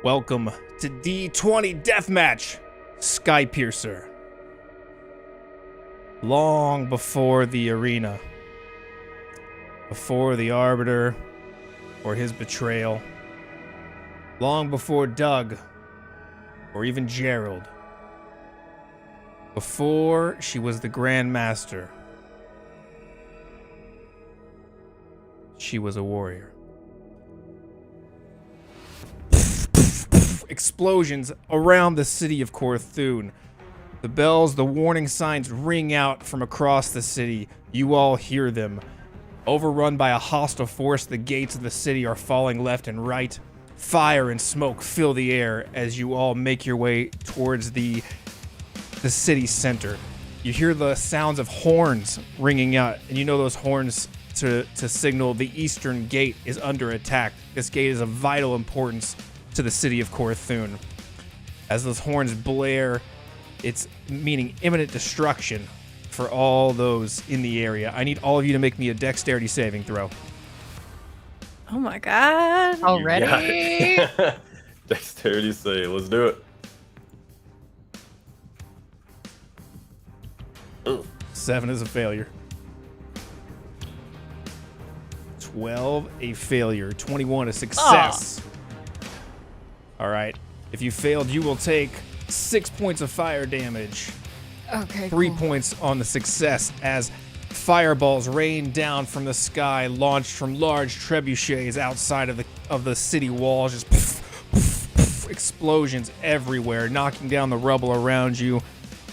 Welcome to D20 Deathmatch, Skypiercer. Long before the arena, before the Arbiter or his betrayal, long before Doug or even Gerald, before she was the Grandmaster, she was a warrior. Explosions around the city of Corthoon. The bells, the warning signs ring out from across the city. You all hear them. Overrun by a hostile force, the gates of the city are falling left and right. Fire and smoke fill the air as you all make your way towards the city center. You hear the sounds of horns ringing out, and you know those horns to signal the eastern gate is under attack. This gate is of vital importance to the city of Corthoon. As those horns blare, it's meaning imminent destruction for all those in the area. I need all of you to make me a dexterity saving throw. Oh my god. Already? Dexterity save. Let's do it. Ooh. 7 is a failure. 12 a failure. 21 a success. All right. If you failed, you will take 6 points of fire damage. Okay. 3 points on the success as fireballs rain down from the sky, launched from large trebuchets outside of the city walls. Just poof, poof, poof, explosions everywhere, knocking down the rubble around you,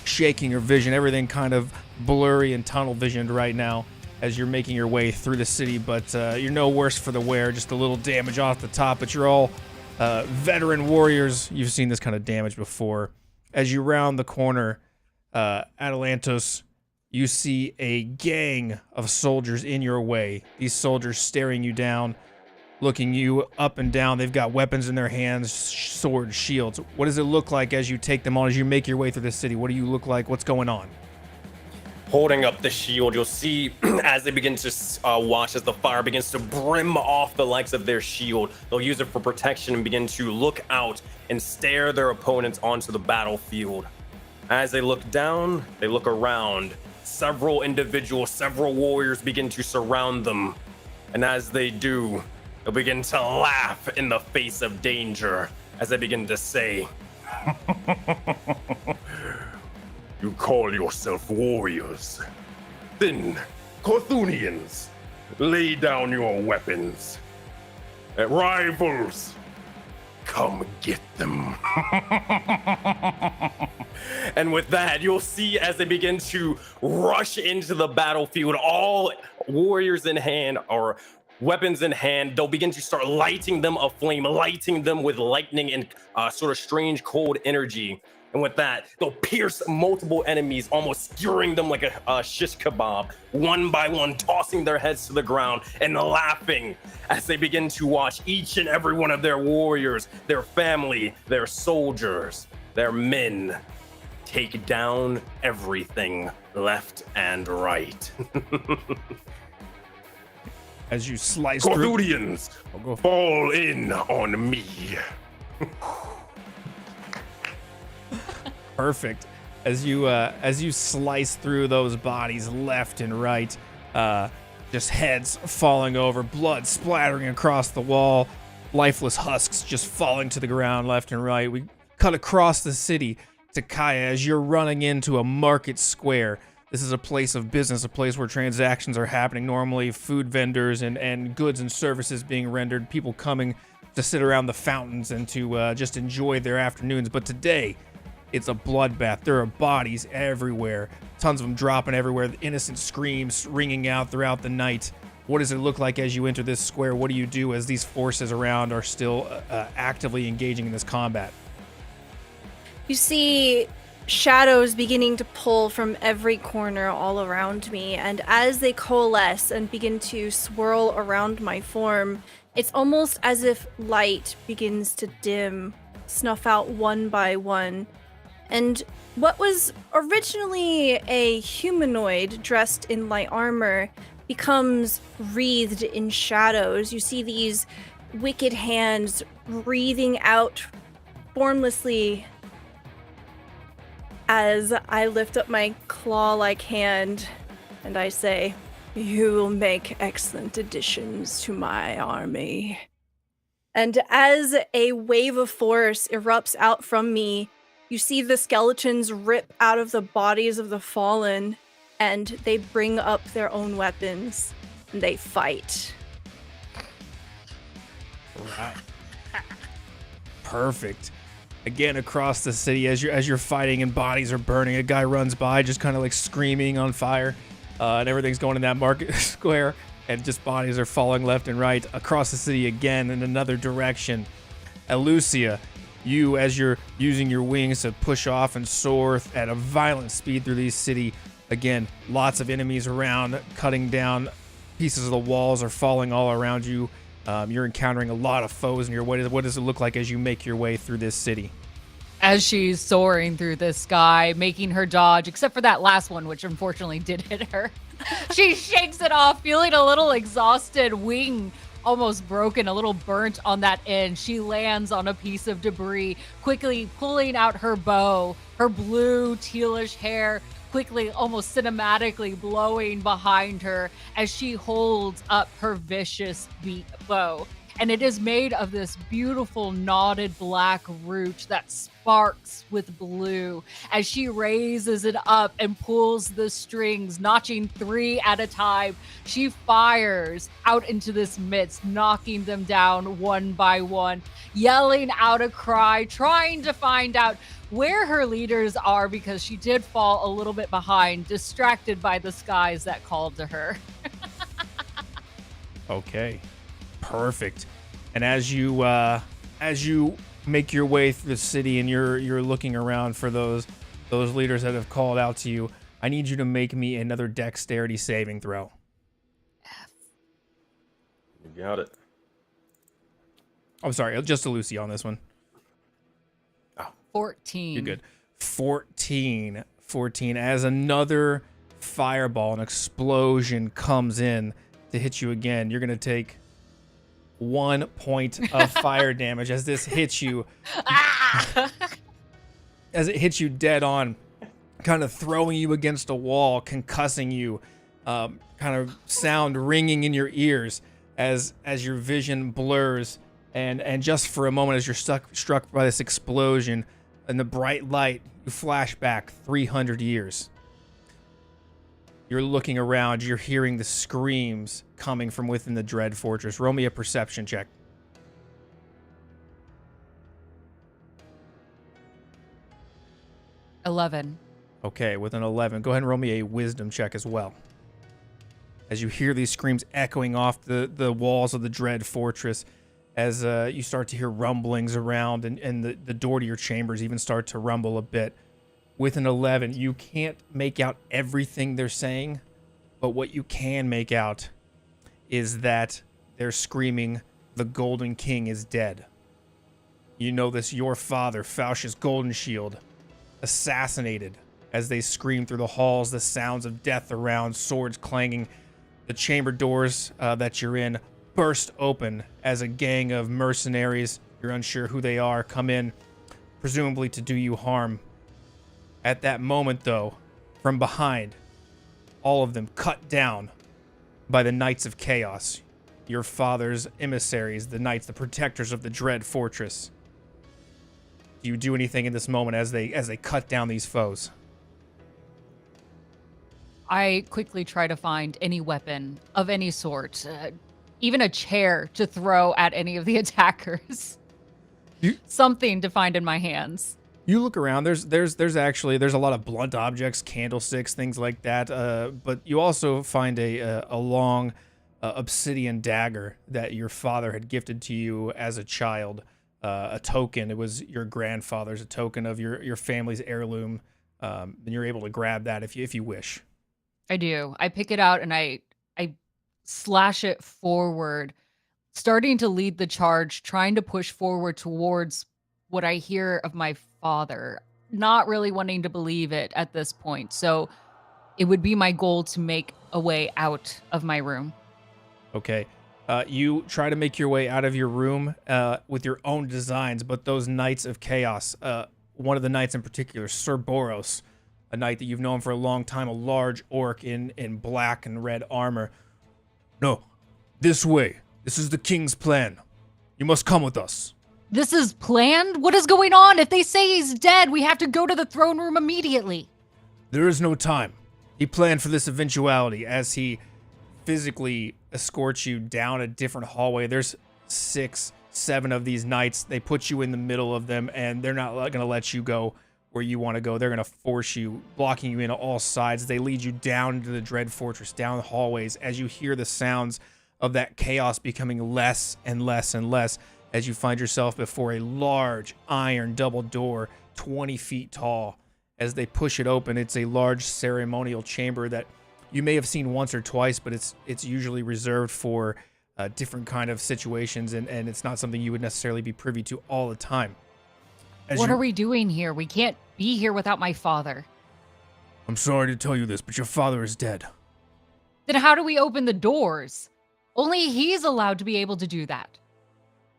shaking your vision. Everything kind of blurry and tunnel visioned right now as you're making your way through the city. But you're no worse for the wear. Just a little damage off the top. But you're all veteran warriors. You've seen this kind of damage before. As you round the corner, Atalantos, you see a gang of soldiers in your way. These soldiers staring you down, looking you up and down. They've got weapons in their hands, swords, shields. What does it look like as you take them on, as you make your way through the city? What do you look like? What's going on? Holding up the shield, you'll see as they begin to watch as the fire begins to brim off the likes of their shield. They'll use it for protection and begin to look out and stare their opponents onto the battlefield. As they look down, they look around. Several warriors begin to surround them. And as they do, they'll begin to laugh in the face of danger as they begin to say, "You call yourself warriors? Then, Corthoonians, lay down your weapons. Rivals, come get them." And with that, you'll see as they begin to rush into the battlefield, all warriors in hand or weapons in hand, they'll begin to start lighting them aflame, lighting them with lightning and sort of strange cold energy. And with that, they'll pierce multiple enemies, almost skewering them like a shish kebab, one by one, tossing their heads to the ground and laughing as they begin to watch each and every one of their warriors, their family, their soldiers, their men take down everything left and right. As you slice Corthoonians, fall in on me. Perfect. As you slice through those bodies left and right, just heads falling over, blood splattering across the wall, lifeless husks just falling to the ground left and right. We cut across the city to Kaya as you're running into a market square. This is a place of business, a place where transactions are happening normally, food vendors and goods and services being rendered, people coming to sit around the fountains and to just enjoy their afternoons. But today, it's a bloodbath. There are bodies everywhere, tons of them dropping everywhere, the innocent screams ringing out throughout the night. What does it look like as you enter this square? What do you do as these forces around are still actively engaging in this combat? You see shadows beginning to pull from every corner all around me, and as they coalesce and begin to swirl around my form, it's almost as if light begins to dim, snuff out one by one. And what was originally a humanoid dressed in light armor becomes wreathed in shadows. You see these wicked hands breathing out formlessly as I lift up my claw-like hand and I say, "You will make excellent additions to my army." And as a wave of force erupts out from me, you see the skeletons rip out of the bodies of the fallen, and they bring up their own weapons, and they fight. Right. Perfect. Again, across the city, as you're fighting and bodies are burning, a guy runs by, just kind of like screaming on fire, and everything's going in that market square, and just bodies are falling left and right across the city again in another direction. Elusia, you, as you're using your wings to push off and soar at a violent speed through this city, again, lots of enemies around, cutting down pieces of the walls are falling all around you. You're encountering a lot of foes in your way. What does it look like as you make your way through this city? As she's soaring through the sky, making her dodge, except for that last one, which unfortunately did hit her. She shakes it off, feeling a little exhausted, wing almost broken, a little burnt on that end. She lands on a piece of debris, quickly pulling out her bow, her blue tealish hair, quickly, almost cinematically blowing behind her as she holds up her vicious bow. And it is made of this beautiful knotted black root that sparks with blue as she raises it up and pulls the strings, notching 3 at a time. She fires out into this midst, knocking them down one by one, yelling out a cry, trying to find out where her leaders are because she did fall a little bit behind, distracted by the skies that called to her. Okay, perfect. And as you make your way through the city and you're looking around for those leaders that have called out to you, I need you to make me another dexterity saving throw. You got it. I'm sorry, just Elusia on this one. 14. You're good. 14 as another fireball, an explosion comes in to hit you again. You're going to take 1 point of fire damage as this hits you. As it hits you dead on, kind of throwing you against a wall, concussing you, kind of sound ringing in your ears as your vision blurs. And just for a moment, as you're struck by this explosion, in the bright light, you flash back 300 years. You're looking around, you're hearing the screams coming from within the Dread Fortress. Roll me a perception check. $11. Okay, with an 11, go ahead and roll me a wisdom check as well. As you hear these screams echoing off the walls of the Dread Fortress, as you start to hear rumblings around and the door to your chambers even start to rumble a bit. With an 11, you can't make out everything they're saying, but what you can make out is that they're screaming, "The Golden King is dead." You know this, your father, Faustus Golden Shield, assassinated. As they scream through the halls, the sounds of death around, swords clanging, the chamber doors that you're in burst open as a gang of mercenaries, you're unsure who they are, come in, presumably to do you harm. At that moment, though, from behind, all of them cut down by the Knights of Chaos, your father's emissaries, the knights, the protectors of the Dread Fortress. Do you do anything in this moment as they cut down these foes? I quickly try to find any weapon of any sort, even a chair to throw at any of the attackers. Something to find in my hands. You look around. There's a lot of blunt objects, candlesticks, things like that. But you also find a long obsidian dagger that your father had gifted to you as a child. A token. It was your grandfather's, a token of your family's heirloom. And you're able to grab that if you wish. I do. I pick it out and I slash it forward, starting to lead the charge, trying to push forward towards what I hear of my father, not really wanting to believe it at this point. So it would be my goal to make a way out of my room. Okay. You try to make your way out of your room with your own designs, but those Knights of Chaos, one of the knights in particular, Sir Boros, a knight that you've known for a long time, a large orc in black and red armor. No, this way. This is the king's plan. You must come with us. This is planned? What is going on? If they say he's dead, we have to go to the throne room immediately. There is no time. He planned for this eventuality as he physically escorts you down a different hallway. There's 6, 7 of these knights. They put you in the middle of them, and they're not going to let you go where you want to go. They're going to force you, blocking you in all sides. They lead you down into the Dread Fortress, down the hallways, as you hear the sounds of that chaos becoming less and less and less, as you find yourself before a large iron double door, 20 feet tall. As they push it open, it's a large ceremonial chamber that you may have seen once or twice, but it's usually reserved for different kind of situations, and it's not something you would necessarily be privy to all the time. What are we doing here? We can't be here without my father. I'm sorry to tell you this, but your father is dead. Then how do we open the doors? Only he's allowed to be able to do that.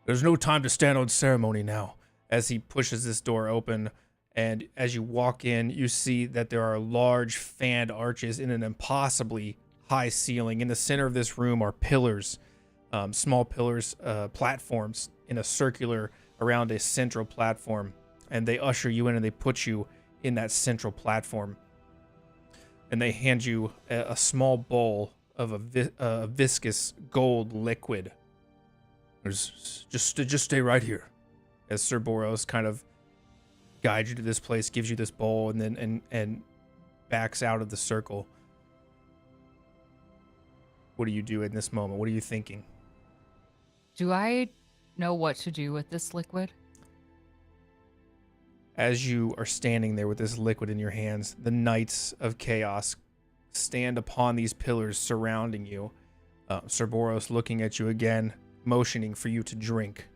There's no time to stand on ceremony now. As he pushes this door open, and as you walk in, you see that there are large fanned arches in an impossibly high ceiling. In the center of this room are pillars, small pillars, platforms in a circular around a central platform. And they usher you in and they put you in that central platform. And they hand you a small bowl of a viscous gold liquid. Just stay right here, as Sir Boros kind of guides you to this place, gives you this bowl, and then and backs out of the circle. What do you do in this moment? What are you thinking? Do I know what to do with this liquid? As you are standing there with this liquid in your hands, the Knights of Chaos stand upon these pillars surrounding you. Sir Boros looking at you again, motioning for you to drink.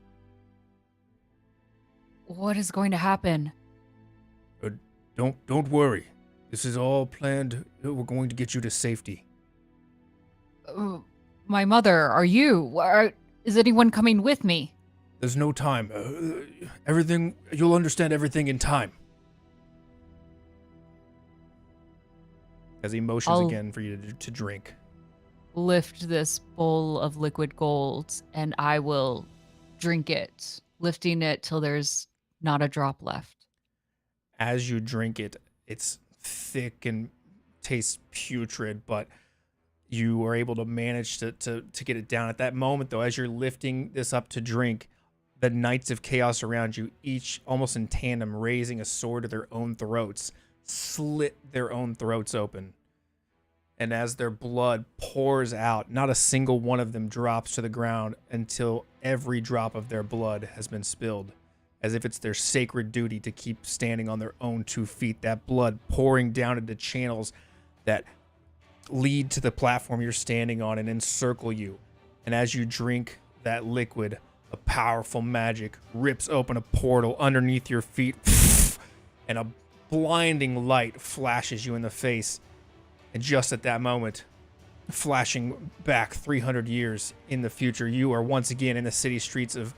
What is going to happen? Don't worry. This is all planned. We're going to get you to safety. My mother, are you? Is anyone coming with me? There's no time. Everything, you'll understand everything in time. As he motions again for you to drink. Lift this bowl of liquid gold, and I will drink it, lifting it till there's not a drop left. As you drink it, it's thick and tastes putrid, but you are able to manage to get it down. At that moment, though, as you're lifting this up to drink, the Knights of Chaos around you, each almost in tandem, raising a sword to their own throats, slit their own throats open. And as their blood pours out, not a single one of them drops to the ground until every drop of their blood has been spilled, as if it's their sacred duty to keep standing on their own 2 feet, that blood pouring down into channels that lead to the platform you're standing on and encircle you. And as you drink that liquid, a powerful magic rips open a portal underneath your feet, and a blinding light flashes you in the face. And just at that moment, flashing back 300 years in the future, you are once again in the city streets of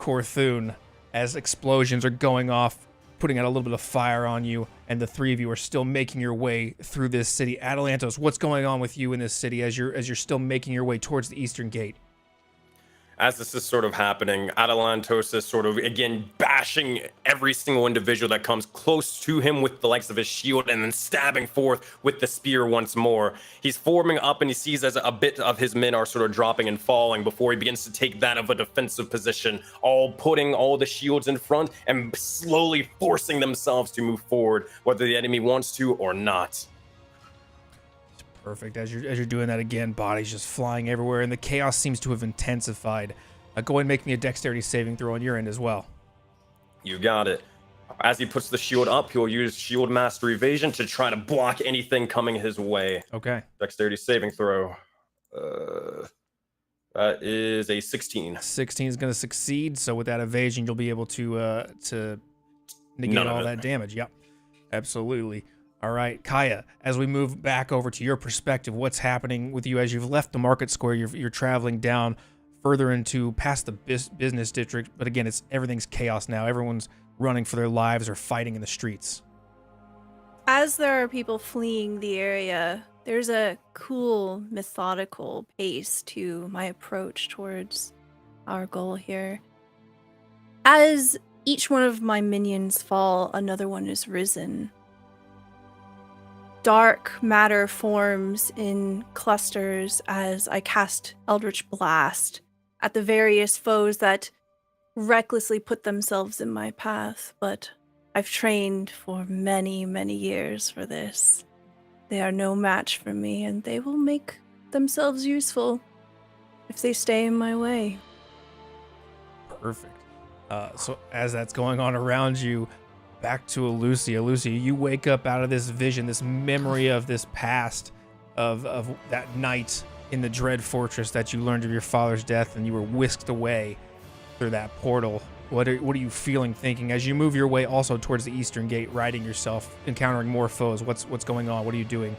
Corthoon as explosions are going off, putting out a little bit of fire on you, and the three of you are still making your way through this city. Atalantos, what's going on with you in this city as you're still making your way towards the eastern gate? As this is sort of happening, Atalantos is sort of, again, bashing every single individual that comes close to him with the likes of his shield and then stabbing forth with the spear once more. He's forming up and he sees as a bit of his men are sort of dropping and falling before he begins to take that of a defensive position, all putting all the shields in front and slowly forcing themselves to move forward, whether the enemy wants to or not. Perfect. As you're doing that again, bodies just flying everywhere, and the chaos seems to have intensified. Go ahead and make me a dexterity saving throw on your end as well. You got it. As he puts the shield up, he'll use shield master evasion to try to block anything coming his way. Okay. Dexterity saving throw. That is a 16. 16 is going to succeed, so with that evasion, you'll be able to negate all that damage. Yep. Absolutely. All right, Kaya, as we move back over to your perspective, what's happening with you as you've left the market square? You're traveling down further into past the business district, but again, everything's chaos now. Everyone's running for their lives or fighting in the streets. As there are people fleeing the area, there's a cool, methodical pace to my approach towards our goal here. As each one of my minions fall, another one is risen. Dark matter forms in clusters as I cast Eldritch Blast at the various foes that recklessly put themselves in my path, but I've trained for many, many years for this. They are no match for me, and they will make themselves useful if they stay in my way. Perfect. So as that's going on around you, back to Elusia. Elusia, you wake up out of this vision, this memory of this past, of that night in the Dread Fortress that you learned of your father's death, and you were whisked away through that portal. What are you feeling, thinking as you move your way also towards the Eastern Gate, riding yourself, encountering more foes? What's going on? What are you doing?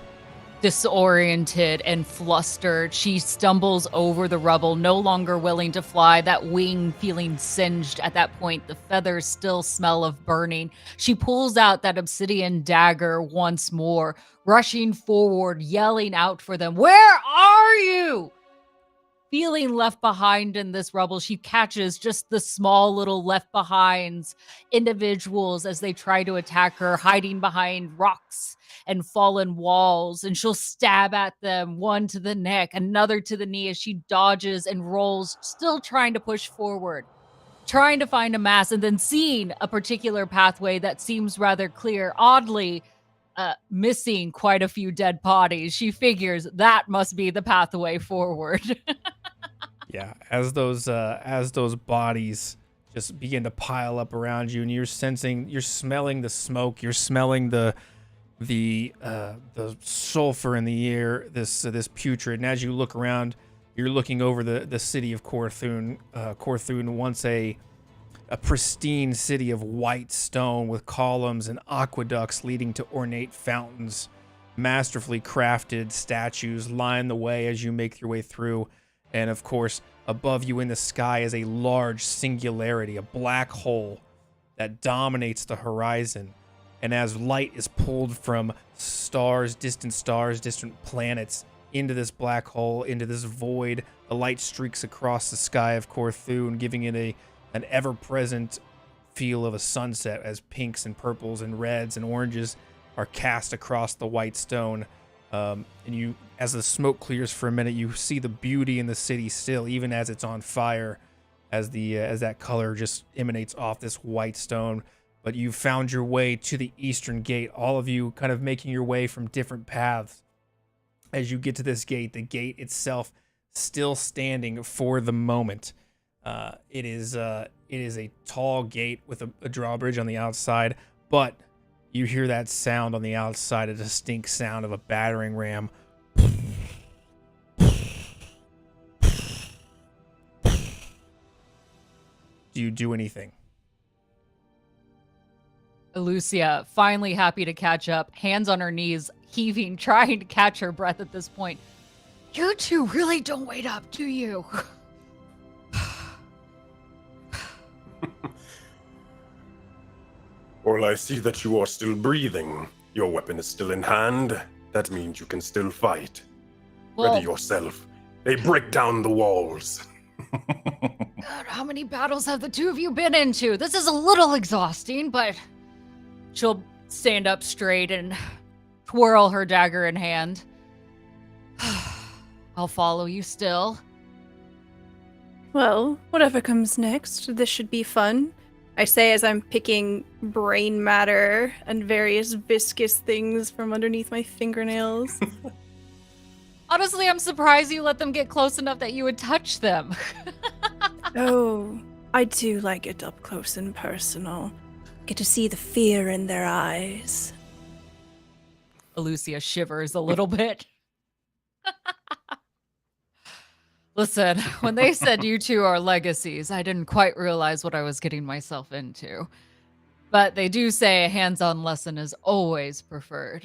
Disoriented and flustered, she stumbles over the rubble, no longer willing to fly, that wing feeling singed at that point, the feathers still smell of burning. She pulls out that obsidian dagger once more, rushing forward, yelling out for them, "Where are you?" Feeling left behind in this rubble, she catches just the small little left behinds individuals as they try to attack her, hiding behind rocks and fallen walls, and she'll stab at them, one to the neck, another to the knee, as she dodges and rolls, still trying to push forward, trying to find a mass, and then seeing a particular pathway that seems rather clear, oddly missing quite a few dead bodies. She figures that must be the pathway forward. Yeah, as those bodies just begin to pile up around you, and you're smelling the smoke, you're smelling the sulfur in the air, this putrid. And as you look around, you're looking over the city of Corthoon. Corthoon, once a pristine city of white stone with columns and aqueducts leading to ornate fountains. Masterfully crafted statues line the way as you make your way through. And of course, above you in the sky is a large singularity, a black hole that dominates the horizon. And as light is pulled from distant planets, into this black hole, into this void, the light streaks across the sky of Corthoon, giving it an ever-present feel of a sunset as pinks and purples and reds and oranges are cast across the white stone. And you, as the smoke clears for a minute, you see the beauty in the city still, even as it's on fire, as that color just emanates off this white stone. But you've found your way to the Eastern Gate, all of you kind of making your way from different paths. As you get to this gate, the gate itself still standing for the moment. It is a tall gate with a drawbridge on the outside, but you hear that sound on the outside, a distinct sound of a battering ram. Do you do anything? Elusia, finally happy to catch up, hands on her knees, heaving, trying to catch her breath at this point. You two really don't wait up, do you? Well, I see that you are still breathing. Your weapon is still in hand. That means you can still fight. Well, Ready yourself. They break down the walls. God, how many battles have the two of you been into? This is a little exhausting, but she'll stand up straight and twirl her dagger in hand. I'll follow you still. Well, whatever comes next, this should be fun. I say as I'm picking brain matter and various viscous things from underneath my fingernails. Honestly, I'm surprised you let them get close enough that you would touch them. Oh, I do like it up close and personal. Get to see the fear in their eyes. Elusia shivers a little bit. Listen, when they said you two are legacies, I didn't quite realize what I was getting myself into. But they do say a hands-on lesson is always preferred.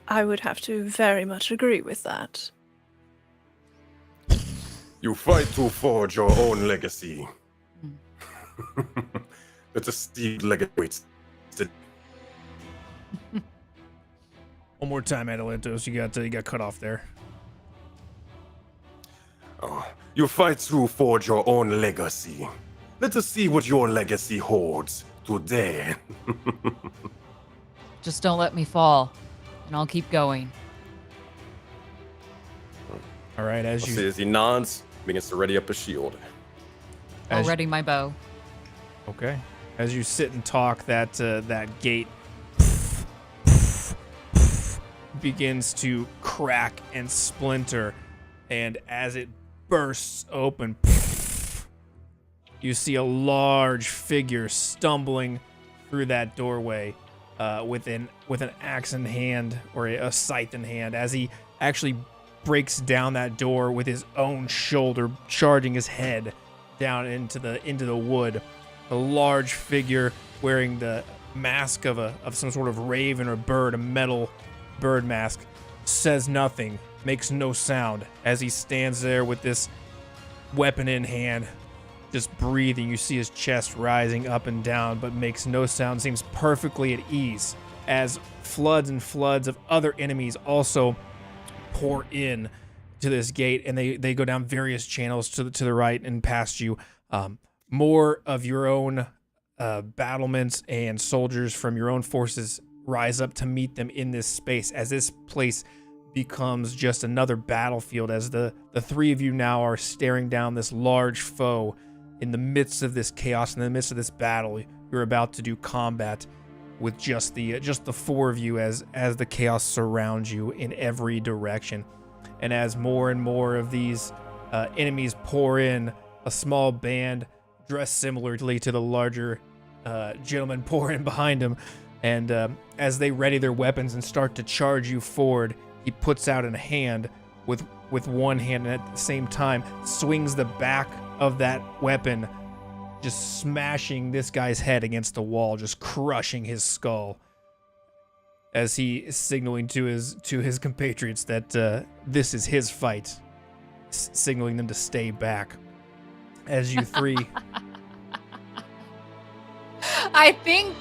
I would have to very much agree with that. You fight to forge your own legacy. It's a steep legacy waits. One more time, Atalantos. You got cut off there. Oh, you fight to forge your own legacy. Let us see what your legacy holds today. Just don't let me fall, and I'll keep going. All right, I'll see as he nods, begins to ready up a shield. I'll ready my bow. Okay. As you sit and talk, that gate begins to crack and splinter, and as it bursts open, you see a large figure stumbling through that doorway with an axe in hand or a scythe in hand, as he actually breaks down that door with his own shoulder, charging his head down into the wood. A large figure wearing the mask of some sort of raven or bird, a metal bird mask, says nothing, makes no sound as he stands there with this weapon in hand, just breathing. You see his chest rising up and down, but makes no sound, seems perfectly at ease as floods and floods of other enemies also pour in to this gate, and they go down various channels to the right and past you. More of your own battlements and soldiers from your own forces rise up to meet them in this space, as this place becomes just another battlefield, as the three of you now are staring down this large foe in the midst of this chaos, in the midst of this battle. You're about to do combat with just the four of you as the chaos surrounds you in every direction. And as more and more of these enemies pour in, a small band dressed similarly to the larger gentleman pour in behind him. And as they ready their weapons and start to charge you forward, he puts out a hand with one hand, and at the same time swings the back of that weapon, just smashing this guy's head against the wall, just crushing his skull, as he is signaling to his compatriots that this is his fight, signaling them to stay back. As you three... I think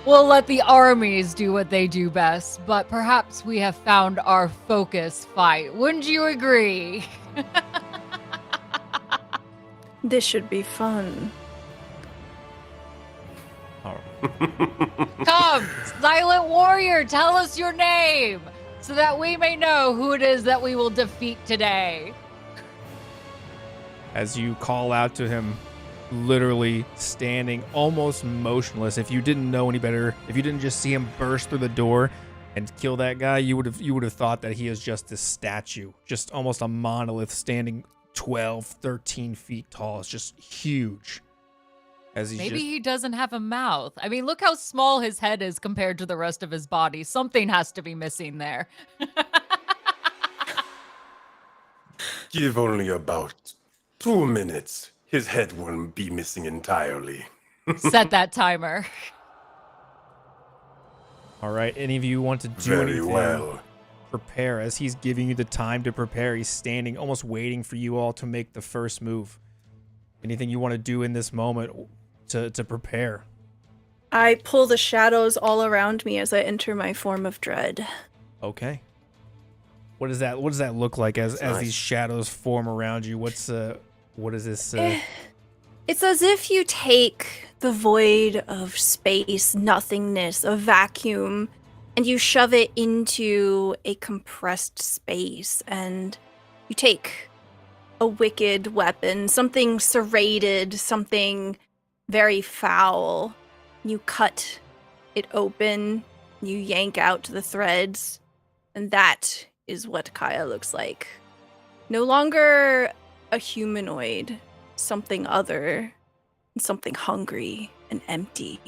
we'll let the armies do what they do best, but perhaps we have found our focus fight. Wouldn't you agree? This should be fun. Come, Silent Warrior, tell us your name so that we may know who it is that we will defeat today. As you call out to him, literally standing almost motionless. If you didn't know any better, if you didn't just see him burst through the door and kill that guy, you would have thought that he is just this statue, just almost a monolith standing 12, 13 feet tall. It's just huge. As Maybe he doesn't have a mouth. I mean, look how small his head is compared to the rest of his body. Something has to be missing there. Give only about 2 minutes. His head won't be missing entirely. Set that timer. All right, any of you want to do Very anything? well. Prepare. As he's giving you the time to prepare, he's standing, almost waiting for you all to make the first move. Anything you want to do in this moment to prepare? I pull the shadows all around me as I enter my form of dread. Okay. What does that look like as nice. these shadows form around you? What is this? It's as if you take the void of space, nothingness, a vacuum, and you shove it into a compressed space, and you take a wicked weapon, something serrated, something very foul. You cut it open, you yank out the threads, and that is what Kaya looks like. No longer a humanoid, something other, something hungry and empty.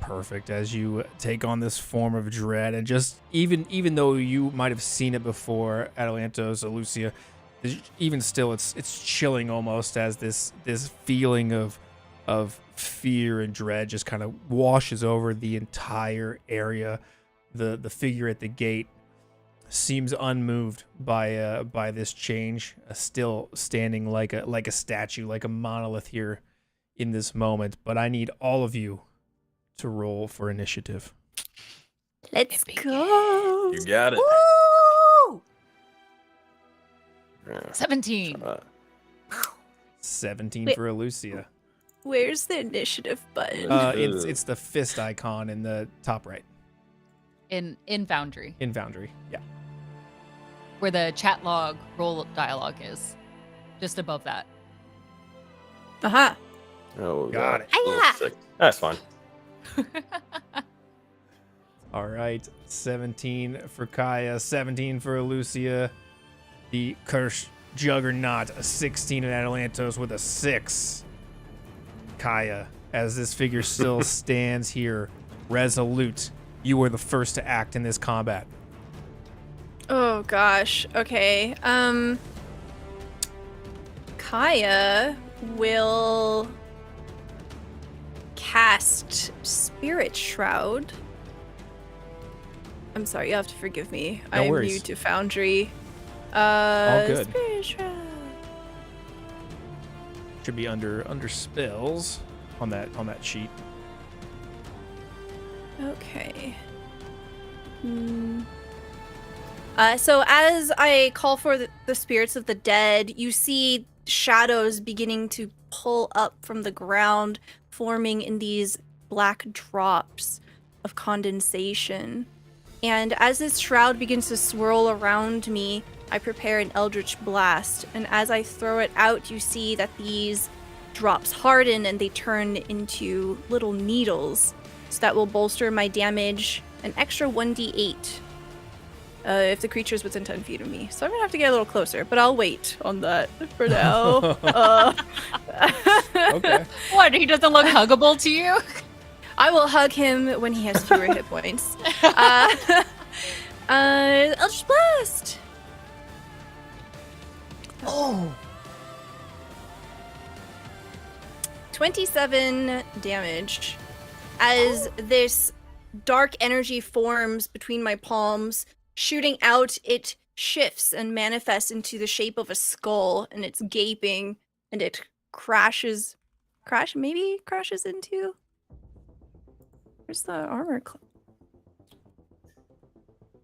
Perfect. As you take on this form of dread, and just even though you might have seen it before, Atalantos, Elusia, even still, it's chilling almost as this feeling of fear and dread just kind of washes over the entire area. The figure at the gate seems unmoved by this change, still standing like a statue, like a monolith here in this moment. But I need all of you to roll for initiative. Let's go. You got it. Woo! 17. 17 Wait. for Elusia. Where's the initiative button? It's the fist icon in the top right In Foundry, in Foundry. Yeah. where the chat log roll dialogue is. Just above that. Aha. Oh, Got it. Hiya. Sick. That's fine. All right. 17 for Kaya, 17 for Elusia. The cursed Juggernaut, a 16 in Atalantos with a 6. Kaya, as this figure still stands here, resolute, you were the first to act in this combat. Oh gosh. Okay. Kaya will cast Spirit Shroud. I'm sorry, you have to forgive me. No I'm worries. new to Foundry. All good. Spirit Shroud. Should be under spells on that sheet. Okay. So as I call for the spirits of the dead, you see shadows beginning to pull up from the ground, forming in these black drops of condensation. And as this shroud begins to swirl around me, I prepare an Eldritch Blast. And as I throw it out, you see that these drops harden and they turn into little needles. So that will bolster my damage an extra 1d8 if the creature is within 10 feet of me. So I'm gonna have to get a little closer, but I'll wait on that for now. Okay. What? He doesn't look huggable to you? I will hug him when he has fewer hit points. Eldritch Blast! Oh. 27 damage as this dark energy forms between my palms. Shooting out, it shifts and manifests into the shape of a skull, and it's gaping, and it crashes into... Where's the armor?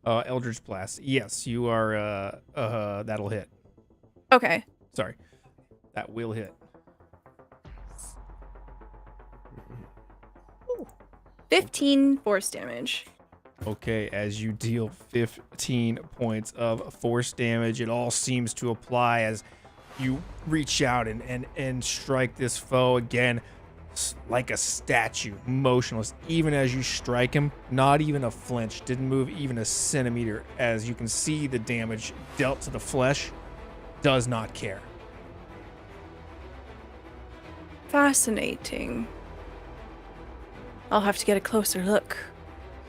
Eldritch Blast. Yes, you are. That'll hit. Okay. Sorry, that will hit. 15 force damage. Okay, as you deal 15 points of force damage, it all seems to apply as you reach out and strike this foe again like a statue, motionless. Even as you strike him, not even a flinch, didn't move even a centimeter. As you can see, the damage dealt to the flesh does not care. Fascinating. I'll have to get a closer look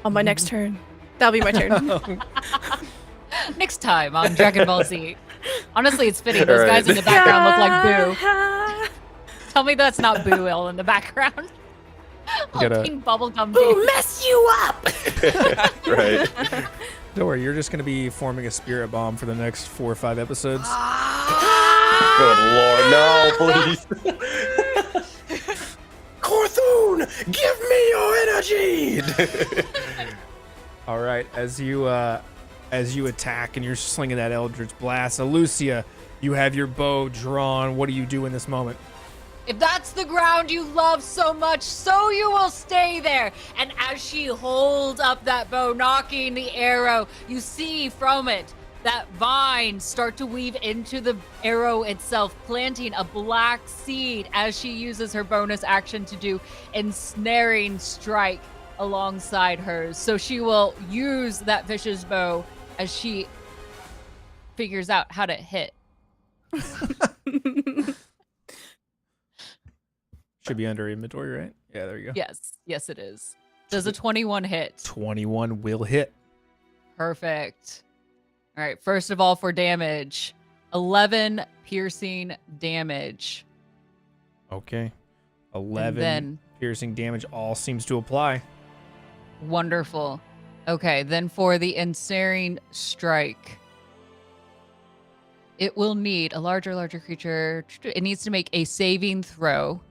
on my next turn. That'll be my turn. Next time on Dragon Ball Z. Honestly, it's fitting. Those guys in the background look like Boo. Tell me that's not Boo Il in the background. Pink bubblegum Boo, Boo. mess you up! Right. Don't worry, you're just going to be forming a spirit bomb for the next 4 or 5 episodes. Good lord, no, please. Corthoon, give me your energy. All right, as you attack and you're slinging that Eldritch Blast, Elusia, you have your bow drawn. What do you do in this moment? If that's the ground you love so much, so you will stay there. And as she holds up that bow, knocking the arrow, you see from it that vines start to weave into the arrow itself, planting a black seed as she uses her bonus action to do ensnaring strike alongside hers. So she will use that vicious bow as she figures out how to hit. Should be under inventory, right? Yeah, there you go. Yes, it is. Does a 21 hit? 21 will hit. Perfect. All right, first of all, for damage, 11 piercing damage. Okay. 11 then- piercing damage all seems to apply. Wonderful. Okay, then for the ensnaring strike, it will need a larger creature. It needs to make a saving throw.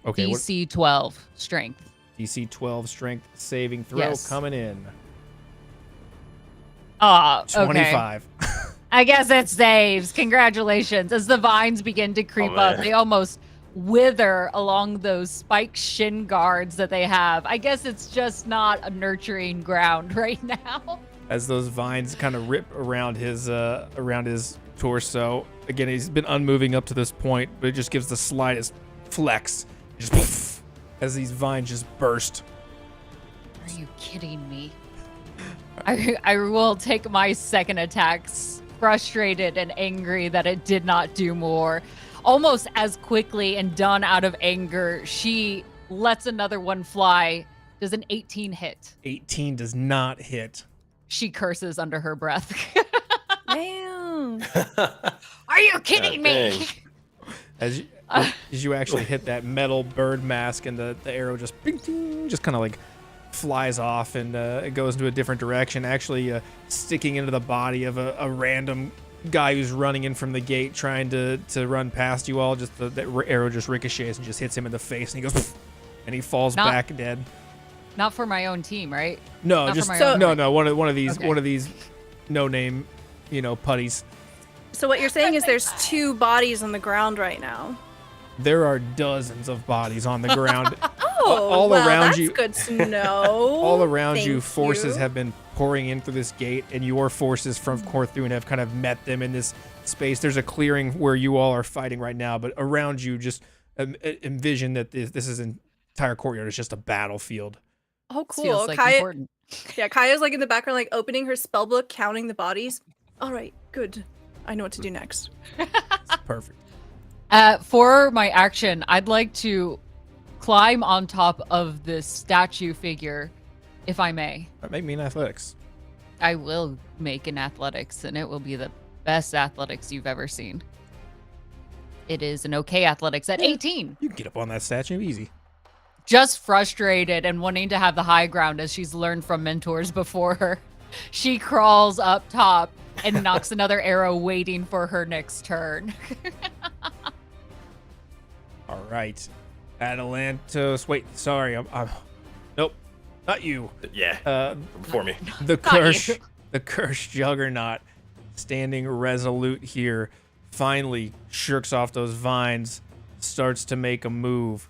Okay. DC 12 strength. DC 12 strength saving throw Yes. coming in. Okay. 25. I guess it saves. Congratulations. As the vines begin to creep up, man. they almost wither along those spiked shin guards that they have. I guess it's just not a nurturing ground right now. As those vines kind of rip around his torso. Again, he's been unmoving up to this point, but it just gives the slightest flex. Just as these vines just burst. Are you kidding me? I will take my second attack, frustrated and angry that it did not do more. Almost as quickly and done out of anger, she lets another one fly. Does an 18 hit? 18 does not hit. She curses under her breath. Damn. Are you kidding me? dang. As you actually hit that metal bird mask, and the arrow just kind of like flies off, and it goes into a different direction, actually sticking into the body of a random guy who's running in from the gate, trying to run past you all. Just the arrow just ricochets and just hits him in the face, and he goes, and he falls back dead. Not for my own team, right? No, Not just for my own no. One of these Okay. no name, putties. So what you're saying is there's 2 bodies on the ground right now. There are dozens of bodies on the ground. Oh, all well, around that's you. good to know. All around you, Thank forces you. have been pouring in through this gate, and your forces from Corthoon have kind of met them in this space. There's a clearing where you all are fighting right now, but around you, just envision that this is an entire courtyard. It's just a battlefield. Oh, This cool. feels like Kaya, important. yeah, Kaya's like in the background, like opening her spell book, counting the bodies. All right, good. I know what to do next. It's perfect. For my action, I'd like to climb on top of this statue figure, if I may. Make me an athletics. I will make an athletics, and it will be the best athletics you've ever seen. It is an okay athletics at 18. You can get up on that statue easy. Just frustrated and wanting to have the high ground as she's learned from mentors before her. She crawls up top and knocks another arrow, waiting for her next turn. All right, Atalantos. Wait, sorry. I'm nope, not you. Yeah, before me. The Not you. cursed Juggernaut, standing resolute here, finally shirks off those vines, starts to make a move,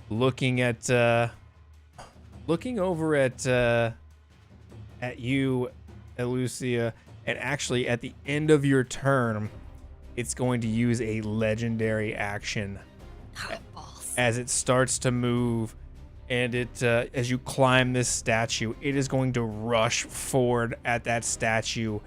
looking over at you, Elusia, and actually at the end of your turn, it's going to use a legendary action as it starts to move. And it, as you climb this statue, it is going to rush forward at that statue,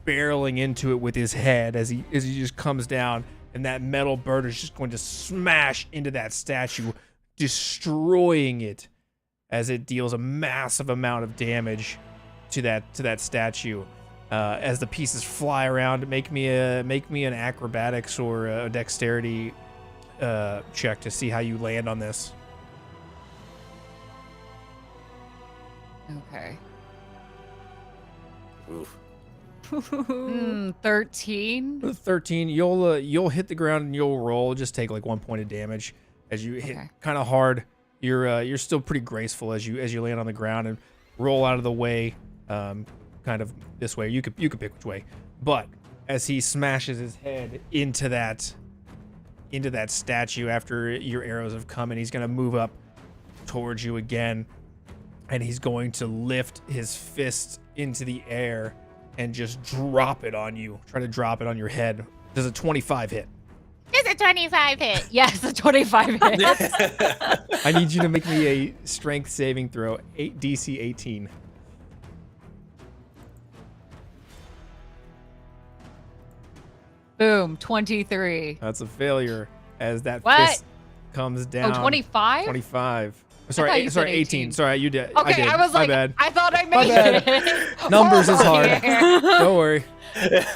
barreling into it with his head as he just comes down, and that metal bird is just going to smash into that statue, destroying it as it deals a massive amount of damage to that statue. As the pieces fly around, make me an acrobatics or a dexterity check to see how you land on this. Okay. Oof. 13. 13. You'll hit the ground and you'll roll. Just take like 1 point of damage as you hit kind of hard. You're still pretty graceful as you land on the ground and roll out of the way, kind of this way. You could pick which way, but as he smashes his head into that statue after your arrows have come, and he's gonna move up towards you again, and he's going to lift his fist into the air and just drop it on you. Try to drop it on your head. Does a 25 hit? It's a 25 hit. Yes, a 25 hit. I need you to make me a strength saving throw, DC 18. Boom, 23. That's a failure as that What? fist comes down. Oh, 25? 25. Sorry, thought you said 18. Sorry, you did. Okay, I was My like, bad. I thought I My made bad. it. Numbers is hard. Yeah. Don't worry.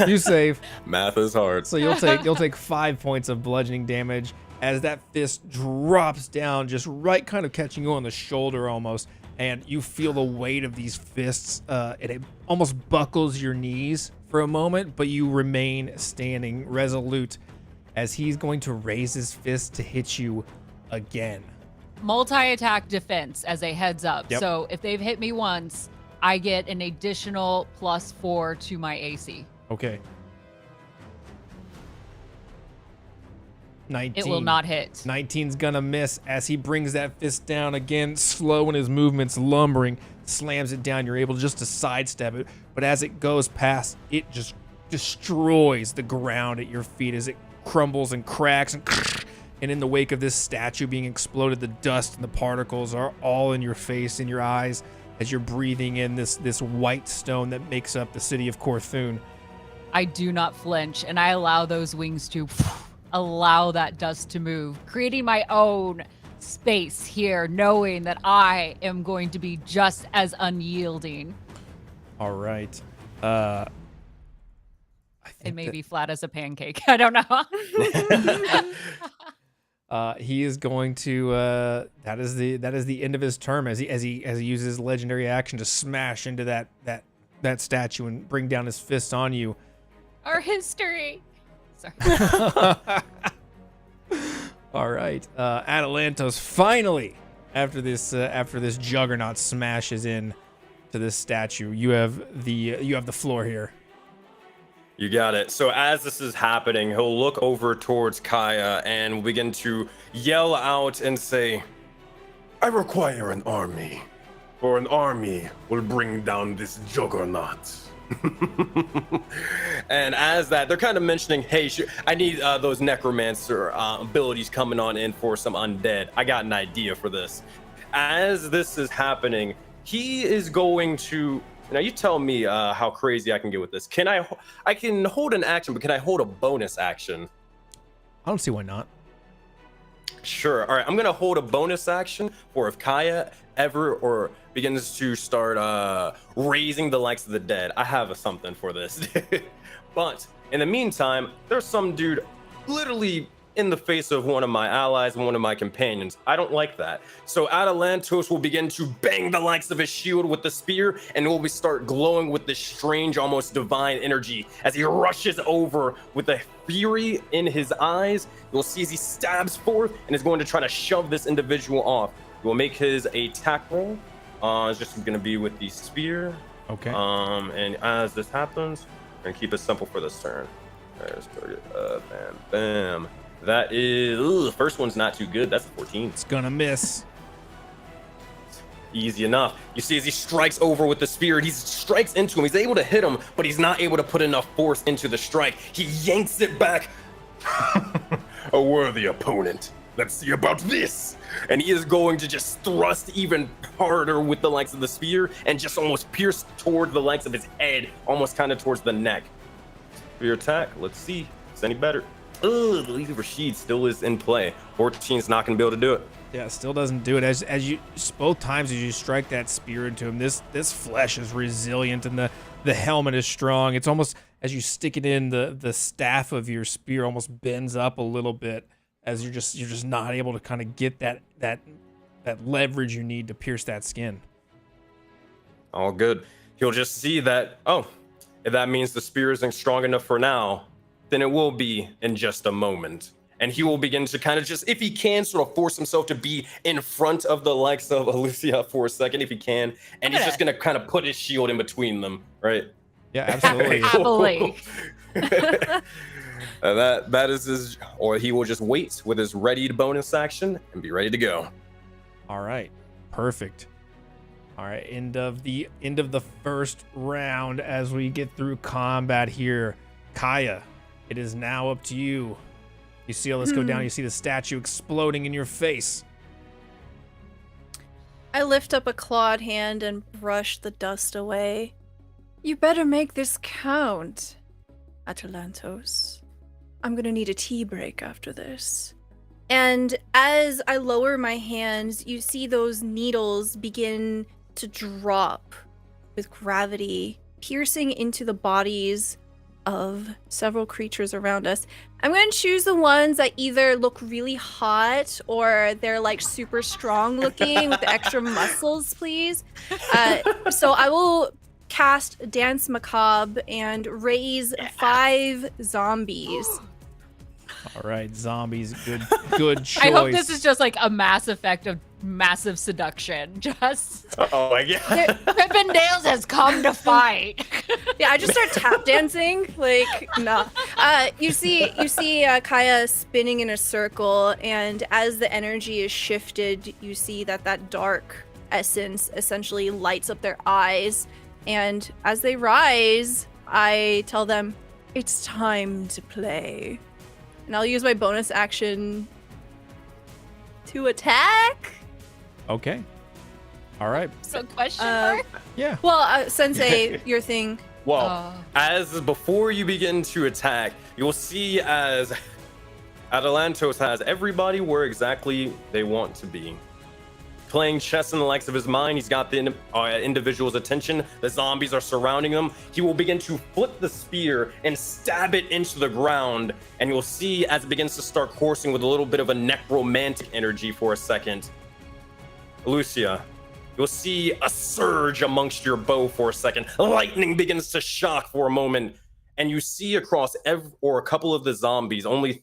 You save. Math is hard. So you'll take 5 points of bludgeoning damage as that fist drops down, just right kind of catching you on the shoulder almost, and you feel the weight of these fists, and it almost buckles your knees for a moment, but you remain standing resolute as he's going to raise his fist to hit you again. Multi-attack defense as a heads up. Yep. So if they've hit me once, I get an additional +4 to my AC. Okay. 19. It will not hit. 19's gonna miss as he brings that fist down again, slow in his movements, lumbering, slams it down. You're able just to sidestep it, but as it goes past, it just destroys the ground at your feet as it crumbles and cracks, and in the wake of this statue being exploded, the dust and the particles are all in your face, in your eyes, as you're breathing in this white stone that makes up the city of Corthoon. I do not flinch, and I allow those wings to allow that dust to move, creating my own space here, knowing that I am going to be just as unyielding. All right. It may be flat as a pancake. I don't know. He is going to. That is the end of his term as he uses his legendary action to smash into that statue and bring down his fist on you. Our history. Sorry. All right, Atalantos finally, after this Juggernaut smashes in to this statue, you have the floor here. You got it. So as this is happening, he'll look over towards Kaya and will begin to yell out and say, I require an army, for an army will bring down this Juggernaut. And as that, they're kind of mentioning, hey, I need those necromancer abilities coming on in for some undead. I got an idea for this. As this is happening, he is going to... Now you tell me how crazy I can get with this. I can hold an action, but can I hold a bonus action? I don't see why not. Sure. All right. I'm gonna hold a bonus action for if Kaya ever begins to start raising the likes of the dead. I have something for this. But in the meantime, there's some dude literally in the face of one of my allies and one of my companions. I don't like that. So Atalantos will begin to bang the likes of his shield with the spear, and will start glowing with this strange, almost divine energy as he rushes over with the fury in his eyes. You'll see as he stabs forth and is going to try to shove this individual off. He will make his attack roll. It's just going to be with the spear. Okay. And as this happens, we're going to keep it simple for this turn. There's bam, bam. That is, first one's not too good. That's a 14. It's gonna miss. Easy enough. You see as he strikes over with the spear, he strikes into him. He's able to hit him, but he's not able to put enough force into the strike. He yanks it back. A worthy opponent. Let's see about this. And he is going to just thrust even harder with the likes of the spear and just almost pierce toward the likes of his head, almost kind of towards the neck. For your attack, let's see if it's any better. Ugh, the League of Rashid still is in play. 14's not going to be able to do it. Yeah, still doesn't do it. As you both times as you strike that spear into him, this flesh is resilient and the helmet is strong. It's almost as you stick it in, the staff of your spear almost bends up a little bit as you're just not able to kind of get that leverage you need to pierce that skin. All good. He'll just see that, oh, if that means the spear isn't strong enough for now, then it will be in just a moment. And he will begin to kind of just, if he can, sort of force himself to be in front of the likes of Elusia for a second, if he can. And he's just going to kind of put his shield in between them, right? Yeah, absolutely. Happily. That is his, or he will just wait with his readied bonus action and be ready to go. All right, perfect. All right, end of the first round as we get through combat here. Kaya, it is now up to you. You see all this go down. You see the statue exploding in your face. I lift up a clawed hand and brush the dust away. You better make this count, Atalantos. I'm gonna need a tea break after this. And as I lower my hands, you see those needles begin to drop with gravity, piercing into the bodies of several creatures around us. I'm going to choose the ones that either look really hot or they're like super strong looking with the extra muscles, please. So I will cast Dance Macabre and raise 5 zombies. All right, zombies, good choice. I hope this is just like a Mass Effect of massive seduction. Just Oh my god. Rippendales has come to fight. Yeah, I just start tap dancing. Like, no. You see Kaya spinning in a circle, and as the energy is shifted, you see that dark essence essentially lights up their eyes. And as they rise, I tell them, it's time to play. And I'll use my bonus action to attack. Okay. All right. So question mark? Yeah. Well, Sensei, your thing. Well, as before you begin to attack, you'll see as Atalantos has everybody where exactly they want to be. Playing chess in the likes of his mind, he's got the individual's attention. The zombies are surrounding him. He will begin to flip the spear and stab it into the ground. And you'll see as it begins to start coursing with a little bit of a necromantic energy for a second. Elusia, you'll see a surge amongst your bow for a second. Lightning begins to shock for a moment. And you see across a couple of the zombies, only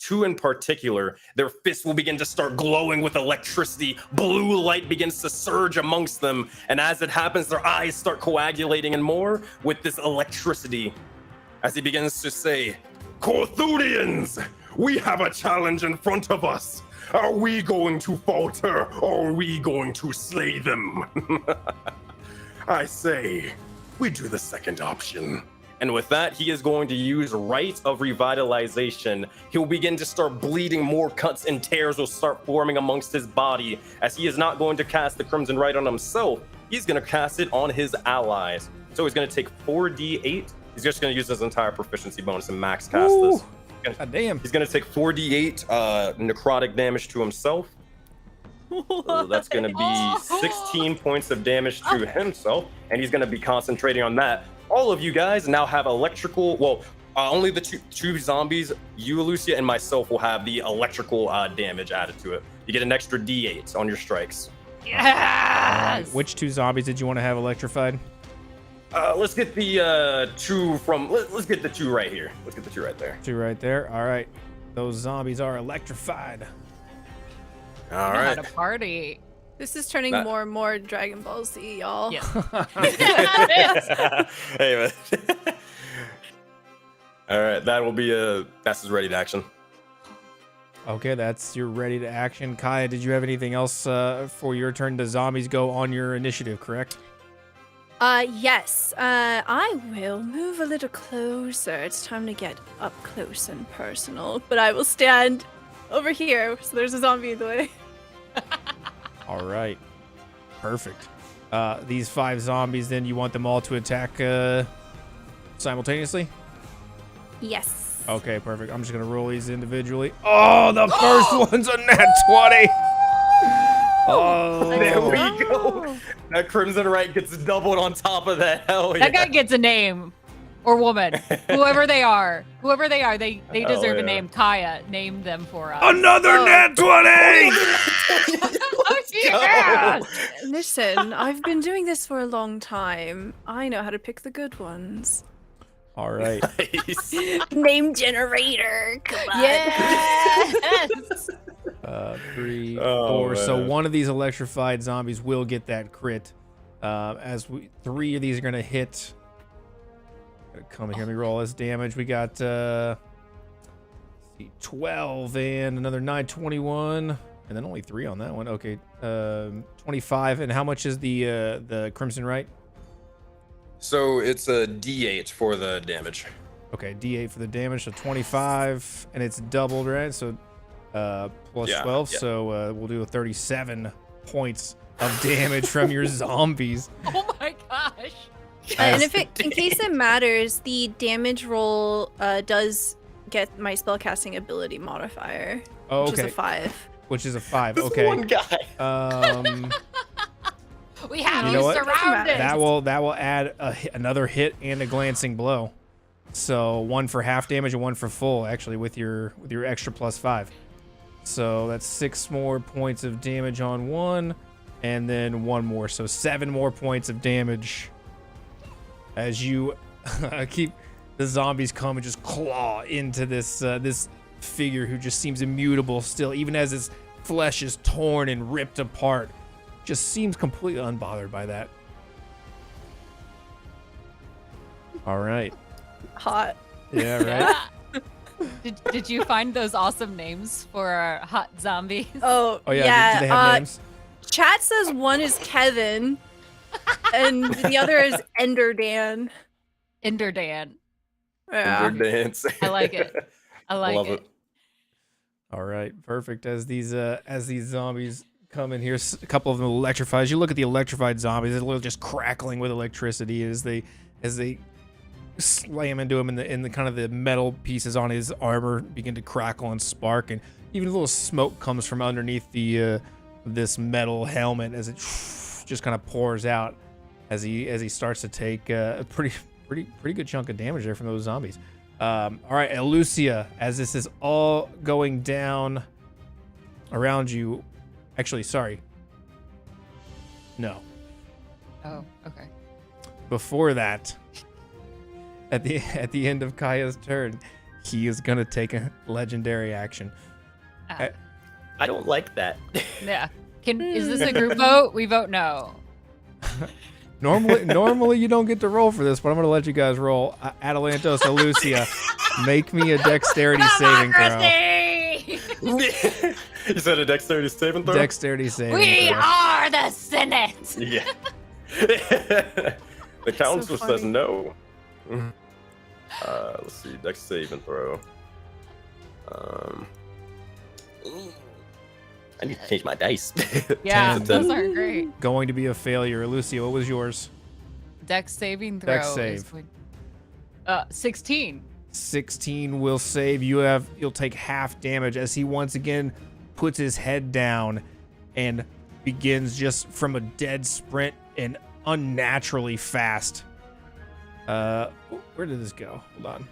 2 in particular, their fists will begin to start glowing with electricity. Blue light begins to surge amongst them. And as it happens, their eyes start coagulating and more with this electricity. As he begins to say, Corthoonians, we have a challenge in front of us. Are we going to falter or are we going to slay them? I say, we do the second option. And with that, he is going to use Rite of Revitalization. He'll begin to start bleeding. More cuts and tears will start forming amongst his body. As he is not going to cast the Crimson Rite on himself, he's going to cast it on his allies. So he's going to take 4d8. He's just going to use his entire proficiency bonus and max cast this. God damn. He's going to take 4d8 necrotic damage to himself. So that's going to be 16 points of damage to himself. And he's going to be concentrating on that. All of you guys now have electrical, only the two zombies, you, Elusia, and myself will have the electrical damage added to it. You get an extra d8 on your strikes. Yes! Which 2 zombies did you want to have electrified? Let's get the 2 from, let's get the 2 right here. Let's get the 2 right there. 2 right there. All right. Those zombies are electrified. All right. At a party. This is turning more and more Dragon Ball Z, y'all. Yes. Hey, man. All right, that will be that's his ready to action. Okay, that's your ready to action. Kaya, did you have anything else for your turn? The zombies go on your initiative, correct? Yes. I will move a little closer. It's time to get up close and personal. But I will stand over here, so there's a zombie in the way. All right. Perfect. These 5 zombies, then you want them all to attack simultaneously? Yes. Okay, perfect. I'm just going to roll these individually. Oh, the first one's a nat 20. Oh. There we go. That Crimson Right gets doubled on top of that. Hell yeah. That guy gets a name. Or woman. Whoever they are. They deserve a name. Kaya, name them for us. Another nat 20! Oh, yeah! Listen, I've been doing this for a long time. I know how to pick the good ones. All right. Nice. Name generator. Come on. Yes! 3, Oh, 4. So man. one of these electrified zombies will get that crit. 3 of these are going to hit. Come here, let me roll this damage. We got 12 and another 9, 21, and then only 3 on that one. Okay, 25. And how much is the Crimson Right? So it's a d8 for the damage. Okay, D8 for the damage, so 25, and it's doubled, right? So plus 12, yeah. so we'll do a 37 points of damage from your zombies. Oh my gosh. And in case it matters, the damage roll does get my spellcasting ability modifier, Oh, which is okay. a 5. Which is a 5. This Okay. one guy. We have You you, know what? surrounded. That will add another hit and a glancing blow. So 1 for half damage and 1 for full, actually, with your extra +5. So that's 6 more points of damage on 1, and then 1 more. So 7 more points of damage as you keep the zombies come and just claw into this this figure who just seems immutable still, even as his flesh is torn and ripped apart. Just seems completely unbothered by that. All right. Hot. Yeah, right. Did you find those awesome names for our hot zombies? Oh, Oh yeah. Do they have names? Chat says one is Kevin, and the other is Ender Dan. Ender Dan. Yeah. Dance. I like it. I like Love it. All right, perfect. As these zombies come in here, a couple of them electrify. As you look at the electrified zombies, they're literally just crackling with electricity as they slam into him, in the kind of the metal pieces on his armor begin to crackle and spark, and even a little smoke comes from underneath the this metal helmet as it just kind of pours out as he starts to take a pretty good chunk of damage there from those zombies. All right, Elusia, as this is all going down around you. Actually, sorry. No. Oh, okay. Before that, at the end of Kaya's turn, he is gonna take a legendary action. Ah. I don't like that. Yeah. Is this a group vote? We vote no. Normally you don't get to roll for this, but I'm gonna let you guys roll. Atalantos, Elusia, make me a dexterity saving throw. You said a dexterity saving throw? Dexterity saving We throw. are the Senate. Yeah. The council so says funny. no. Let's see. Dex saving throw. I need to change my dice. Yeah, 10 to those 10. aren't great. Going to be a failure. Elusia, what was yours? Dex saving throw. Dex is save. 16. 16 will save. You'll take half damage as he once again puts his head down and begins just from a dead sprint and unnaturally fast. Where did this go? Hold on.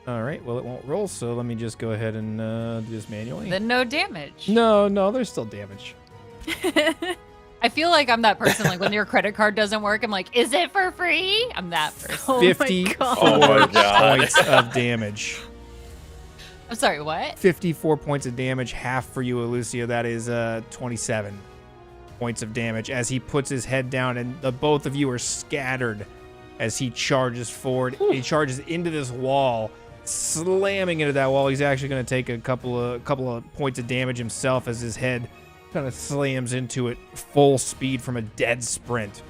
All right, well, it won't roll, so let me just go ahead and do this manually. Then no damage. No, there's still damage. I feel like I'm that person, like when your credit card doesn't work, I'm like, is it for free? I'm that person. Oh 54 Oh my God. points of damage. I'm sorry, what? 54 points of damage, half for you, Elusia. That is 27 points of damage as he puts his head down, and the both of you are scattered as he charges forward. He charges into this wall, slamming into that wall. He's actually going to take a couple of points of damage himself as his head kind of slams into it full speed from a dead sprint.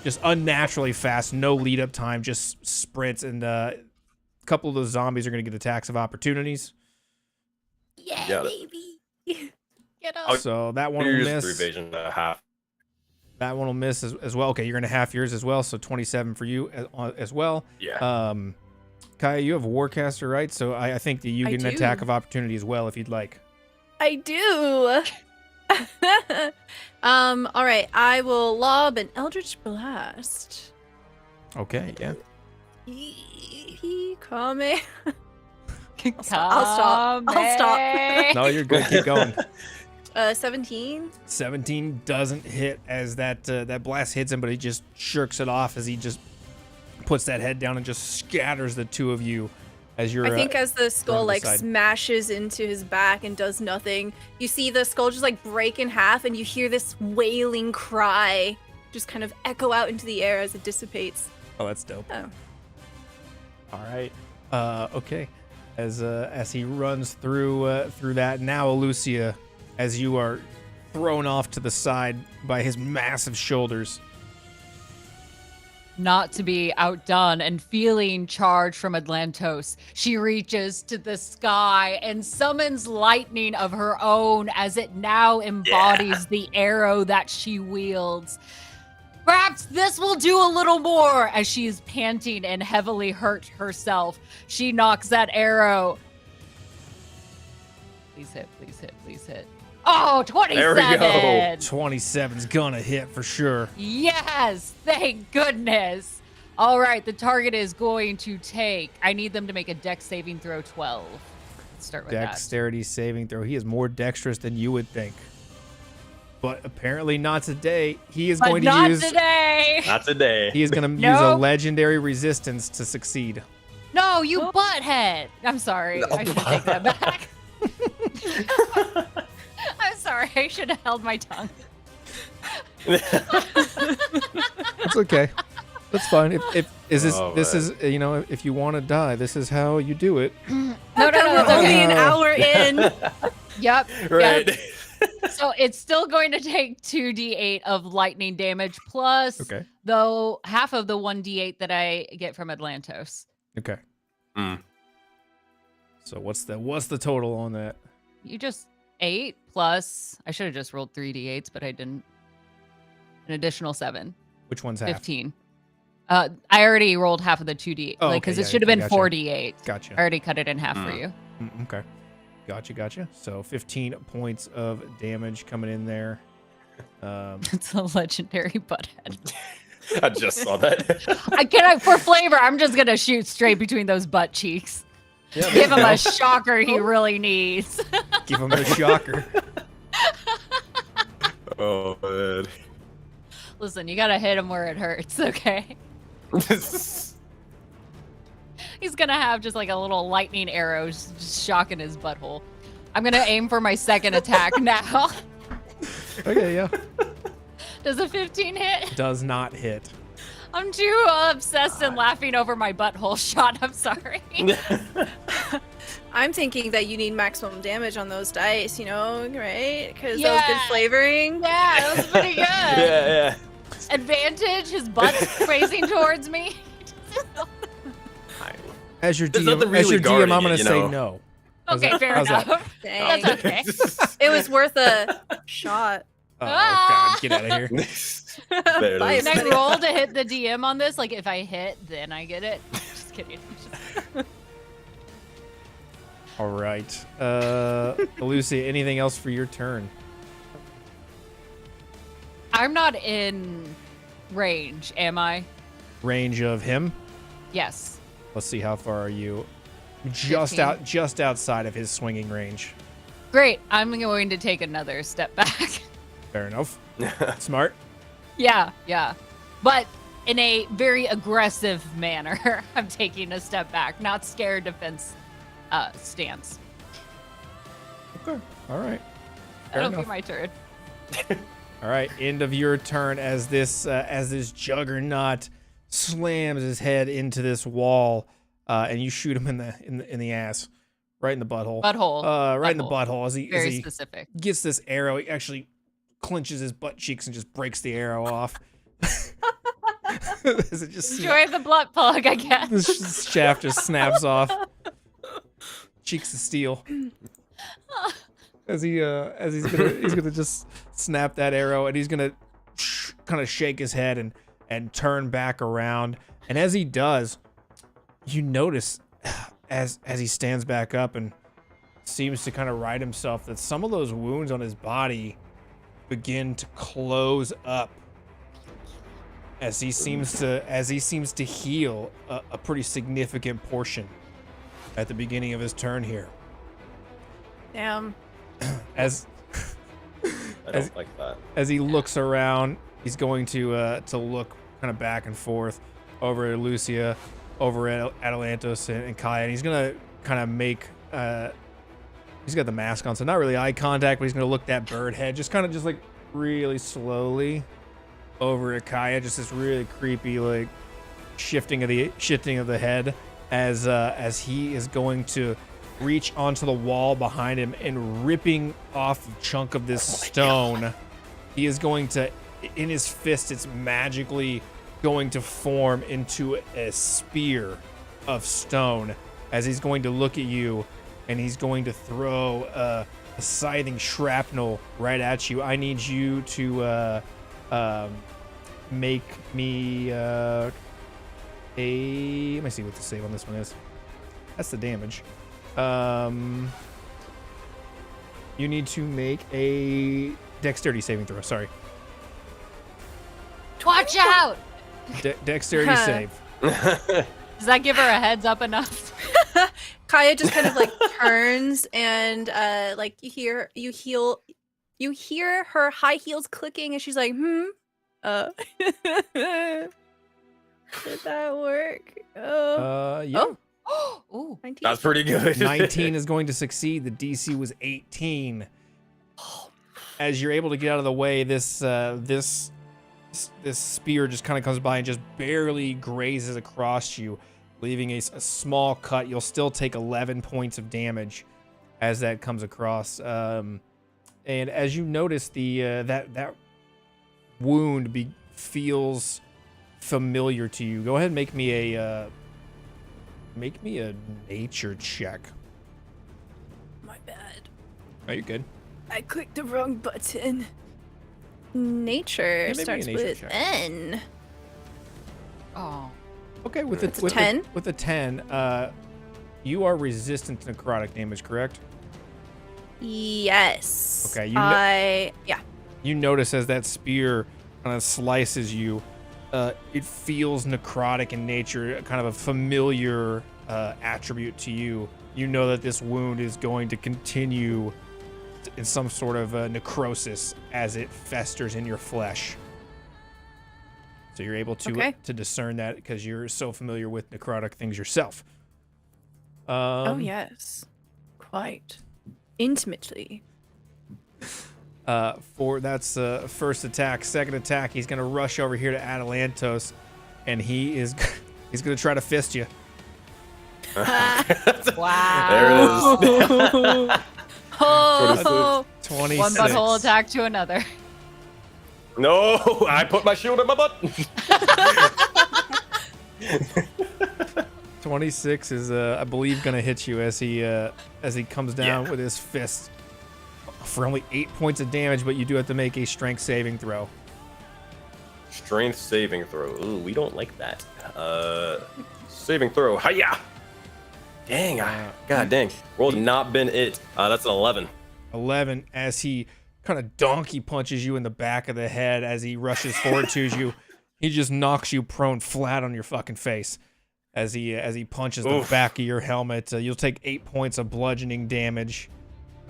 Just unnaturally fast, no lead up time, just sprints, and a couple of those zombies are going to get attacks of opportunities. Yeah, Got it. baby. Get Oh, up. So that one will Here's miss. 3 evasion, half. That one will miss as well. Okay, you're going to half yours as well, so 27 for you as well. Yeah. Kaya, you have Warcaster, right? So I think that you I get an do. attack of opportunity as well if you'd like. I do. All right. I will lob an Eldritch Blast. Okay, yeah. Kame. I'll stop. I'll stop. No, you're good. Keep going. 17. 17 doesn't hit as that blast hits him, but he just shirks it off as he just puts that head down and just scatters the two of you as you're. I think as the skull to the like side. smashes into his back and does nothing, you see the skull just like break in half, and you hear this wailing cry just kind of echo out into the air as it dissipates. Oh, that's dope. Oh. All right. Okay. As he runs through that, now Elusia, as you are thrown off to the side by his massive shoulders. Not to be outdone and feeling charged from Atlantos, she reaches to the sky and summons lightning of her own as it now embodies the arrow that she wields. Perhaps this will do a little more. As she is panting and heavily hurt herself, she knocks that arrow. Please hit, please hit, please hit. Oh, 27. There we go. 27's gonna hit for sure. Yes, thank goodness. All right, the target is going to take. I need them to make a dex saving throw 12. Let's start with Dexterity saving throw. He is more dexterous than you would think. But apparently not today. He is that. going But to not use. today. Not today. He is going to use a Nope. legendary resistance to succeed. No, you butthead. I'm sorry. I should take that back. I'm sorry. I should have held my tongue. That's okay. That's fine. If is this Oh, this man. is you know, if you want to die, this is how you do it. No, it's we're only okay. an hour in. Yep. Right. Yep. So it's still going to take 2d8 of lightning damage plus, Okay. though, half of the 1d8 that I get from Atlantos. Okay. Mm. So what's the total on that? You just 8 plus. I should have just rolled 3d8s, but I didn't. An additional 7. Which one's half? 15. I already rolled half of the 2d8 Oh, because okay, it yeah, should have I been gotcha. 4d8. Gotcha. I already cut it in half for you. Okay. Gotcha. So 15 points of damage coming in there. It's a legendary butthead. I just saw that. For flavor, I'm just gonna shoot straight between those butt cheeks. Give him a shocker he really needs. Give him a shocker. Oh man. Listen, you gotta hit him where it hurts, okay? He's gonna have just like a little lightning arrow just shocking his butthole. I'm gonna aim for my second attack now. Okay, yeah. Does a 15 hit? Does not hit. I'm too obsessed and laughing over my butthole shot. I'm sorry. I'm thinking that you need maximum damage on those dice, right? Because Yeah. that was good flavoring. Yeah, that was pretty good. Yeah. Advantage, his butt's facing towards me. As your There's DM, nothing as really your DM, I'm guarding gonna it, you say know? no. How's Okay, that? fair How's that? enough. Dang. That's okay. It was worth a shot. Oh Ah! God, get out of here. There it Bye. is. Can I roll to hit the DM on this? Like, if I hit, then I get it? Just kidding. All right. Elusia, anything else for your turn? I'm not in range, am I? Range of him? Yes. Let's see, how far are you? Just 15. just outside of his swinging range. Great. I'm going to take another step back. Fair enough. Smart. Yeah. But in a very aggressive manner, I'm taking a step back, not scared defense stance. Okay. All right. That'll be enough. my turn. All right, end of your turn as this Juggernaut slams his head into this wall, and you shoot him in the ass, right in the butthole. Right in the butthole as Very he specific. gets this arrow. He actually clenches his butt cheeks and just breaks the arrow off. As it just Enjoy the blood plug, I guess. this shaft just snaps off. Cheeks of steel. As he's gonna just snap that arrow, and he's gonna kind of shake his head and turn back around. And as he does, you notice as he stands back up and seems to kind of right himself that some of those wounds on his body begin to close up as he seems to heal a pretty significant portion at the beginning of his turn here. Damn. As I don't like that. as he looks around, he's going to look kind of back and forth over at Elusia, over at Atalantos and Kaya, and he's gonna kind of make he's got the mask on, so not really eye contact, but he's gonna look that bird head just like really slowly over at Kaya, just this really creepy like shifting of the head as he is going to reach onto the wall behind him and ripping off a chunk of this stone. God. He is going to, in his fist, it's magically going to form into a spear of stone as he's going to look at you, and he's going to throw a scything shrapnel right at you. I need you to make me let me see what the save on this one is. That's the damage. You need to make a dexterity saving throw. Sorry. Watch out! Dexterity save. Does that give her a heads up enough? Kaya just kind of like turns and like you hear her high heels clicking and she's like, did that work? Yeah. Ooh. 19. That's pretty good. 19 is going to succeed. The DC was 18. As you're able to get out of the way, this spear just kind of comes by and just barely grazes across you, leaving a small cut. You'll still take 11 points of damage as that comes across. And as you notice, that wound feels familiar to you. Go ahead and make me a nature check. My bad. Oh, you're good. I clicked the wrong button. Nature make me a starts nature with check. N. Oh. Okay, with It's a 10? with a 10, you are resistant to necrotic damage, correct? Yes. Okay, yeah. You notice as that spear kind of slices you, it feels necrotic in nature, kind of a familiar attribute to you. You know that this wound is going to continue in some sort of necrosis as it festers in your flesh. So you're able to discern that because you're so familiar with necrotic things yourself. Oh yes, quite intimately. That's first attack. Second attack, he's gonna rush over here to Atalantos, and he's gonna try to fist you. Wow. There it is. Oh, 26. One butthole attack to another. No, I put my shield in my butt. 26 is, I believe, gonna hit you as he comes down with his fist for only 8 points of damage, but you do have to make a strength saving throw. Strength saving throw. Ooh, we don't like that. Saving throw. Hiya! Dang, god dang. Roll's not been it. That's an 11. 11 as he kind of donkey punches you in the back of the head as he rushes forward to you. He just knocks you prone flat on your fucking face as he punches the back of your helmet. You'll take 8 points of bludgeoning damage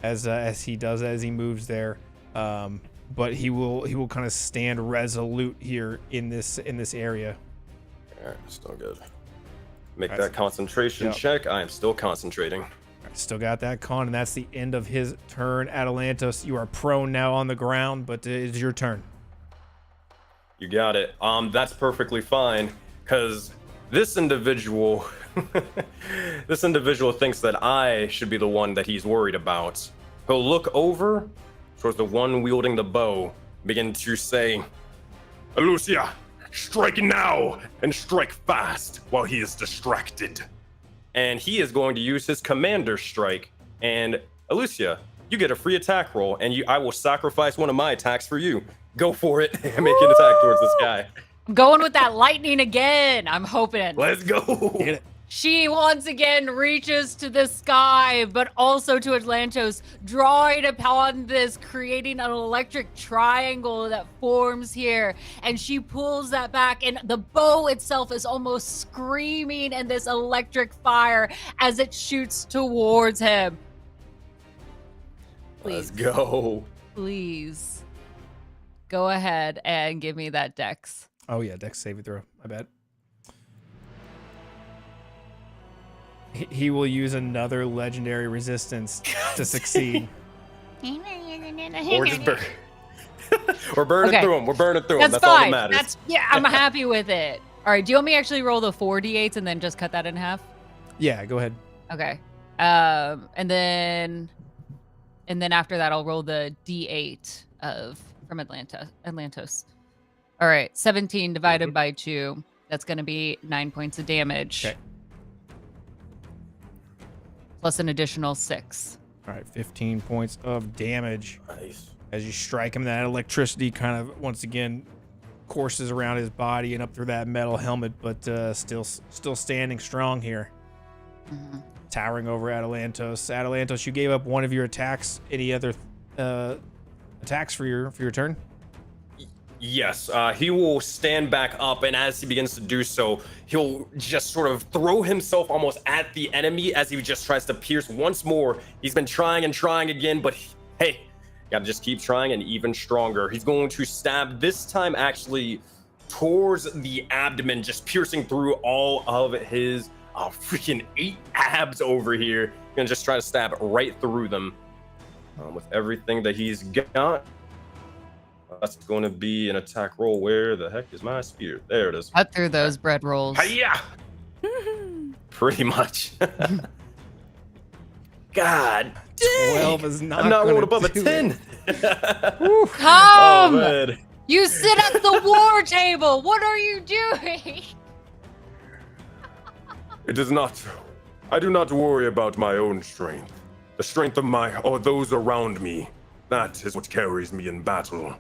as he does as he moves there. But he will kind of stand resolute here in this area. All right, still good. Make that concentration check. I am still concentrating. Still got that con, and that's the end of his turn. Atalantos, you are prone now on the ground, but it's your turn. You got it. That's perfectly fine, because this individual thinks that I should be the one that he's worried about. He'll look over towards the one wielding the bow, begin to say, Elusia, strike now and strike fast while he is distracted. And he is going to use his commander strike. And Elusia, you get a free attack roll, and I will sacrifice one of my attacks for you. Go for it and make an attack towards this guy. I'm going with that lightning again. I'm hoping. Let's go. Get it. She once again reaches to the sky, but also to Atlantos, drawing upon this, creating an electric triangle that forms here. And she pulls that back, and the bow itself is almost screaming in this electric fire as it shoots towards him. Let's go. Please. Go ahead and give me that dex. Oh yeah, dex saving throw. My bad. He will use another legendary resistance to succeed. Or just burn. We're burning through him. We're burning through him. That's That's all that fine. matters. I'm happy with it. All right, do you want me to actually roll the 4d8s and then just cut that in half? Yeah, go ahead. Okay. And then after that, I'll roll the d8 from Atlantos. All right, 17 divided by 2. That's going to be 9 points of damage. Okay. Plus an additional 6. All right, 15 points of damage. Nice. As you strike him, that electricity kind of once again courses around his body and up through that metal helmet, but still standing strong here. Towering over Atalantos. Atalantos, you gave up one of your attacks. Any other attacks for your turn? Yes, he will stand back up, and as he begins to do so, he'll just sort of throw himself almost at the enemy as he just tries to pierce once more. He's been trying and trying again, but hey, gotta just keep trying and even stronger. He's going to stab this time actually towards the abdomen, just piercing through all of his freaking 8 abs over here. Gonna just try to stab right through them with everything that he's got. That's going to be an attack roll. Where the heck is my spear? There it is. Cut through those bread rolls. Hiya! Pretty much. God. 12 is not. I'm not gonna rolled above a do 10. it. Come! Man. You sit at the war table. What are you doing? It is not. I do not worry about my own strength. The strength of or those around me. That is what carries me in battle.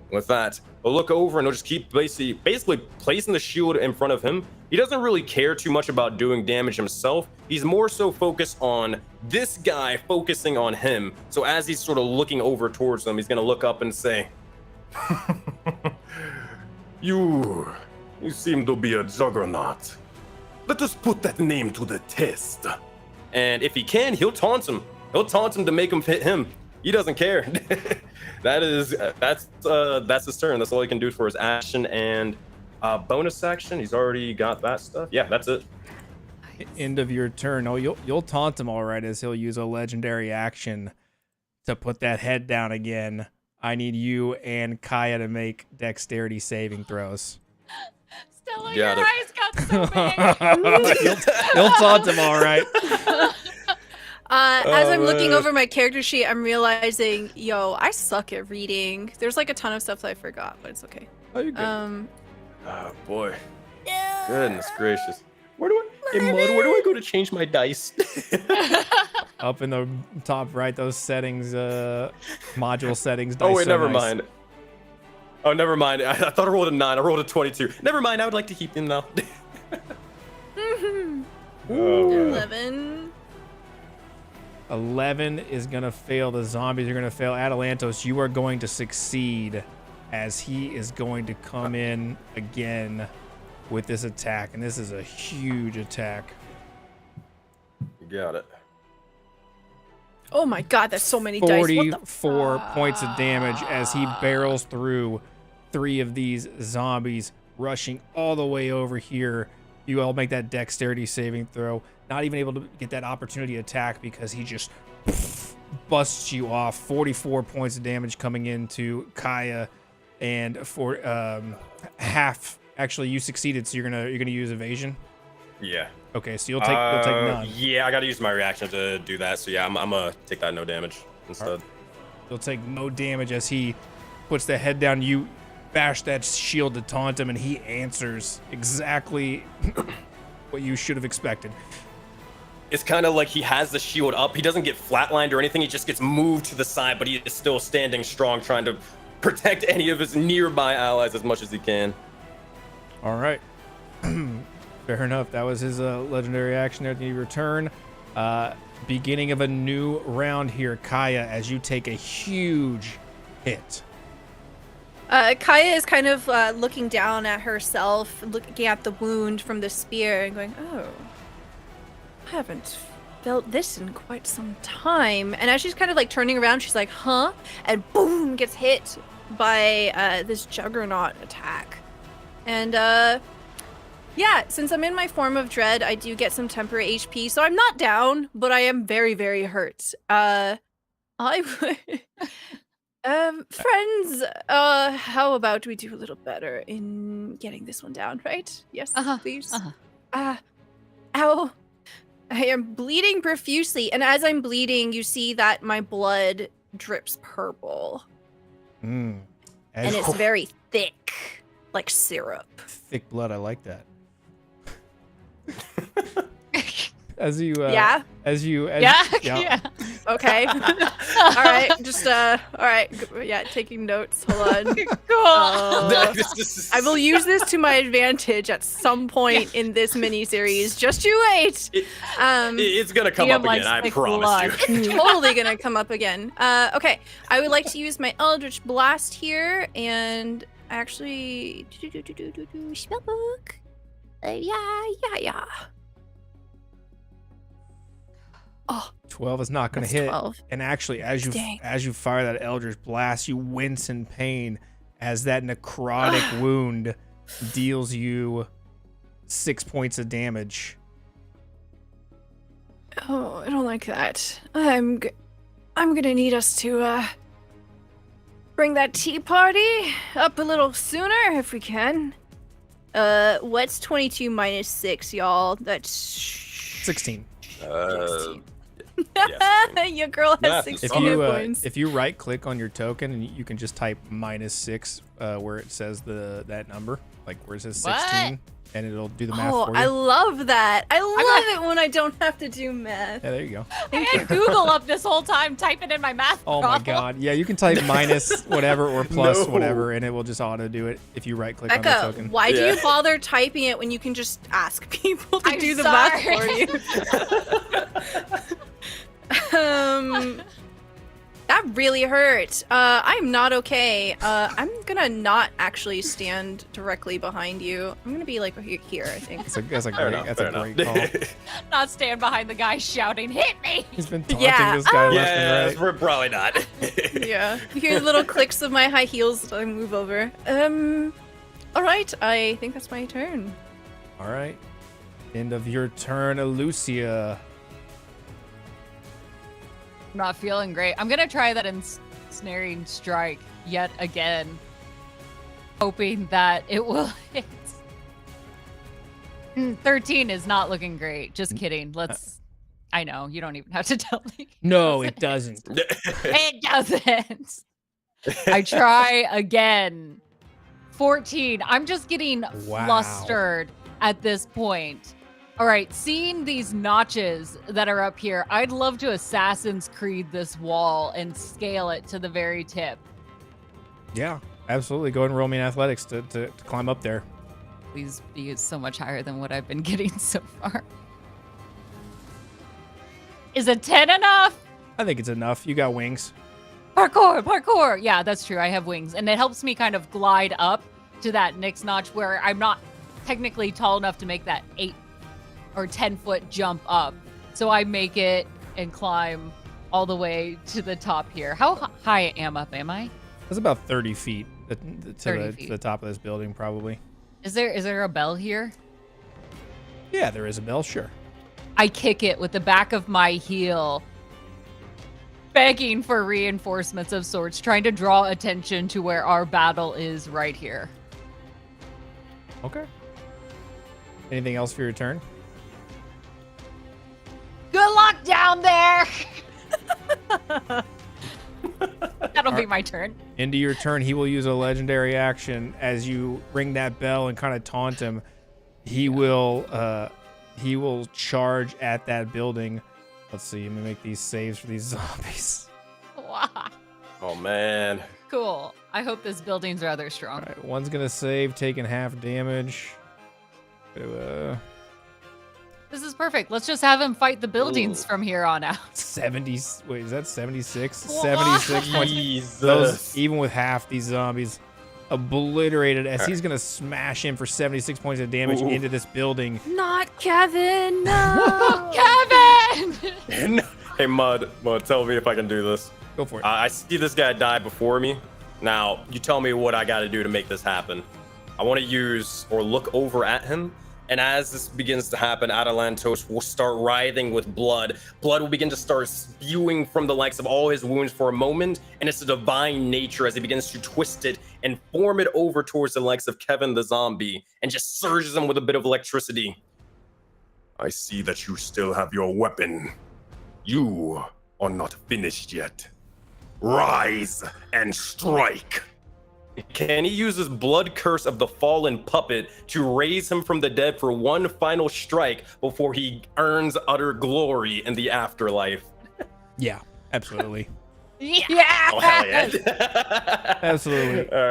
With that, he'll look over and he'll just keep basically placing the shield in front of him. He doesn't really care too much about doing damage himself. He's more so focused on this guy focusing on him. So as he's sort of looking over towards him, he's going to look up and say, You seem to be a Juggernaut. Let us put that name to the test. And if he can, he'll taunt him. He'll taunt him to make him hit him. He doesn't care. That's his turn. That's all he can do for his action and bonus action. He's already got that stuff. Yeah, that's it. End of your turn. Oh, you'll taunt him all right, as he'll use a legendary action to put that head down again. I need you and Kaya to make dexterity saving throws. Stella, Got your it. eyes got so big. You'll taunt him all right. As I'm looking man. over my character sheet, I'm realizing, I suck at reading. There's like a ton of stuff that I forgot, but it's okay. Oh, you're good. Oh boy. Goodness gracious. Hey Mud, where do I go to change my dice? Up in the top right, those settings, module settings. Oh dice wait, so never nice. mind. Oh, never mind. I thought I rolled a 9. I rolled a 22. Never mind. I would like to keep them now. Oh, man. 11. 11 is gonna fail. The zombies are gonna fail. Atalantos, you are going to succeed, as he is going to come in again with this attack, and this is a huge attack. Got it. Oh my god, that's so many dice. What the 44 points of damage as he barrels through 3 of these zombies, rushing all the way over here. You all make that dexterity saving throw. Not even able to get that opportunity attack because he just busts you off. 44 points of damage coming into Kaya, and for half. Actually, you succeeded, so you're gonna use evasion. Yeah. Okay, so you'll take none. Yeah, I gotta use my reaction to do that. So yeah, I'm gonna take that no damage instead. You'll take no damage as he puts the head down. You bash that shield to taunt him, and he answers exactly what you should have expected. It's kind of like he has the shield up. He doesn't get flatlined or anything. He just gets moved to the side, but he is still standing strong, trying to protect any of his nearby allies as much as he can. All right. Fair enough. That was his legendary action there at the return. Beginning of a new round here, Kaya, as you take a huge hit. Kaya is kind of looking down at herself, looking at the wound from the spear, and going, oh, I haven't felt this in quite some time. And as she's kind of like turning around, she's like, huh? And boom, gets hit by this Juggernaut attack. And yeah, since I'm in my form of dread, I do get some temporary HP, so I'm not down, but I am very, very hurt. I would... friends, how about we do a little better in getting this one down, right? Yes, please. Ow. I am bleeding profusely, and as I'm bleeding, you see that my blood drips purple. And And it's very thick, like syrup. thick blood. I like that. Yeah. Yeah. Okay. All right. Just all right. Yeah, taking notes. Hold on. Cool. I will use this to my advantage at some point in this miniseries. Just you wait. It's gonna come up again. I promise you. It's totally gonna come up again. Okay. I would like to use my Eldritch Blast here, and actually, spellbook. Yeah. Oh, 12 is not going to that's hit. 12. And actually, as Dang. you fire that Eldritch Blast, you wince in pain as that necrotic wound deals you 6 points of damage. Oh, I don't like that. I'm gonna need us to bring that tea party up a little sooner if we can. What's 22 minus 6, y'all? That's 16. 16. Yes. Your girl has Math 16 is hit points. If you right click on your token, and you can just type -6 where it says that number, like where it says 16, and it'll do the math Oh, for you. I love that. I love it when I don't have to do math. Yeah, there you go. I had Google up this whole time typing in my math Oh my problem. god. Yeah, you can type minus whatever or plus No. whatever, and it will just auto do it if you right click on the Becca, token. why do Yeah. you bother typing it when you can just ask people to I'm do the sorry. math for you? That really hurt. I'm not okay. I'm gonna not actually stand directly behind you. I'm gonna be like here, I think. That's a great call. Not stand behind the guy shouting, "Hit me!" He's been taunting Yeah. this guy left Yes, and right. we're probably not. Yeah. You hear the little clicks of my high heels as I move over. All right. I think that's my turn. All right. End of your turn, Elusia. I'm not feeling great. I'm gonna try that ensnaring strike yet again, hoping that it will hit. 13 is not looking great. Just kidding. Let's. I know you don't even have to tell me. No, it doesn't. It doesn't. I try again. 14. I'm just getting Wow. flustered at this point. All right, seeing these notches that are up here, I'd love to Assassin's Creed this wall and scale it to the very tip. Yeah, absolutely. Go ahead and roll me in athletics to climb up there. Please be so much higher than what I've been getting so far. Is a 10 enough? I think it's enough. You got wings. Parkour. Yeah, that's true. I have wings. And it helps me kind of glide up to that next notch where I'm not technically tall enough to make that 8 or 10-foot jump up. So I make it and climb all the way to the top here. How high am I? It's about 30 feet to 30 feet. the top of this building, probably. Is there a bell here? Yeah, there is a bell, sure. I kick it with the back of my heel, begging for reinforcements of sorts, trying to draw attention to where our battle is right here. Okay. Anything else for your turn? Good luck down there! That'll be my turn. Into your turn, he will use a legendary action as you ring that bell and kind of taunt him. He will charge at that building. Let's see. Let me make these saves for these zombies. Wow. Oh man. Cool. I hope this building's rather strong. All right, one's gonna save, taking half damage. This is perfect. Let's just have him fight the buildings from here on out. 70. Wait, is that 76? What? 76 points. Jesus. Those, even with half these zombies obliterated, as he's gonna smash in for 76 points of damage Ooh. into this building. Not Kevin. No. Kevin! Hey, Mud, tell me if I can do this. Go for it. I see this guy die before me. Now, you tell me what I got to do to make this happen. I want to use or look over at him. And as this begins to happen, Atalantos will start writhing with blood. Blood will begin to start spewing from the likes of all his wounds for a moment. And it's a divine nature as he begins to twist it and form it over towards the likes of Kevin the zombie and just surges him with a bit of electricity. I see that you still have your weapon. You are not finished yet. Rise and strike. Can he use his blood curse of the fallen puppet to raise him from the dead for one final strike before he earns utter glory in the afterlife? Yeah, absolutely. Yeah. Oh hell yeah! Absolutely. All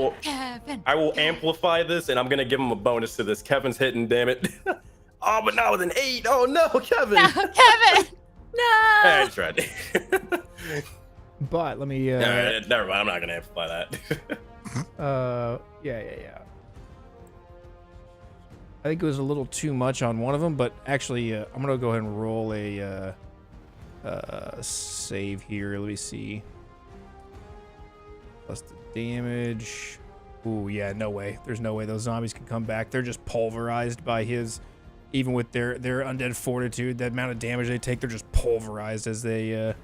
right, Kevin. I will amplify this, and I'm gonna give him a bonus to this. Kevin's hitting, damn it! Oh, but now with an 8. Oh no, Kevin! No, Kevin. I tried. But let me Never mind. I'm not gonna amplify that. yeah. I think it was a little too much on one of them, but actually, I'm gonna go ahead and roll a save here. Let me see. Plus the damage. Ooh, yeah, no way. There's no way those zombies can come back. They're just pulverized by his, even with their undead fortitude. The amount of damage they take, they're just pulverized as they're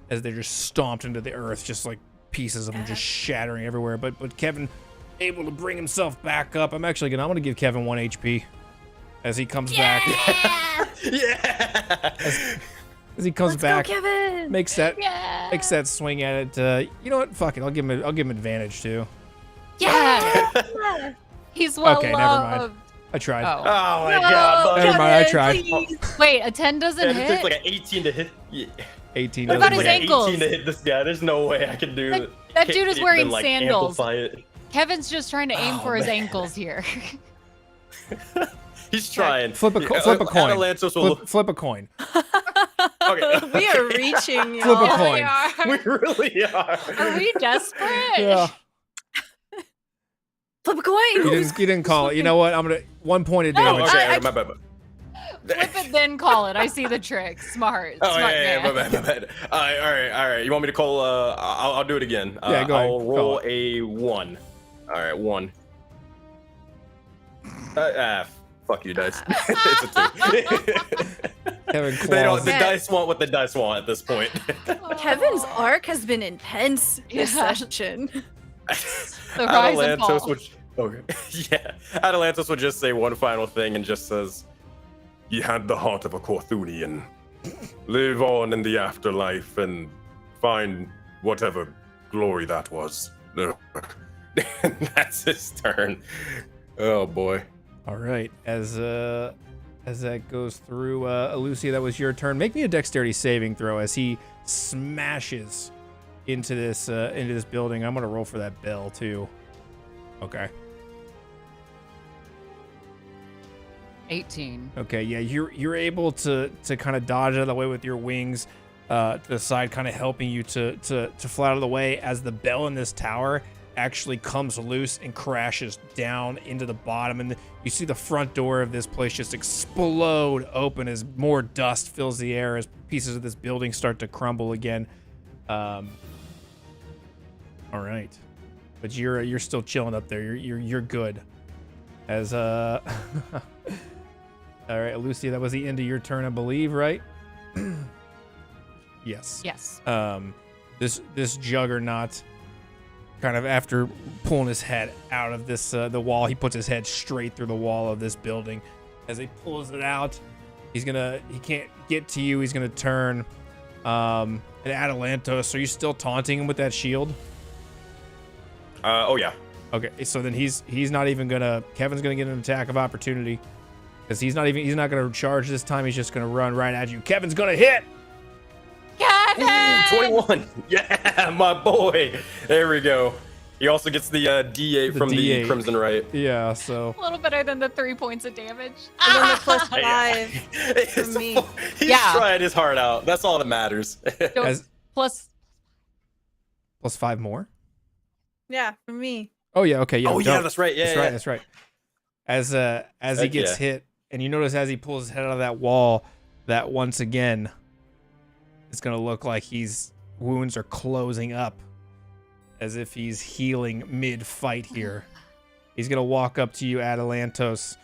just stomped into the earth, just like pieces of them just shattering everywhere. But Kevin able to bring himself back up. I'm gonna give Kevin 1 HP as he comes back. Yeah. As he comes Let's back, go, Kevin. makes that swing at it. You know what? Fuck it. I'll give him advantage too. Yeah. He's well Okay, loved. never mind. I tried. Oh. Oh my god. Never mind, I Kevin, tried. please. Wait, a 10 doesn't It takes hit? like an 18 to hit. Yeah. 18. What about doesn't his hit. ankles? 18 to hit this guy. There's no way I can do it. That dude is wearing like, sandals. amplify it. Kevin's just trying to aim Oh, for his man. ankles here. He's trying. Flip a coin. Atalantos will Flip a coin. Okay. We are reaching, Flip a y'all. coin. We really are. Are we desperate? Yeah. Flip a coin. You didn't call it. You know what? I'm gonna 1 point of Oh, damage. okay. My bad. Flip it, then call it. I see the trick. Smart. Oh Smart yeah, man. my bad. All right. You want me to call? I'll do it again. Yeah, go ahead. I'll Call roll it. a 1. All right, 1. Fuck you, dice. It's a 2. Kevin They don't. claws. The dice want what the dice want at this point. Kevin's arc has been intense this Yeah. session. The rise and Atalantos fall. would. Okay. Yeah. Atalantos would just say one final thing and just says, "You had the heart of a Corthoonian. Live on in the afterlife and find whatever glory that was." That's his turn. Oh boy. All right. As that goes through, Elusia, that was your turn. Make me a dexterity saving throw as he smashes into this building. I'm gonna roll for that bell too. Okay. 18. Okay, yeah, you're able to kind of dodge out of the way with your wings to the side, kind of helping you to fly out of the way as the bell in this tower actually comes loose and crashes down into the bottom, and you see the front door of this place just explode open as more dust fills the air as pieces of this building start to crumble again. All right, but you're still chilling up there. You're good. As All right, Elusia, that was the end of your turn, I believe, right? Yes. Yes. This Juggernaut, kind of after pulling his head out of this the wall, he puts his head straight through the wall of this building. As he pulls it out, he can't get to you. He's gonna turn. And Atalantos, are you still taunting him with that shield? Oh yeah. Okay, so then he's not even gonna. Kevin's gonna get an attack of opportunity because he's not gonna charge this time. He's just gonna run right at you. Kevin's gonna hit. Kevin! 21. Yeah, my boy. There we go. He also gets the D8 from the D8. Crimson Right. Yeah, so A little better than the 3 points of damage. And then the plus Hey, 5 It's for me. He's Yeah. trying his heart out. That's all that matters. as Plus, plus 5 more. Yeah, for me. Oh yeah, okay, yeah. Oh yeah, don't- that's right. Yeah, That's right. As he Heck gets yeah. hit, and you notice as he pulls his head out of that wall, that once again, it's gonna look like his wounds are closing up, as if he's healing mid-fight here. He's gonna walk up to you, Atalantos,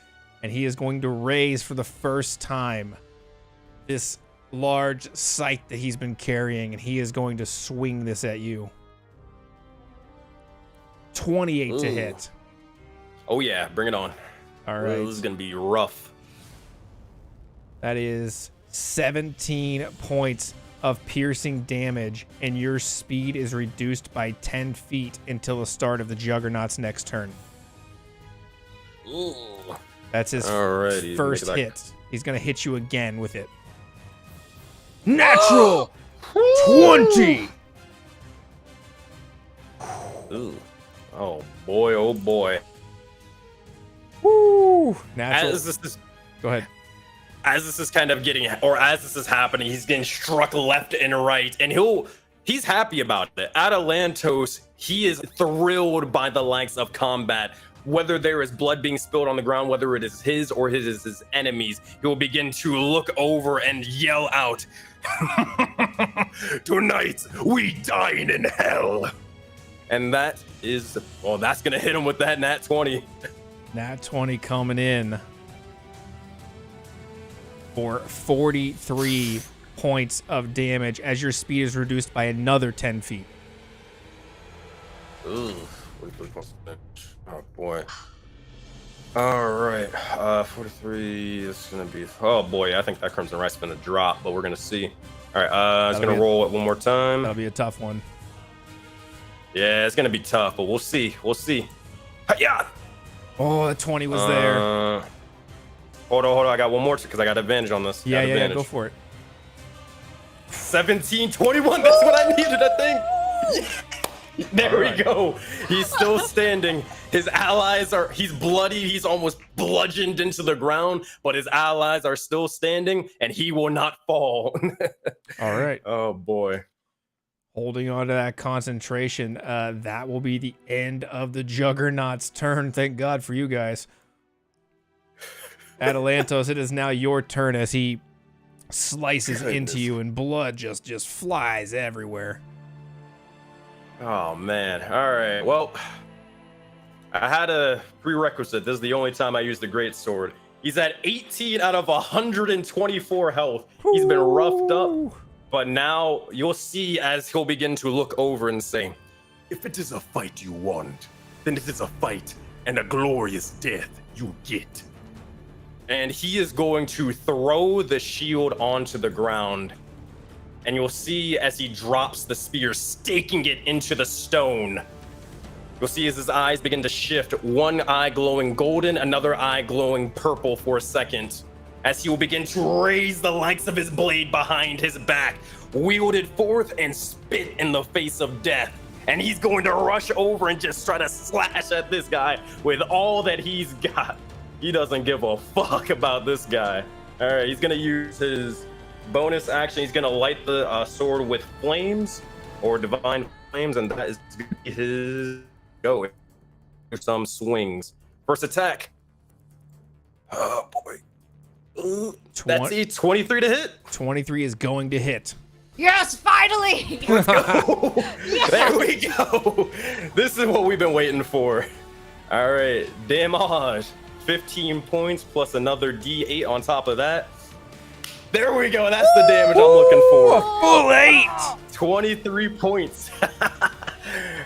and he is going to raise for the first time this large scythe that he's been carrying, and he is going to swing this at you. 28 to Ooh. hit. Oh yeah, bring it on. All Ooh, right. This is gonna be rough. That is 17 points of piercing damage, and your speed is reduced by 10 feet until the start of the Juggernaut's next turn. Ooh. That's his Alrighty, first hit. He's going to hit you again with it. Natural 20! Ooh. Oh boy, oh boy. Woo! Natural. Go ahead. As this is kind of getting, or as this is happening, he's getting struck left and right, and he's happy about it. Atalantos, he is thrilled by the likes of combat. Whether there is blood being spilled on the ground, whether it is his or his enemies, he will begin to look over and yell out, "Tonight we dine in hell." And that is, well, that's gonna hit him with that nat 20. Nat 20 coming in for 43 points of damage as your speed is reduced by another 10 feet. Ooh. Oh boy. All right. 43 is gonna be. Oh boy, I think that Crimson Rice is gonna drop, but we're gonna see. All right. It's gonna roll it one more time. That'll be a tough one. Yeah, it's gonna be tough, but we'll see. We'll see. Yeah. Oh, the 20 was there. Hold on. I got one more because I got advantage on this. Yeah, go for it. 17, 21. That's what I needed, I think. There we go. He's still standing. His allies he's bloody. He's almost bludgeoned into the ground, but his allies are still standing and he will not fall. All right. Oh boy. Holding on to that concentration. That will be the end of the Juggernaut's turn. Thank God for you guys. Atalantos, it is now your turn as he slices into you and blood just flies everywhere. Oh man. All right. Well, I had a prerequisite. This is the only time I used the great sword. He's at 18 out of 124 health. He's been roughed up, but now you'll see as he'll begin to look over and say, "If it is a fight you want, then it is a fight and a glorious death you get." And he is going to throw the shield onto the ground. And you'll see as he drops the spear, staking it into the stone. You'll see as his eyes begin to shift, one eye glowing golden, another eye glowing purple for a second, as he will begin to raise the likes of his blade behind his back, wield it forth and spit in the face of death. And he's going to rush over and just try to slash at this guy with all that he's got. He doesn't give a fuck about this guy. All right, he's gonna use his bonus action. He's gonna light the sword with flames or divine flames, and that is his go. Some swings. First attack. Oh boy. That's a 23 to hit. 23 is going to hit. Yes, finally! Let's go. Yes. There we go. This is what we've been waiting for. All right, damage. 15 points plus another D8 on top of that. There we go. That's the damage I'm looking for. A full 8. 23 points.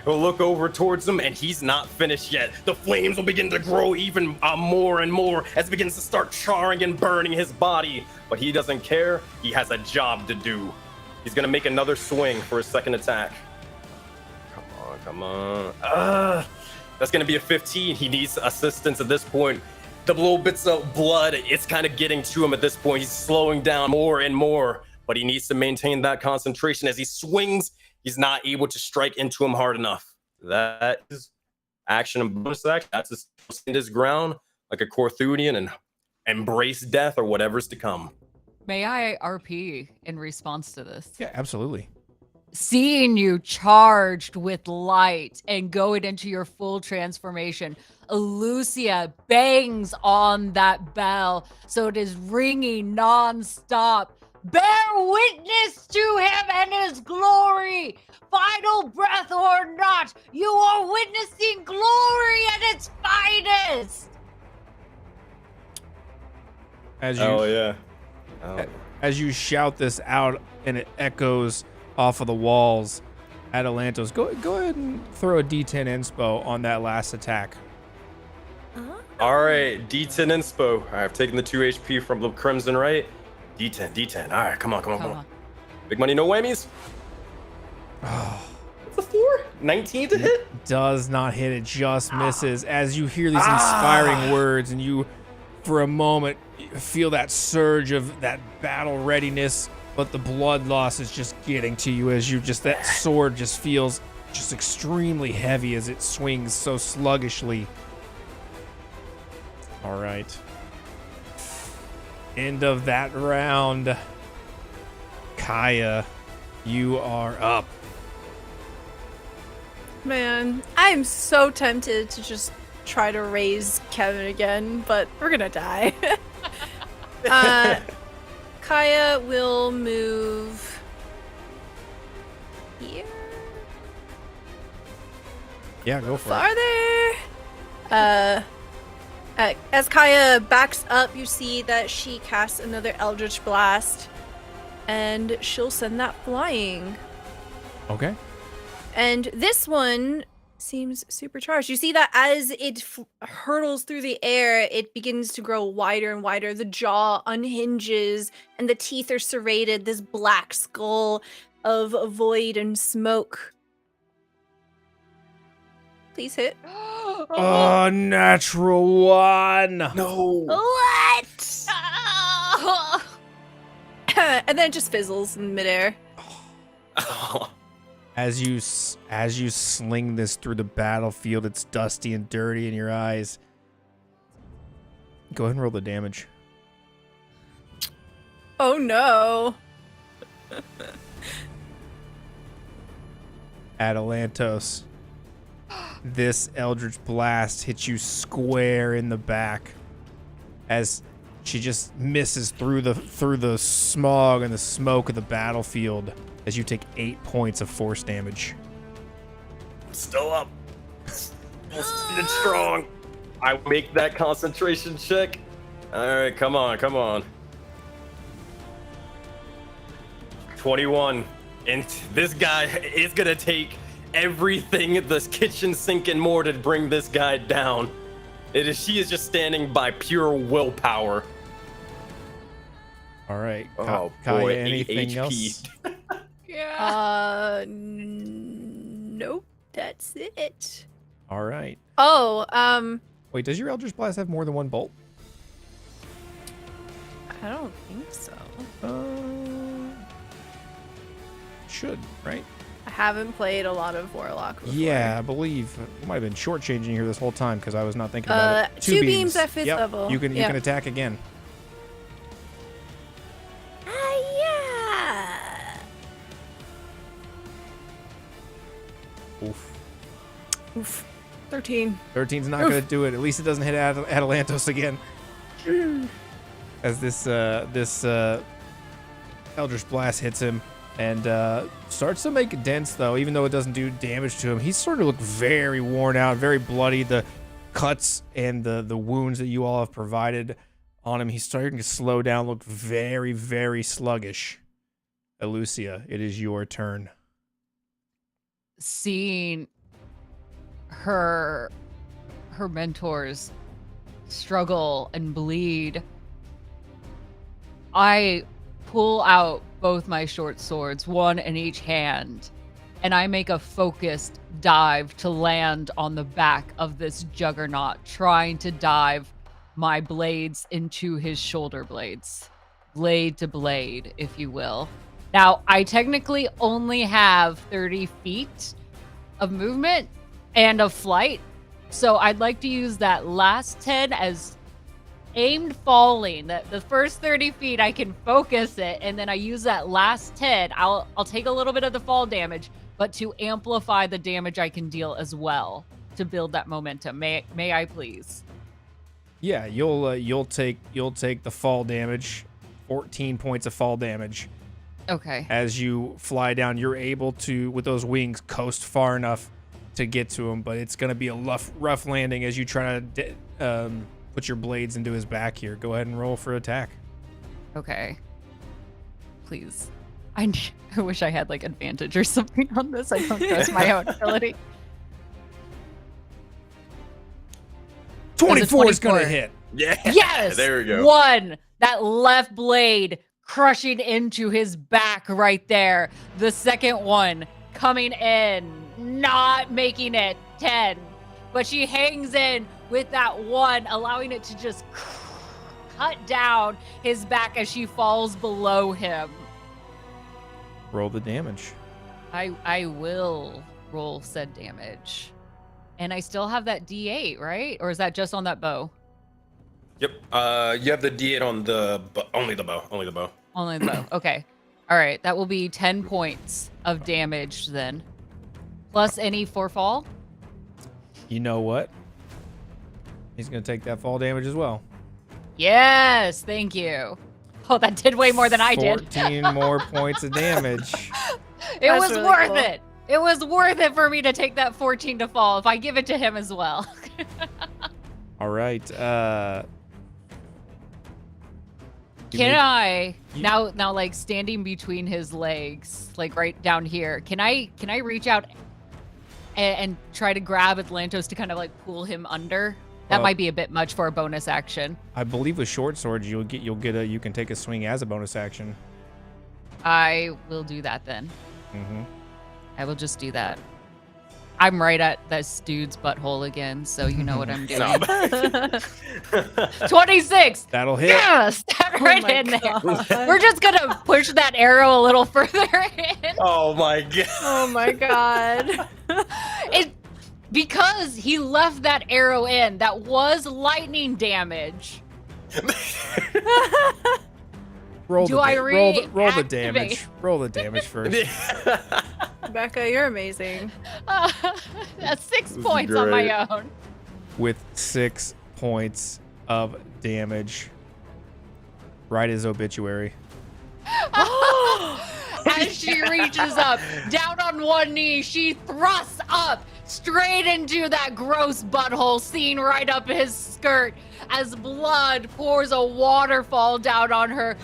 We'll look over towards him, and he's not finished yet. The flames will begin to grow even more and more as it begins to start charring and burning his body. But he doesn't care. He has a job to do. He's going to make another swing for his second attack. Come on. That's going to be a 15. He needs assistance at this point. The little bits of blood, it's kind of getting to him at this point. He's slowing down more and more, but he needs to maintain that concentration. As he swings, he's not able to strike into him hard enough. That is action and bonus action. That's to stand his ground like a Corthoonian and embrace death or whatever's to come. May I RP in response to this? Yeah, absolutely. Seeing you charged with light and going into your full transformation, Elusia bangs on that bell so it is ringing non-stop. Bear witness to him and his glory. Final breath or not, you are witnessing glory at its finest. As you shout this out and it echoes off of the walls, Atalantos, go ahead and throw a D10 inspo on that last attack. All right, D10 inspo. All right, I've taken the 2 HP from the Crimson, right? D10. All right, come on. Big money, no whammies. It's a 4. 19 to hit. Does not hit. It just misses. As you hear these inspiring words, and you, for a moment, feel that surge of that battle readiness, but the blood loss is just getting to you as you just, that sword just feels just extremely heavy as it swings so sluggishly. All right. End of that round. Kaya, you are up. Man, I'm so tempted to just try to raise Kevin again, but we're gonna die. Kaya will move here. Yeah, go for it. Farther. As Kaya backs up, you see that she casts another Eldritch Blast, and she'll send that flying. Okay. And this one seems supercharged. You see that as it hurtles through the air, it begins to grow wider and wider. The jaw unhinges, and the teeth are serrated. This black skull of void and smoke. Please hit. Oh, natural one. No. What? And then it just fizzles in midair. As you sling this through the battlefield, it's dusty and dirty in your eyes. Go ahead and roll the damage. Oh no. Atalantos. This Eldritch Blast hits you square in the back as she just misses through the smog and the smoke of the battlefield as you take 8 points of force damage. Still up. It's strong. I make that concentration check. All right, come on. 21. And this guy is gonna take everything in this kitchen sink and more to bring this guy down. She is just standing by pure willpower. All right. Oh Kaya, boy, anything 8 else? HP. Yeah. Nope, that's it. All right. Oh, Wait, does your Eldritch Blast have more than one bolt? I don't think so. Should, right? I haven't played a lot of Warlock before. Yeah, I believe you might have been shortchanging here this whole time because I was not thinking about it. Two beams at 5th level. You can Yep. attack again. Yeah. Oof. Oof. 13. 13's not going to do it. At least it doesn't hit Atalantos again. As this Eldritch Blast hits him and starts to make dents, though, even though it doesn't do damage to him. He's starting to look very worn out, very bloody. The cuts and the wounds that you all have provided on him, he's starting to slow down, look very, very sluggish. Elusia, it is your turn. Seeing her mentors struggle and bleed, I pull out both my short swords, one in each hand, and I make a focused dive to land on the back of this Juggernaut, trying to dive my blades into his shoulder blades. Blade to blade, if you will. Now, I technically only have 30 feet of movement and of flight, so I'd like to use that last 10 as aimed falling. That the first 30 feet I can focus it, and then I use that last 10. I'll take a little bit of the fall damage, but to amplify the damage I can deal as well to build that momentum. May I please? Yeah, you'll take the fall damage, 14 points of fall damage. Okay. As you fly down, you're able to, with those wings, coast far enough to get to him, but it's going to be a rough landing as you try to put your blades into his back here. Go ahead and roll for attack. Okay. Please. I wish I had like advantage or something on this. I don't trust my own ability. 24 is going to hit. Yeah. Yes. There we go. 1. That left blade crushing into his back right there. The second one coming in, not making it 10. But she hangs in with that one, allowing it to just cut down his back as she falls below him. Roll the damage. I will roll said damage. And I still have that D8, right? Or is that just on that bow? Yep. You have the D8 on the only the bow. Only the bow. Only the bow. Okay. All right. That will be 10 points of damage then. Plus any for fall. You know what? He's going to take that fall damage as well. Yes. Thank you. Oh, that did way more than I did. 14 more points of damage. It That's was really worth cool. it. It was worth it for me to take that 14 to fall if I give it to him as well. All right. Can I now like standing between his legs, like right down here? Can I reach out and try to grab Atlantos to kind of like pull him under? That might be a bit much for a bonus action. I believe with short swords you can take a swing as a bonus action. I will do that then. Mm-hmm. I will just do that. I'm right at this dude's butthole again, so you know what I'm doing. 26. That'll hit. Yes, that right my in there. God. We're just gonna push that arrow a little further in. Oh my god. Oh my god. Because he left that arrow in, that was lightning damage. Roll Do the I roll the reactivate? damage. Roll the damage first. Becca, you're amazing. That's 6 is points on great. my own. With 6 points of damage. Write his obituary. As she reaches up, down on one knee, she thrusts up straight into that gross butthole, seen right up his skirt, as blood pours a waterfall down on her.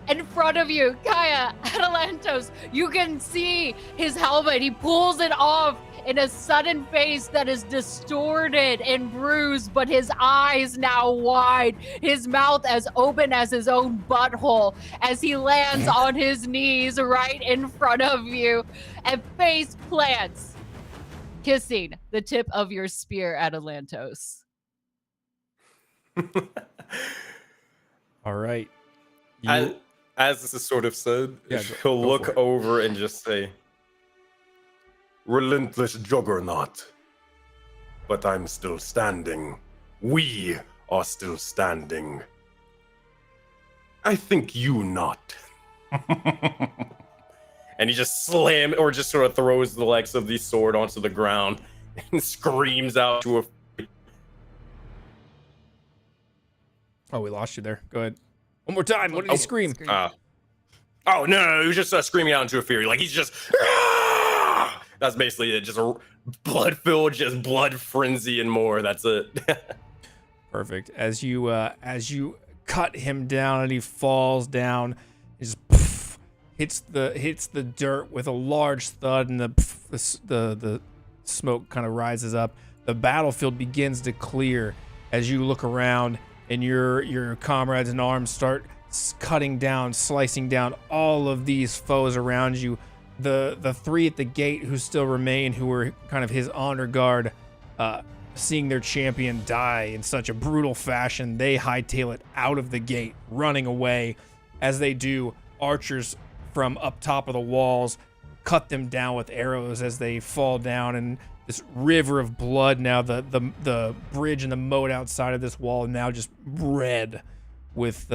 In front of you, Kaya, Atalantos, you can see his helmet. He pulls it off in a sudden face that is distorted and bruised, but his eyes now wide, his mouth as open as his own butthole, as he lands on his knees right in front of you and face plants, kissing the tip of your spear, Atalantos. All right. As this is sort of said, Yeah, he'll go look for it. over and just say, "Relentless Juggernaut. But I'm still standing. We are still standing. I think you not." And he just just sort of throws the legs of the sword onto the ground and screams out to a Oh, we lost you there. Go ahead. One more time. What did he scream? oh no, he was just screaming out into a fury. Like he's just that's basically it. Just a blood-filled, just blood frenzy and more. That's it. Perfect. As you cut him down and he falls down, he just poof, hits the dirt with a large thud, and the smoke kind of rises up. The battlefield begins to clear as you look around, and your comrades in arms start cutting down, slicing down all of these foes around you. The three at the gate who still remain, who were kind of his honor guard, seeing their champion die in such a brutal fashion, they hightail it out of the gate, running away. As they do, archers from up top of the walls cut them down with arrows as they fall down, and this river of blood now, the bridge and the moat outside of this wall now just red with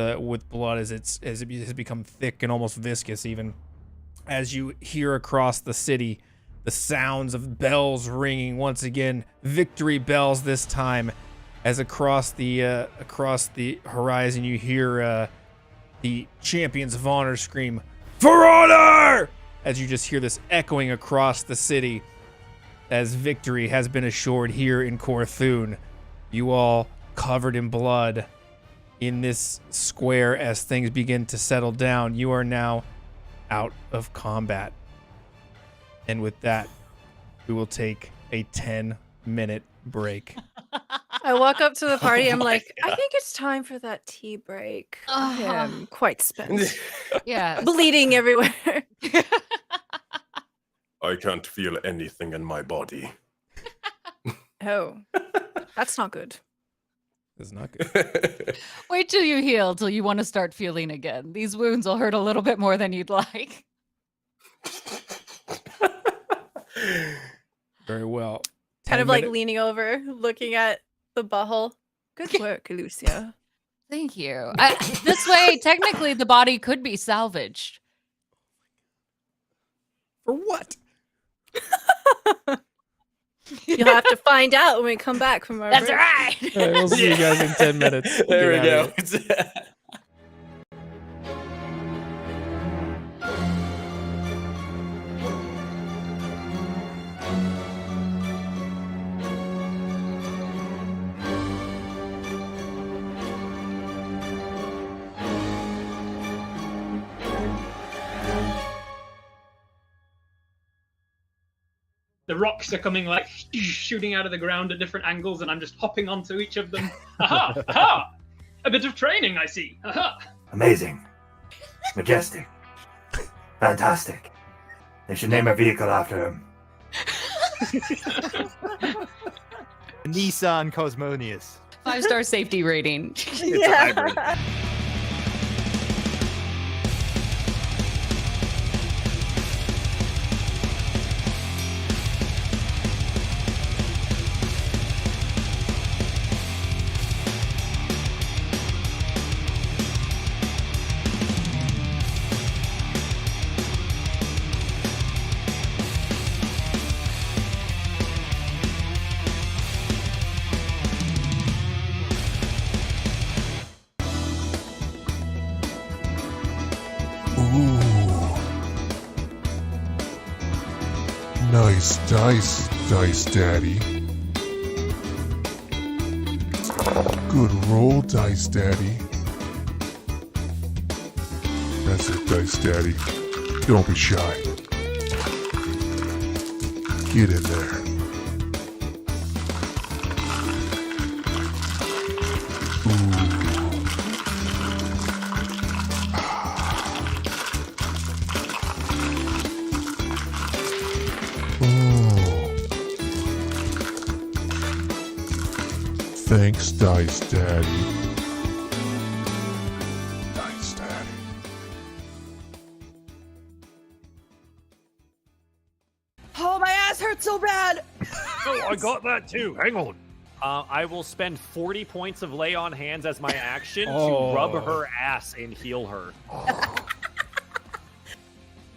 blood as it has become thick and almost viscous even. As you hear across the city the sounds of bells ringing once again, victory bells this time, as across the horizon you hear the champions of honor scream, "For honor!" as you just hear this echoing across the city, as victory has been assured here in Corthoon. You all covered in blood in this square as things begin to settle down. You are now out of combat. And with that, we will take a 10-minute break. I walk up to the party. I'm like, I think it's time for that tea break. I am quite spent. Yeah. Bleeding everywhere. I can't feel anything in my body. Oh, that's not good. It's not good. Wait till you heal, till you want to start feeling again. These wounds will hurt a little bit more than you'd like. Very well. Kind 10 of like minute- leaning over, looking at the butthole. Good work, Elusia. Thank you. This way, technically, the body could be salvaged. For what? You'll have to find out when we come back from our That's break. right. All right, we'll see you guys in 10 minutes. There we Get go. out of here. The rocks are coming like shooting out of the ground at different angles, and I'm just hopping onto each of them. Aha! Aha! A bit of training, I see. Aha! Amazing. Majestic. Fantastic. They should name a vehicle after him. Nissan Cosmonius. 5-star safety rating. It's a hybrid. Nice dice, Dice Daddy. Good roll, Dice Daddy. That's it, Dice Daddy. Don't be shy. Get in there. Thanks, Dice Daddy. Dice Daddy. Oh, my ass hurts so bad. Oh, I got that too. Hang on. I will spend 40 points of lay on hands as my action Oh. to rub her ass and heal her.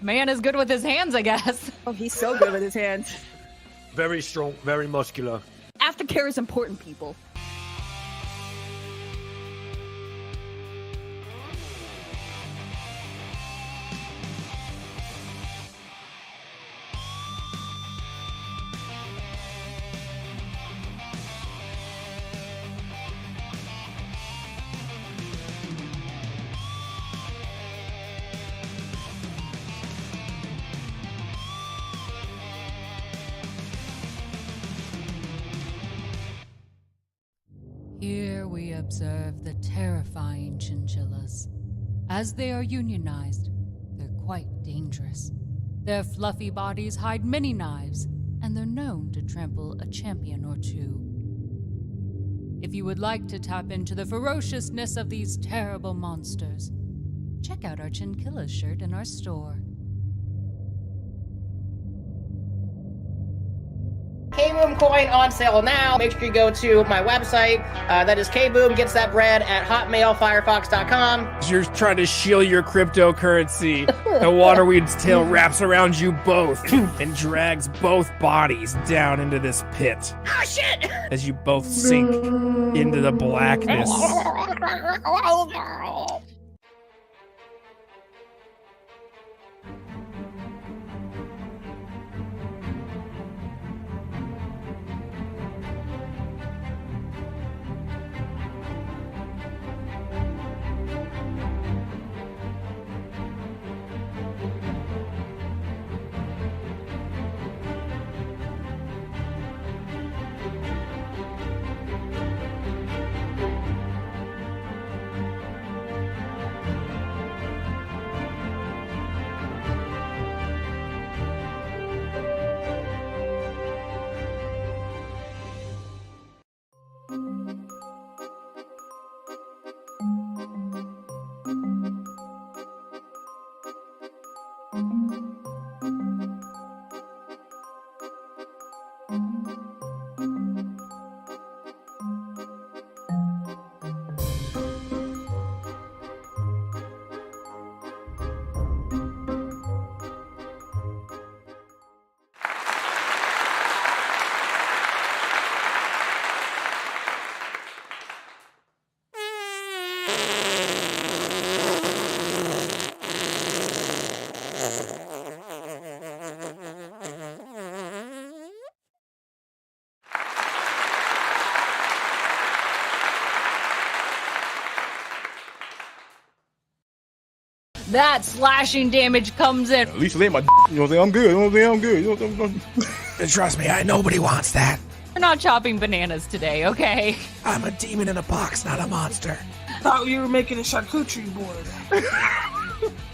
Man is good with his hands, I guess. Oh, he's so good with his hands. Very strong, very muscular. Aftercare is important, people. Here we observe the terrifying chinchillas. As they are unionized, they're quite dangerous. Their fluffy bodies hide many knives, and they're known to trample a champion or two. If you would like to tap into the ferociousness of these terrible monsters, check out our Chinchilla shirt in our store. K-Boom coin on sale now. Make sure you go to my website. That is K-Boom gets that bread at hotmailfirefox.com. You're trying to shield your cryptocurrency. The waterweed's tail wraps around you both and drags both bodies down into this pit Oh shit! as you both sink into the blackness. that slashing damage comes in. At least lay my you know what I'm saying? I'm good. You know what I'm saying? I'm good. You know what I'm saying? And trust me, nobody wants that. We're not chopping bananas today, okay? I'm a demon in a box, not a monster. Thought you were making a charcuterie board.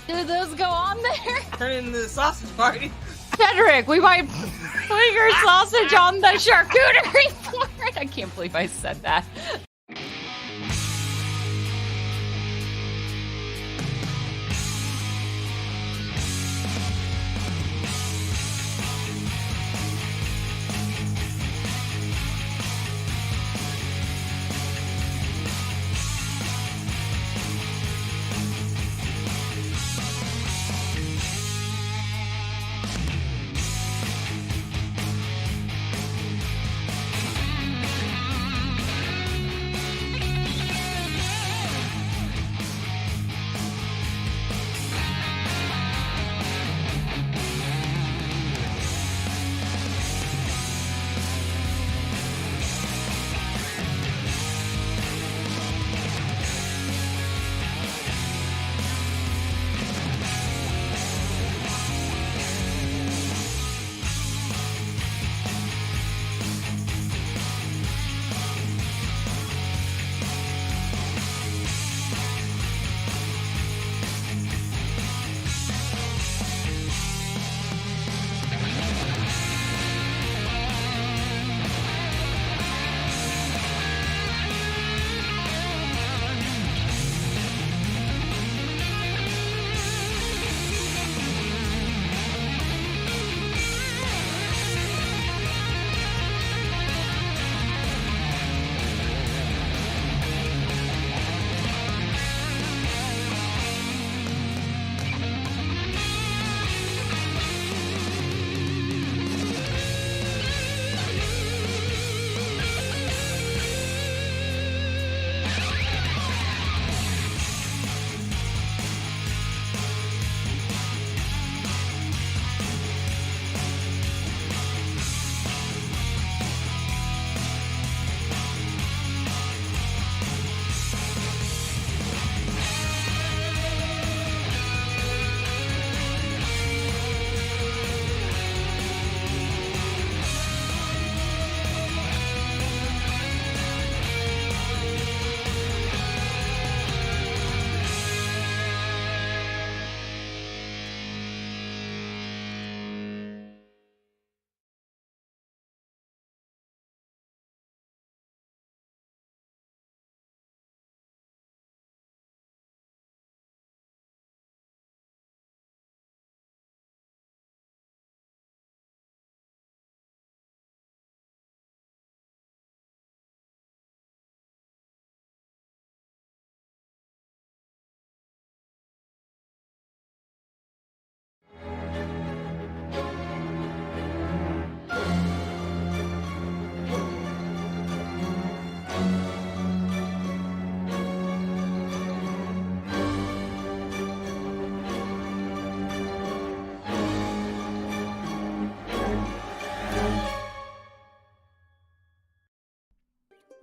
Do those go on there? Turning into a sausage party. Cedric, we might put your sausage on the charcuterie board. I can't believe I said that.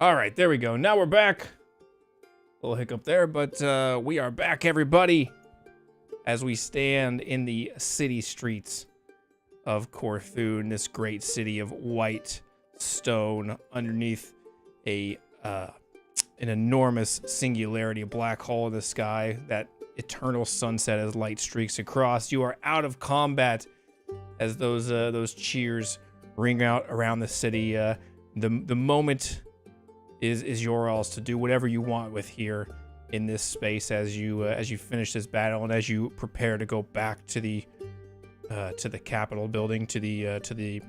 All right, there we go. Now we're back. A little hiccup there, but we are back, everybody, as we stand in the city streets of Corthoon, this great city of white stone underneath an enormous singularity, a black hole in the sky, that eternal sunset as light streaks across. You are out of combat as those cheers ring out around the city. The moment is yours to do whatever you want with here in this space as you finish this battle and as you prepare to go back to the Capitol building, to the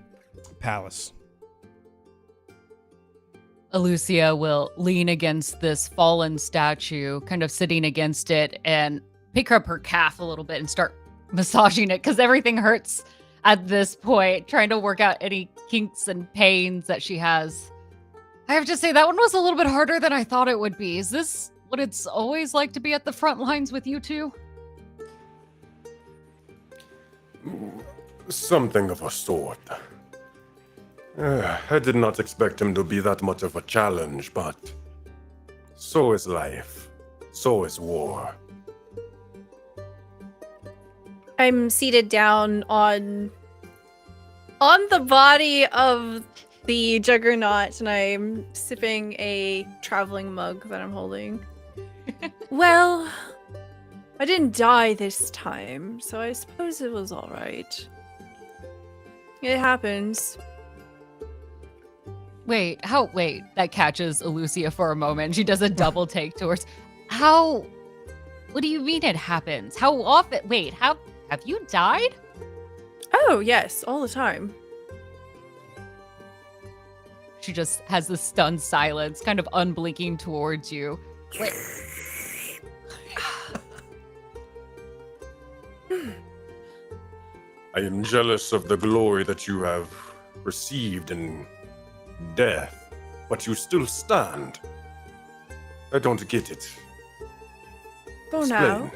palace. Elusia will lean against this fallen statue, kind of sitting against it, and pick up her calf a little bit and start massaging it because everything hurts at this point, trying to work out any kinks and pains that she has. I have to say, that one was a little bit harder than I thought it would be. Is this what it's always like to be at the front lines with you two? Something of a sort. I did not expect him to be that much of a challenge, but so is life. So is war. I'm seated down on the body of the Juggernaut, and I'm sipping a traveling mug that I'm holding. Well, I didn't die this time, so I suppose it was all right. It happens. Wait, that catches Elusia for a moment. She does a double take towards. What do you mean it happens? How often? Wait, have you died? Oh, yes, all the time. She just has this stunned silence, kind of unblinking towards you. Wait. I am jealous of the glory that you have received in death, but you still stand. I don't get it. Oh, Explain. no.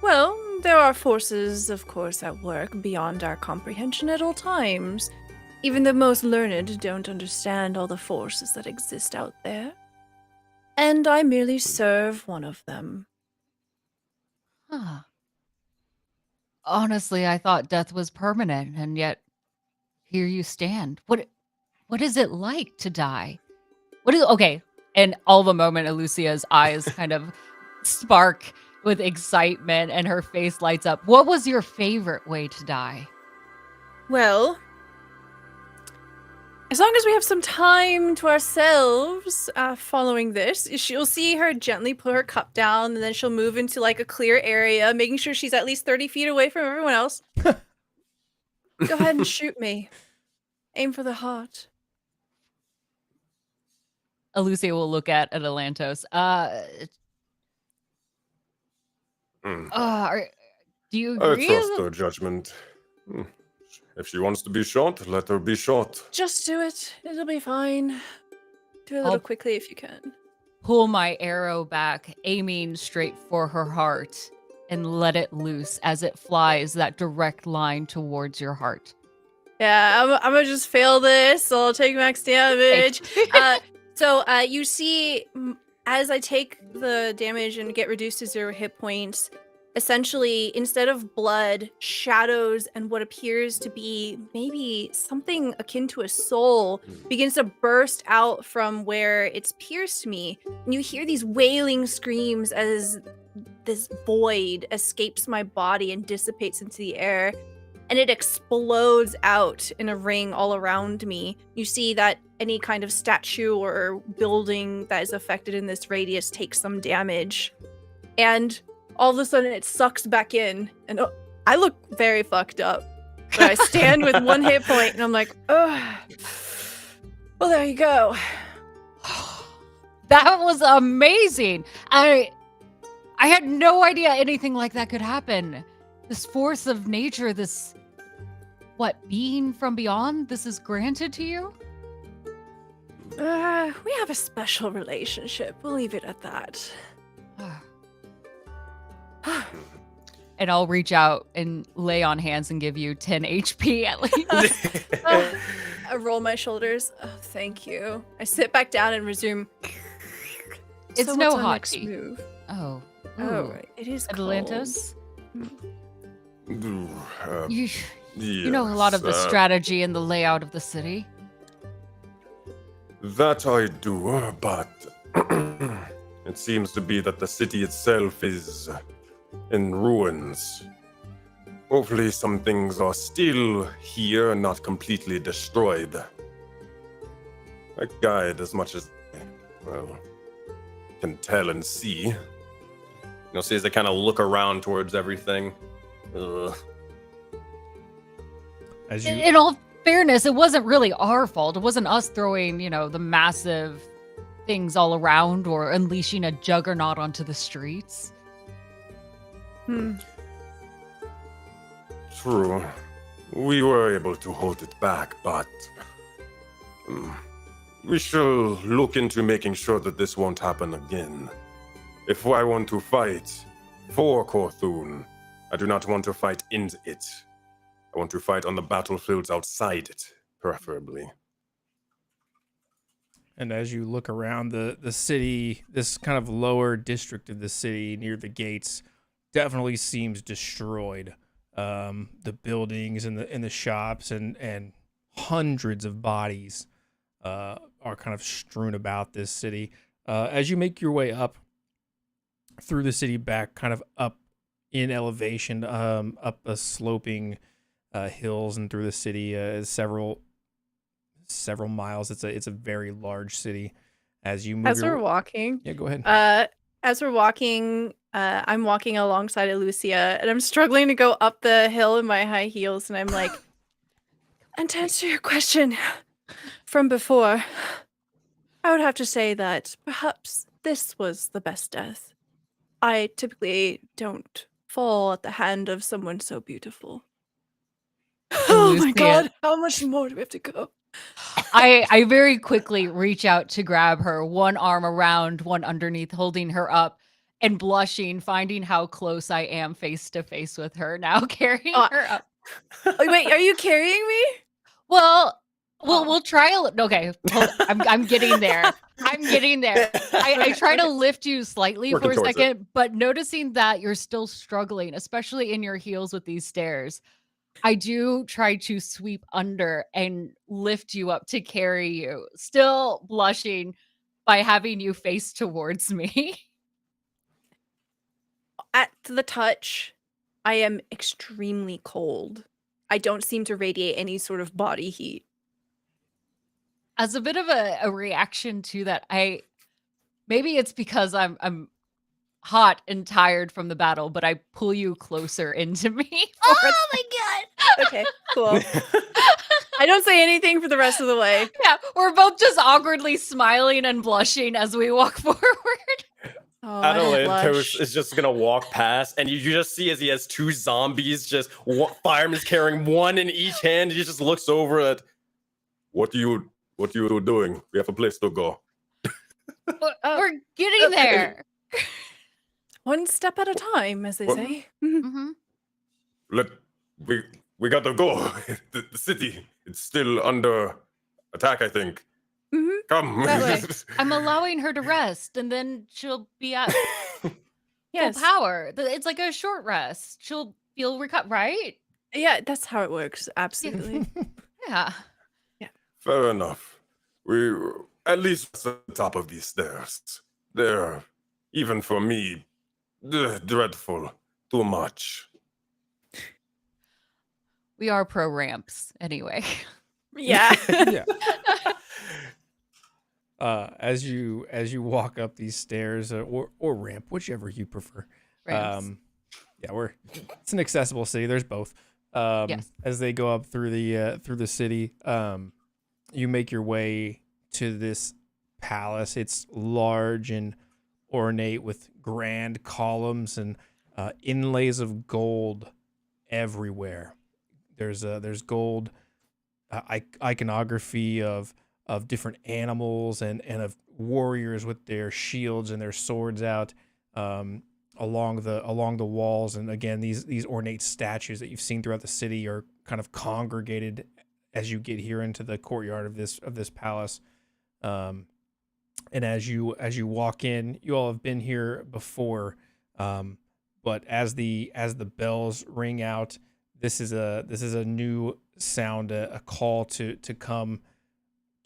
Well, there are forces, of course, at work beyond our comprehension at all times. Even the most learned don't understand all the forces that exist out there. And I merely serve one of them. Huh. Honestly, I thought death was permanent, and yet here you stand. What is it like to die? Okay? And all of a moment, Elusia's eyes kind of spark with excitement, and her face lights up. What was your favorite way to die? Well, as long as we have some time to ourselves following this, you'll see her gently put her cup down, and then she'll move into like a clear area, making sure she's at least 30 feet away from everyone else. Go ahead and shoot me. Aim for the heart. Elusia will look at Atalantos. Do you I agree? trust her judgment. If she wants to be shot, let her be shot. Just do it. It'll be fine. Do it a little quickly if you can. Pull my arrow back, aiming straight for her heart, and let it loose as it flies that direct line towards your heart. Yeah, I'm gonna just fail this, so I'll take max damage. So you see, as I take the damage and get reduced to 0 hit points, essentially, instead of blood, shadows and what appears to be maybe something akin to a soul begins to burst out from where it's pierced me. And you hear these wailing screams as this void escapes my body and dissipates into the air. And it explodes out in a ring all around me. You see that any kind of statue or building that is affected in this radius takes some damage. And all of a sudden it sucks back in. And I look very fucked up. But I stand with 1 hit point and I'm like, ugh. Well, there you go. That was amazing. I had no idea anything like that could happen. This force of nature, this, being from beyond, this is granted to you? We have a special relationship. We'll leave it at that. And I'll reach out and lay on hands and give you 10 HP at least. I roll my shoulders. Oh, thank you. I sit back down and resume. It's So no what's our next hotkey. move? Oh. Oh, right. It is Atlantis? Yes, You know a lot of the strategy and the layout of the city. That I do, but it seems to be that the city itself is in ruins. Hopefully some things are still here, not completely destroyed. I guide as much as, can tell and see. You'll see as they kind of look around towards everything. Ugh. In all fairness, it wasn't really our fault. It wasn't us throwing, the massive things all around or unleashing a juggernaut onto the streets. True. We were able to hold it back, but we shall look into making sure that this won't happen again. If I want to fight for Corthoon, I do not want to fight in it. I want to fight on the battlefields outside it, preferably. And as you look around the city, this kind of lower district of the city near the gates definitely seems destroyed. the buildings and the shops and hundreds of bodies are kind of strewn about this city. As you make your way up through the city, back kind of up in elevation, up a sloping hills and through the city, several miles. It's a very large city. As you move, We're walking. Yeah, go ahead. As we're walking, I'm walking alongside Elusia, and I'm struggling to go up the hill in my high heels, and I'm like, and to answer your question from before, I would have to say that perhaps this was the best death. I typically don't fall at the hand of someone so beautiful. Oh my god, how much more do we have to go? I very quickly reach out to grab her, one arm around, one underneath, holding her up and blushing, finding how close I am face to face with her now, carrying her up. Wait, are you carrying me? Well, we'll try okay. I'm getting there. I'm getting there. I try to lift you slightly Working for a towards second, but noticing that you're still struggling, especially in your heels with these stairs, I do try to sweep under and lift you up to carry you, still blushing by having you face towards me. At the touch, I am extremely cold. I don't seem to radiate any sort of body heat. As a bit of a reaction to that, maybe it's because I'm hot and tired from the battle, but I pull you closer into me. Oh my god. Okay, cool. I don't say anything for the rest of the way. Yeah, we're both just awkwardly smiling and blushing as we walk forward. Oh, Atalantos is just gonna walk past, and you just see as he has two zombies, just fireman's carrying one in each hand. He just looks over at, what are you doing? We have a place to go. We're getting there. One step at a time, as they say. Mm-hmm. We gotta go. The city, it's still under attack, I think. Mm-hmm. Come. That way. I'm allowing her to rest, and then she'll be at Yes. full power. It's like a short rest. She'll feel recovered, right? Yeah, that's how it works. Absolutely. Yeah. Fair enough. We at least at the top of these stairs. They're, even for me, dreadful. Too much. We are pro ramps anyway. Yeah. Yeah. As you walk up these stairs or ramp, whichever you prefer. Ramps. Yeah, it's an accessible city. There's both. Yes. As they go up through the city, you make your way to this palace. It's large and ornate with grand columns and inlays of gold everywhere. There's gold iconography of different animals and of warriors with their shields and their swords out along the walls. And again, these ornate statues that you've seen throughout the city are kind of congregated as you get here into the courtyard of this palace. And as you walk in, you all have been here before, but as the bells ring out, this is a new sound, a call to come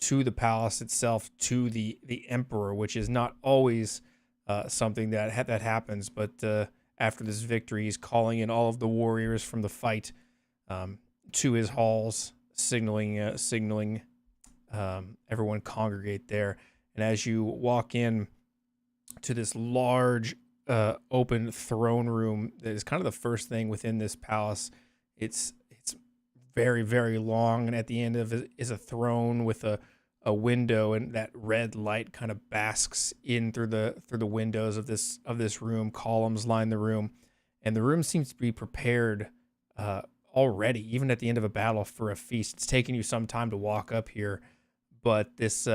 to the palace itself, to the emperor, which is not always something that happens, but after this victory, he's calling in all of the warriors from the fight to his halls, signaling everyone congregate there. And as you walk in to this large open throne room, that is kind of the first thing within this palace. It's very, very long, and at the end of it is a throne with a window, and that red light kind of basks in through the windows of this room. Columns line the room, and the room seems to be prepared already, even at the end of a battle, for a feast. It's taken you some time to walk up here, but this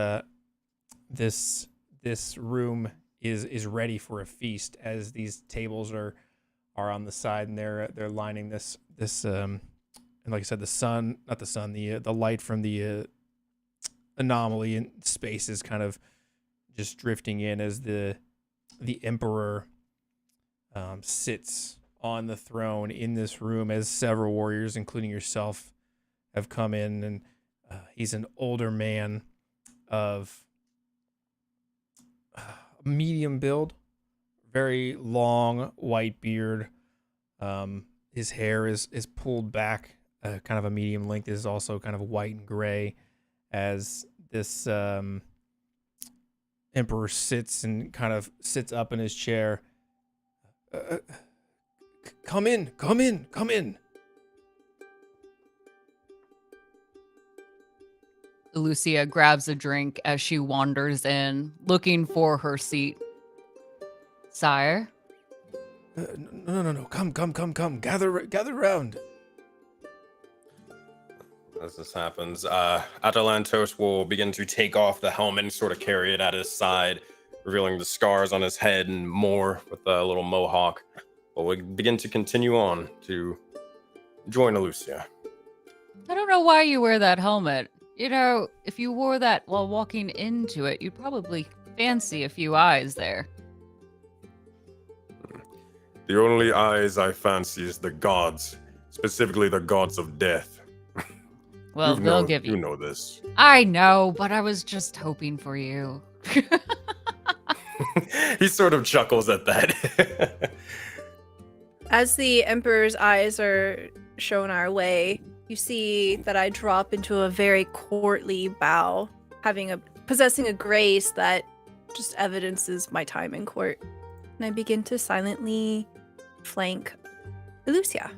room is ready for a feast, as these tables are on the side, and they're lining this and like I said, the light from the anomaly in space is kind of just drifting in as the emperor sits on the throne in this room as several warriors, including yourself, have come in, and he's an older man of medium build, very long white beard. His hair is pulled back, kind of a medium length. It is also kind of white and gray, as this emperor sits up in his chair. Come in. Elusia grabs a drink as she wanders in, looking for her seat. Sire? No. Come. Gather round. As this happens, Atalantos will begin to take off the helmet and sort of carry it at his side, revealing the scars on his head and more with a little mohawk. But we'll begin to continue on to join Elusia. I don't know why you wear that helmet. You know, if you wore that while walking into it, you'd probably fancy a few eyes there. The only eyes I fancy is the gods, specifically the gods of death. Well, they'll give you. You know this. I know, but I was just hoping for you. He sort of chuckles at that. As the Emperor's eyes are shown our way, you see that I drop into a very courtly bow, possessing a grace that just evidences my time in court. And I begin to silently flank Elusia.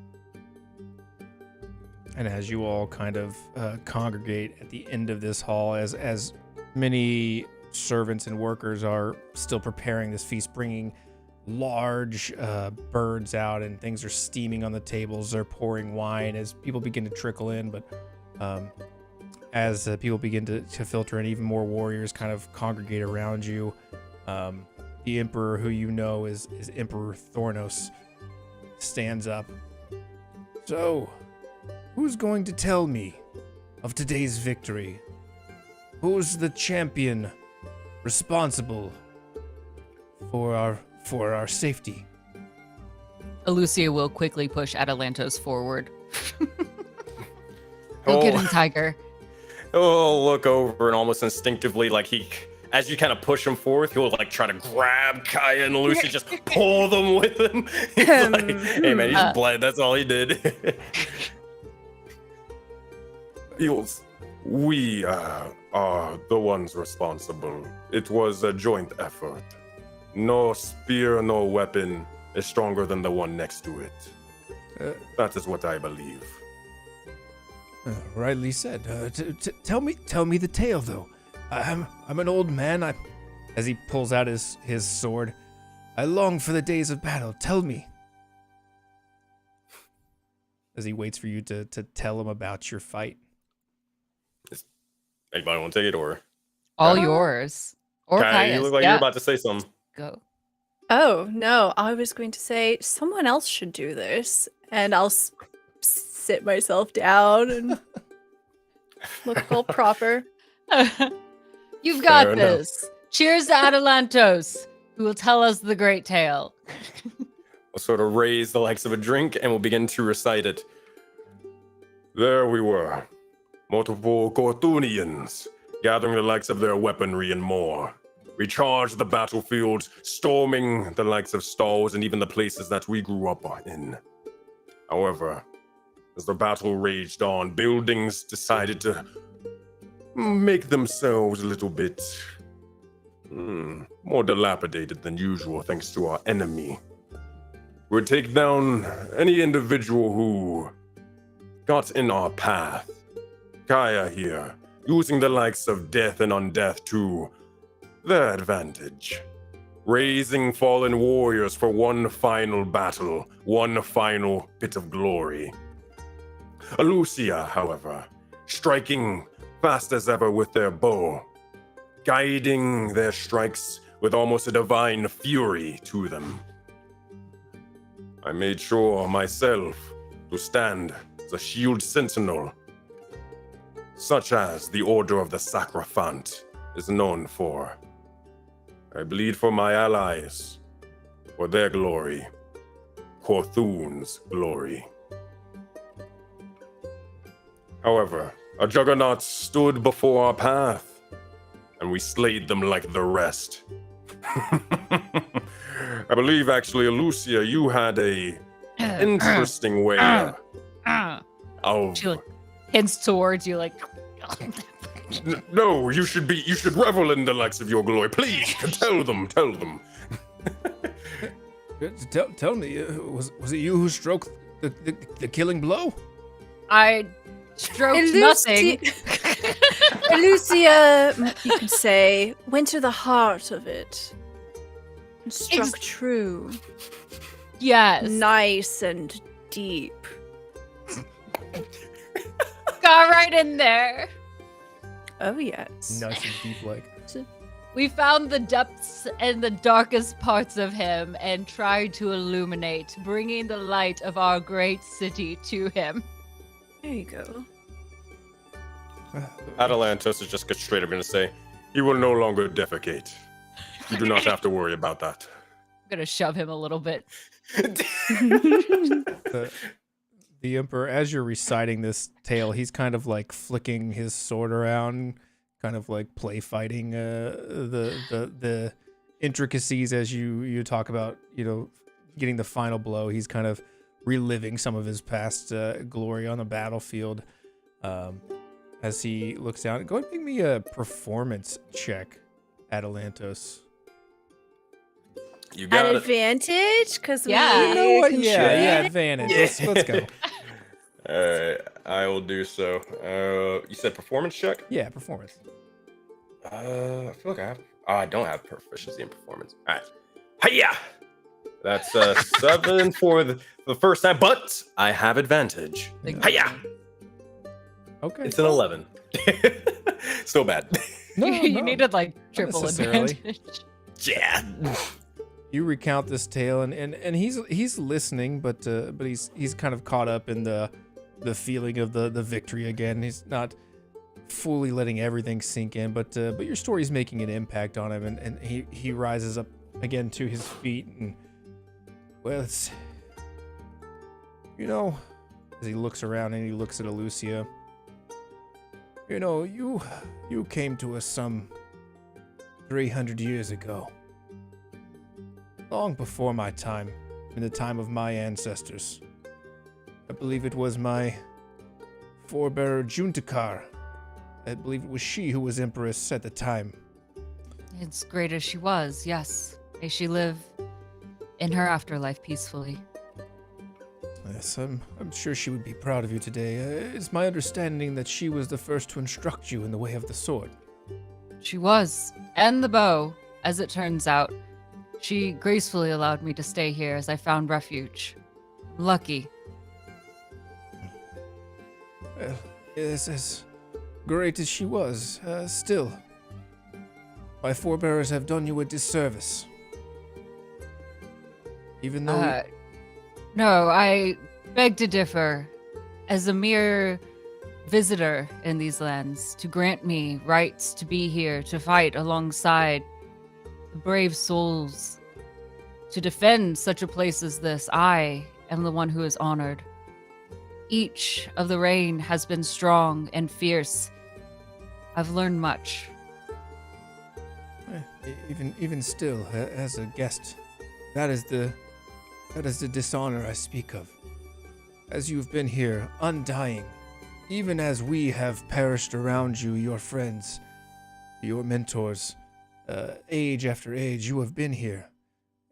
And as you all kind of congregate at the end of this hall, as many servants and workers are still preparing this feast, bringing large birds out, and things are steaming on the tables, they're pouring wine as people begin to trickle in. But as people begin to filter in, even more warriors kind of congregate around you. The Emperor, who you know is Emperor Thornos, stands up. So, who's going to tell me of today's victory? Who's the champion responsible for our safety? Elusia will quickly push Atalantos forward. Go get him, Tiger. He'll look over and almost instinctively, as you kind of push him forth, he'll try to grab Kaya and Elusia, just pull them with him. He's like, hey man, he just bled. That's all he did. We are the ones responsible. It was a joint effort. No spear, no weapon is stronger than the one next to it. That is what I believe. Rightly said. Tell me the tale, though. I'm an old man. As he pulls out his sword, I long for the days of battle. Tell me. As he waits for you to tell him about your fight. Anybody want to take it, or all yours? Or Kai, you look like you're about to say something. Go. Oh no, I was going to say someone else should do this, and I'll sit myself down and look all proper. You've got Fair this. enough. Cheers to Atalantos, who will tell us the great tale. We'll sort of raise the likes of a drink and we'll begin to recite it. There we were. Multiple Corthoonians, gathering the likes of their weaponry and more. We charged the battlefields, storming the likes of stalls and even the places that we grew up in. However, as the battle raged on, buildings decided to make themselves a little bit more dilapidated than usual thanks to our enemy. We would take down any individual who got in our path. Kaya here, using the likes of death and undeath to their advantage. Raising fallen warriors for one final battle, one final bit of glory. Elusia, however, striking fast as ever with their bow, guiding their strikes with almost a divine fury to them. I made sure myself to stand as a shield sentinel, such as the Order of the Sacrifant is known for. I bleed for my allies, for their glory. Corthoon's glory. However, a Juggernaut stood before our path, and we slayed them like the rest. I believe, actually, Elusia, you had a interesting way of... She like hints towards you like... No, you should revel in the likes of your glory. Please, tell them. Tell me, was it you who stroked the killing blow? I stroked nothing. Elusia, you could say, went to the heart of it. And struck true. Yes. Nice and deep. Got right in there. Oh, yes. Nice and deep, like. We found the depths and the darkest parts of him and tried to illuminate, bringing the light of our great city to him. There you go. Atalantos is just straight up going to say, he will no longer defecate. You do not have to worry about that. I'm going to shove him a little bit. The Emperor, as you're reciting this tale, he's kind of like flicking his sword around, kind of like play fighting the intricacies as you talk about, getting the final blow. He's kind of reliving some of his past glory on the battlefield. As he looks down, go ahead and make me a performance check, Atalantos. You got At advantage? Because you know what? Yeah, advantage. Let's go. All right, I will do so. You said performance check? Yeah, performance. I feel like I don't have proficiency in performance. All right. Hiya! That's 7 for the first time, but I have advantage. Hiya! Okay. It's an 11. Still bad. You needed like triple advantage. Yeah. You recount this tale, and he's listening, but he's kind of caught up in the feeling of the victory again. He's not fully letting everything sink in, but your story's making an impact on him, and he rises up again to his feet, and well, it's as he looks around and he looks at Elusia, you came to us some 300 years ago. Long before my time, in the time of my ancestors. I believe it was my forebearer Juntakar. I believe it was she who was empress at the time. As great as she was, yes. May she live in her afterlife peacefully. Yes, I'm sure she would be proud of you today. It's my understanding that she was the first to instruct you in the way of the sword. She was, and the bow, as it turns out. She gracefully allowed me to stay here as I found refuge. Lucky. Well, as great as she was, still, my forebears have done you a disservice. Even though... No, I beg to differ. As a mere visitor in these lands, to grant me rights to be here, to fight alongside the brave souls, to defend such a place as this, I am the one who is honored. Each of the reign has been strong and fierce. I've learned much. Even still, as a guest, that is the dishonor I speak of. As you've been here, undying, even as we have perished around you, your friends, your mentors, age after age, you have been here,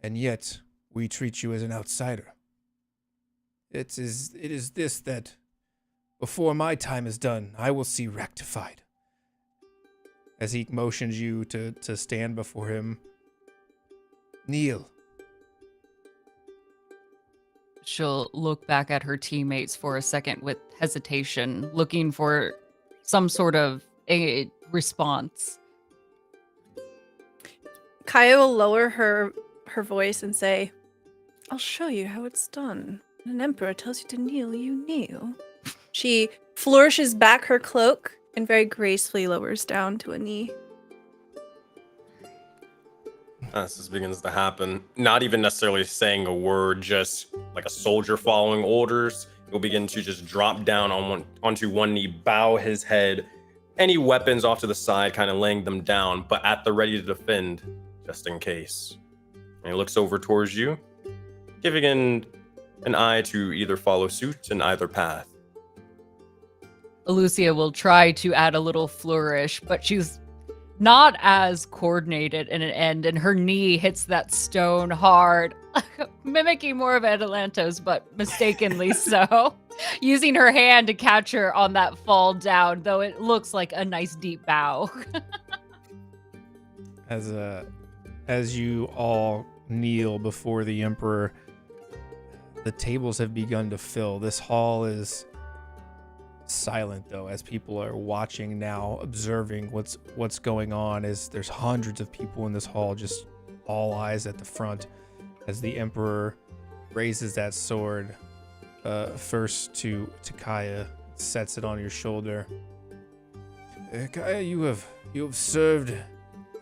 and yet we treat you as an outsider. It is this that, before my time is done, I will see rectified. As he motions you to stand before him, kneel. She'll look back at her teammates for a second with hesitation, looking for some sort of a response. Kaya will lower her voice and say, I'll show you how it's done. When an emperor tells you to kneel, you kneel. She flourishes back her cloak and very gracefully lowers down to a knee. as this begins to happen, not even necessarily saying a word, just like a soldier following orders, he'll begin to just drop down onto one knee, bow his head, any weapons off to the side, kind of laying them down, but at the ready to defend, just in case. And he looks over towards you, giving an eye to either follow suit in either path. Elusia will try to add a little flourish, but she's not as coordinated in an end, and her knee hits that stone hard, mimicking more of Atalantos, but mistakenly so. Using her hand to catch her on that fall down, though it looks like a nice deep bow. As you all kneel before the Emperor, the tables have begun to fill. This hall is silent, though, as people are watching now, observing what's going on. As there's hundreds of people in this hall, just all eyes at the front, as the Emperor raises that sword first to Kaya, sets it on your shoulder. Kaya, you have served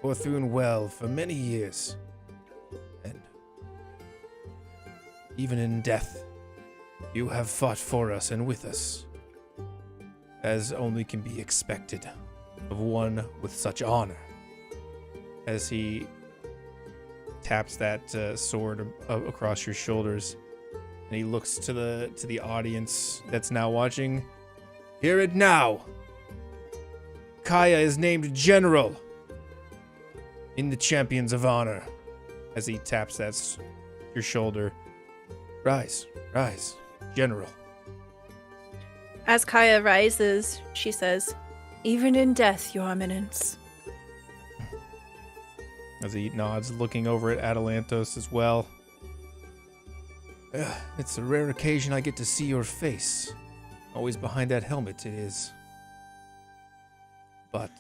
Corthoon well for many years, and even in death, you have fought for us and with us, as only can be expected of one with such honor. As he taps that sword across your shoulders, and he looks to the audience that's now watching. Hear it now. Kaya is named General in the Champions of Honor. As he taps your shoulder. Rise, General. As Kaya rises, she says, "Even in death, Your Eminence." As he nods, looking over at Atalantos as well. It's a rare occasion I get to see your face. Always behind that helmet, it is. But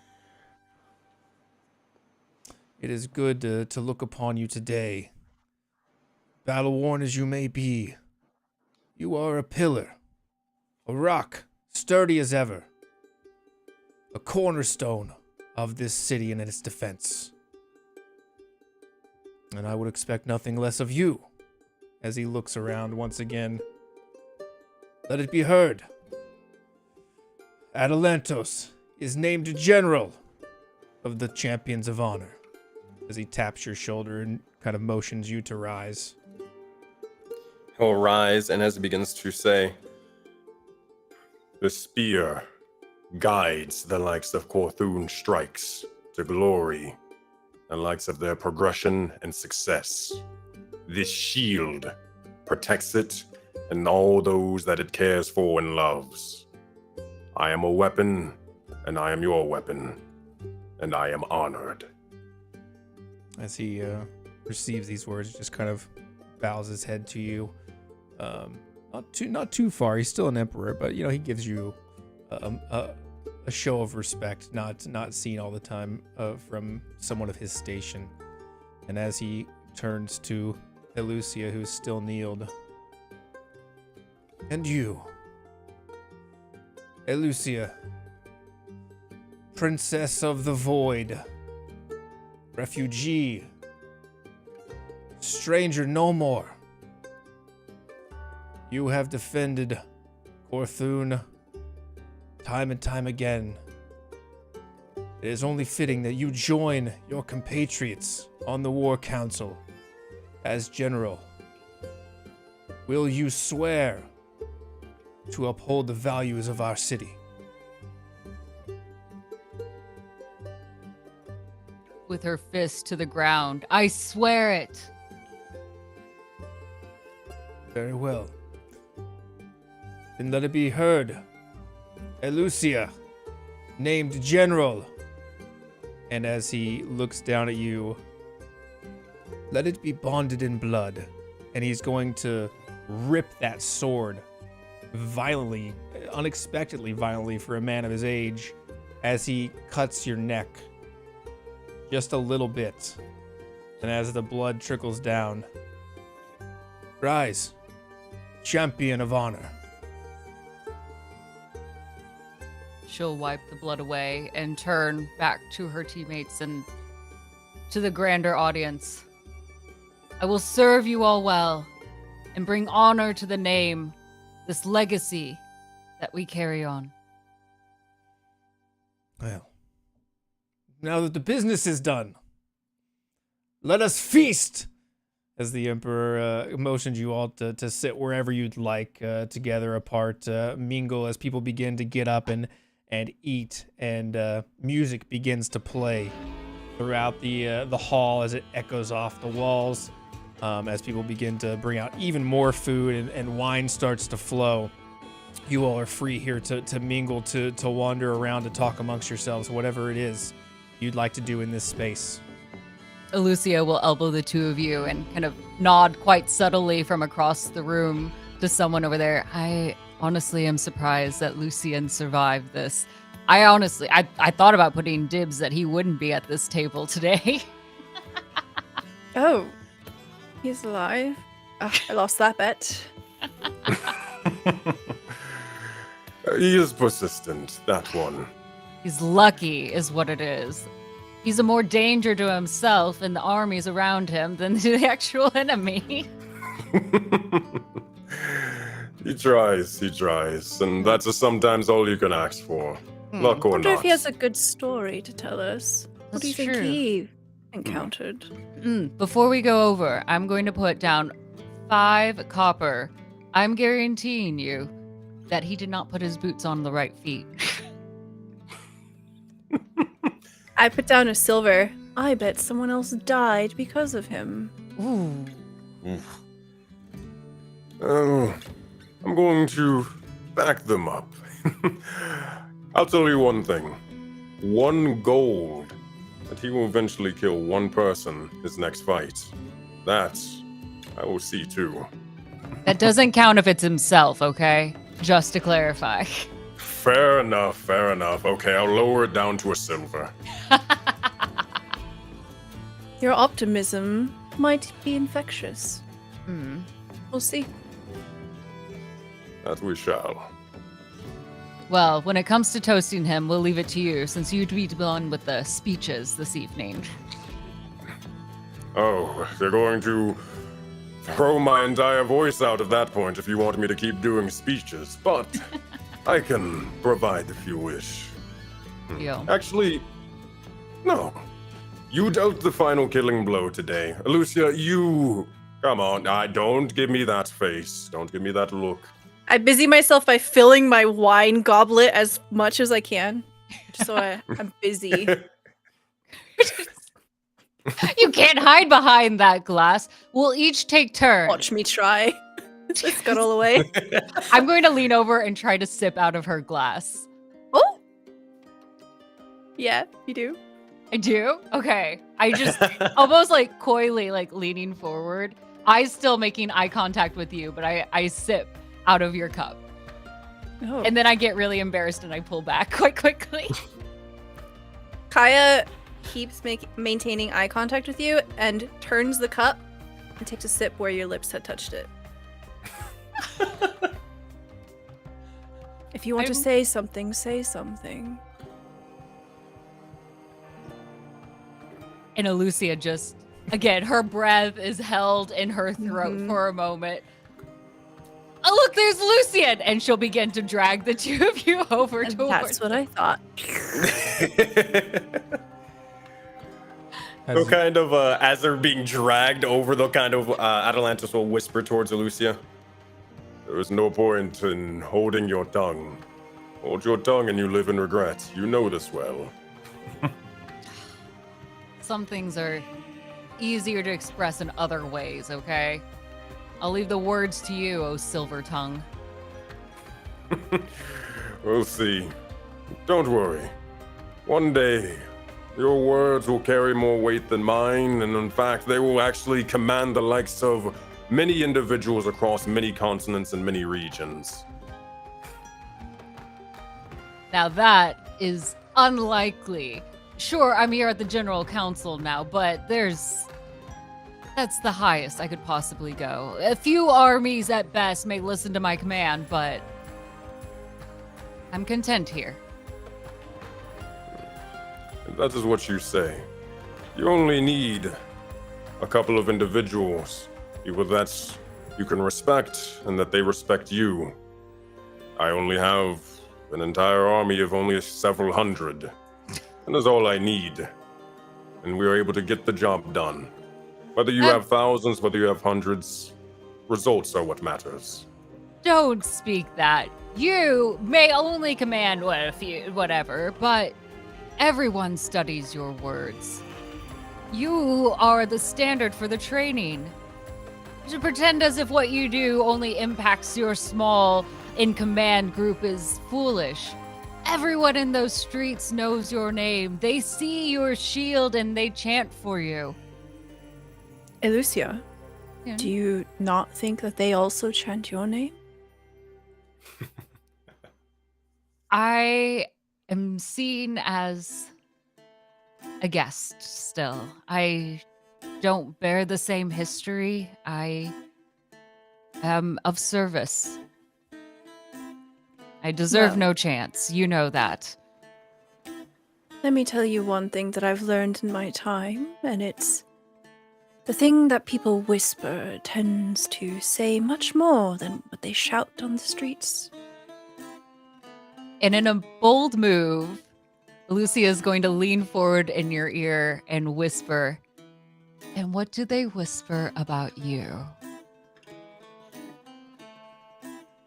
it is good to look upon you today. Battle-worn as you may be, you are a pillar. A rock, sturdy as ever. A cornerstone of this city and its defense. And I would expect nothing less of you. As he looks around once again. Let it be heard. Atalantos is named General of the Champions of Honor. As he taps your shoulder and kind of motions you to rise. He'll rise, and as he begins to say, the spear guides the likes of Corthoon strikes to glory, the likes of their progression and success. This shield protects it and all those that it cares for and loves. I am a weapon, and I am your weapon, and I am honored. As he receives these words, just kind of bows his head to you. Not too far. He's still an emperor, but he gives you a show of respect, not seen all the time from someone of his station. And as he turns to Elusia, who's still kneeled, and you, Elusia, Princess of the Void, refugee, stranger no more. You have defended Corthoon time and time again. It is only fitting that you join your compatriots on the War Council as General. Will you swear to uphold the values of our city? With her fist to the ground, I swear it. Very well. Then let it be heard. Elusia, named General. And as he looks down at you, let it be bonded in blood. And he's going to rip that sword violently, unexpectedly violently for a man of his age, as he cuts your neck just a little bit. And as the blood trickles down, rise, Champion of Honor. She'll wipe the blood away and turn back to her teammates and to the grander audience. I will serve you all well and bring honor to the name, this legacy that we carry on. Well, now that the business is done, let us feast! As the Emperor motions you all to sit wherever you'd like, together apart, mingle as people begin to get up and eat, and music begins to play throughout the hall as it echoes off the walls, as people begin to bring out even more food and wine starts to flow. You all are free here to mingle, to wander around, to talk amongst yourselves, whatever it is you'd like to do in this space. Elusia will elbow the two of you and kind of nod quite subtly from across the room to someone over there. I honestly am surprised that Lucian survived this. I thought about putting dibs that he wouldn't be at this table today. Oh, he's alive. I lost that bet. He is persistent, that one. He's lucky, is what it is. He's a more danger to himself and the armies around him than to the actual enemy. He tries, and that's sometimes all you can ask for. Luck or I wonder not. if he has a good story to tell us. What do you That's think true. he encountered? Before we go over, I'm going to put down 5 copper. I'm guaranteeing you that he did not put his boots on the right feet. I put down a silver. I bet someone else died because of him. Ooh. I'm going to back them up. I'll tell you one thing. 1 gold that he will eventually kill 1 person his next fight. That I will see too. That doesn't count if it's himself, okay? Just to clarify. Fair enough. Okay, I'll lower it down to a silver. Your optimism might be infectious. We'll see. That we shall. Well, when it comes to toasting him, we'll leave it to you, since you'd be the one with the speeches this evening. Oh, they're going to throw my entire voice out at that point if you want me to keep doing speeches, but I can provide if you wish. Deal. Actually, no. You dealt the final killing blow today. Elusia, you... Come on, don't give me that face. Don't give me that look. I busy myself by filling my wine goblet as much as I can. Just so I'm busy. You can't hide behind that glass. We'll each take turns. Watch me try. Scuttle away. I'm going to lean over and try to sip out of her glass. Oh! Yeah, you do. I do? Okay. I just almost like coyly like leaning forward. I still making eye contact with you, but I sip out of your cup. Oh. And then I get really embarrassed and I pull back quite quickly. Kaya keeps maintaining eye contact with you and turns the cup and takes a sip where your lips had touched it. If you want to say something, say something. And Elusia just, again, her breath is held in her throat for a moment. Oh, look, there's Lucian! And she'll begin to drag the two of you over towards. That's what I thought. So kind of, as they're being dragged over, the kind of, Atalantis will whisper towards Elusia. There is no point in holding your tongue. Hold your tongue and you live in regret. You know this well. Some things are easier to express in other ways, okay? I'll leave the words to you, oh silver tongue. We'll see. Don't worry. One day, your words will carry more weight than mine, and in fact, they will actually command the likes of many individuals across many continents and many regions. Now that is unlikely. Sure, I'm here at the General Council now, but that's the highest I could possibly go. A few armies at best may listen to my command, but I'm content here. That is what you say. You only need a couple of individuals, people that you can respect and that they respect you. I only have an entire army of only several hundred, and that's all I need. And we are able to get the job done. Whether you have thousands, whether you have hundreds, results are what matters. Don't speak that. You may only command whatever, but everyone studies your words. You are the standard for the training. To pretend as if what you do only impacts your small in-command group is foolish. Everyone in those streets knows your name. They see your shield and they chant for you. Elusia, Yeah. do you not think that they also chant your name? I am seen as a guest still. I don't bear the same history. I am of service. I deserve Well. no chance. You know that. Let me tell you one thing that I've learned in my time, and it's the thing that people whisper tends to say much more than what they shout on the streets. And in a bold move, Lucia is going to lean forward in your ear and whisper, "And what do they whisper about you?"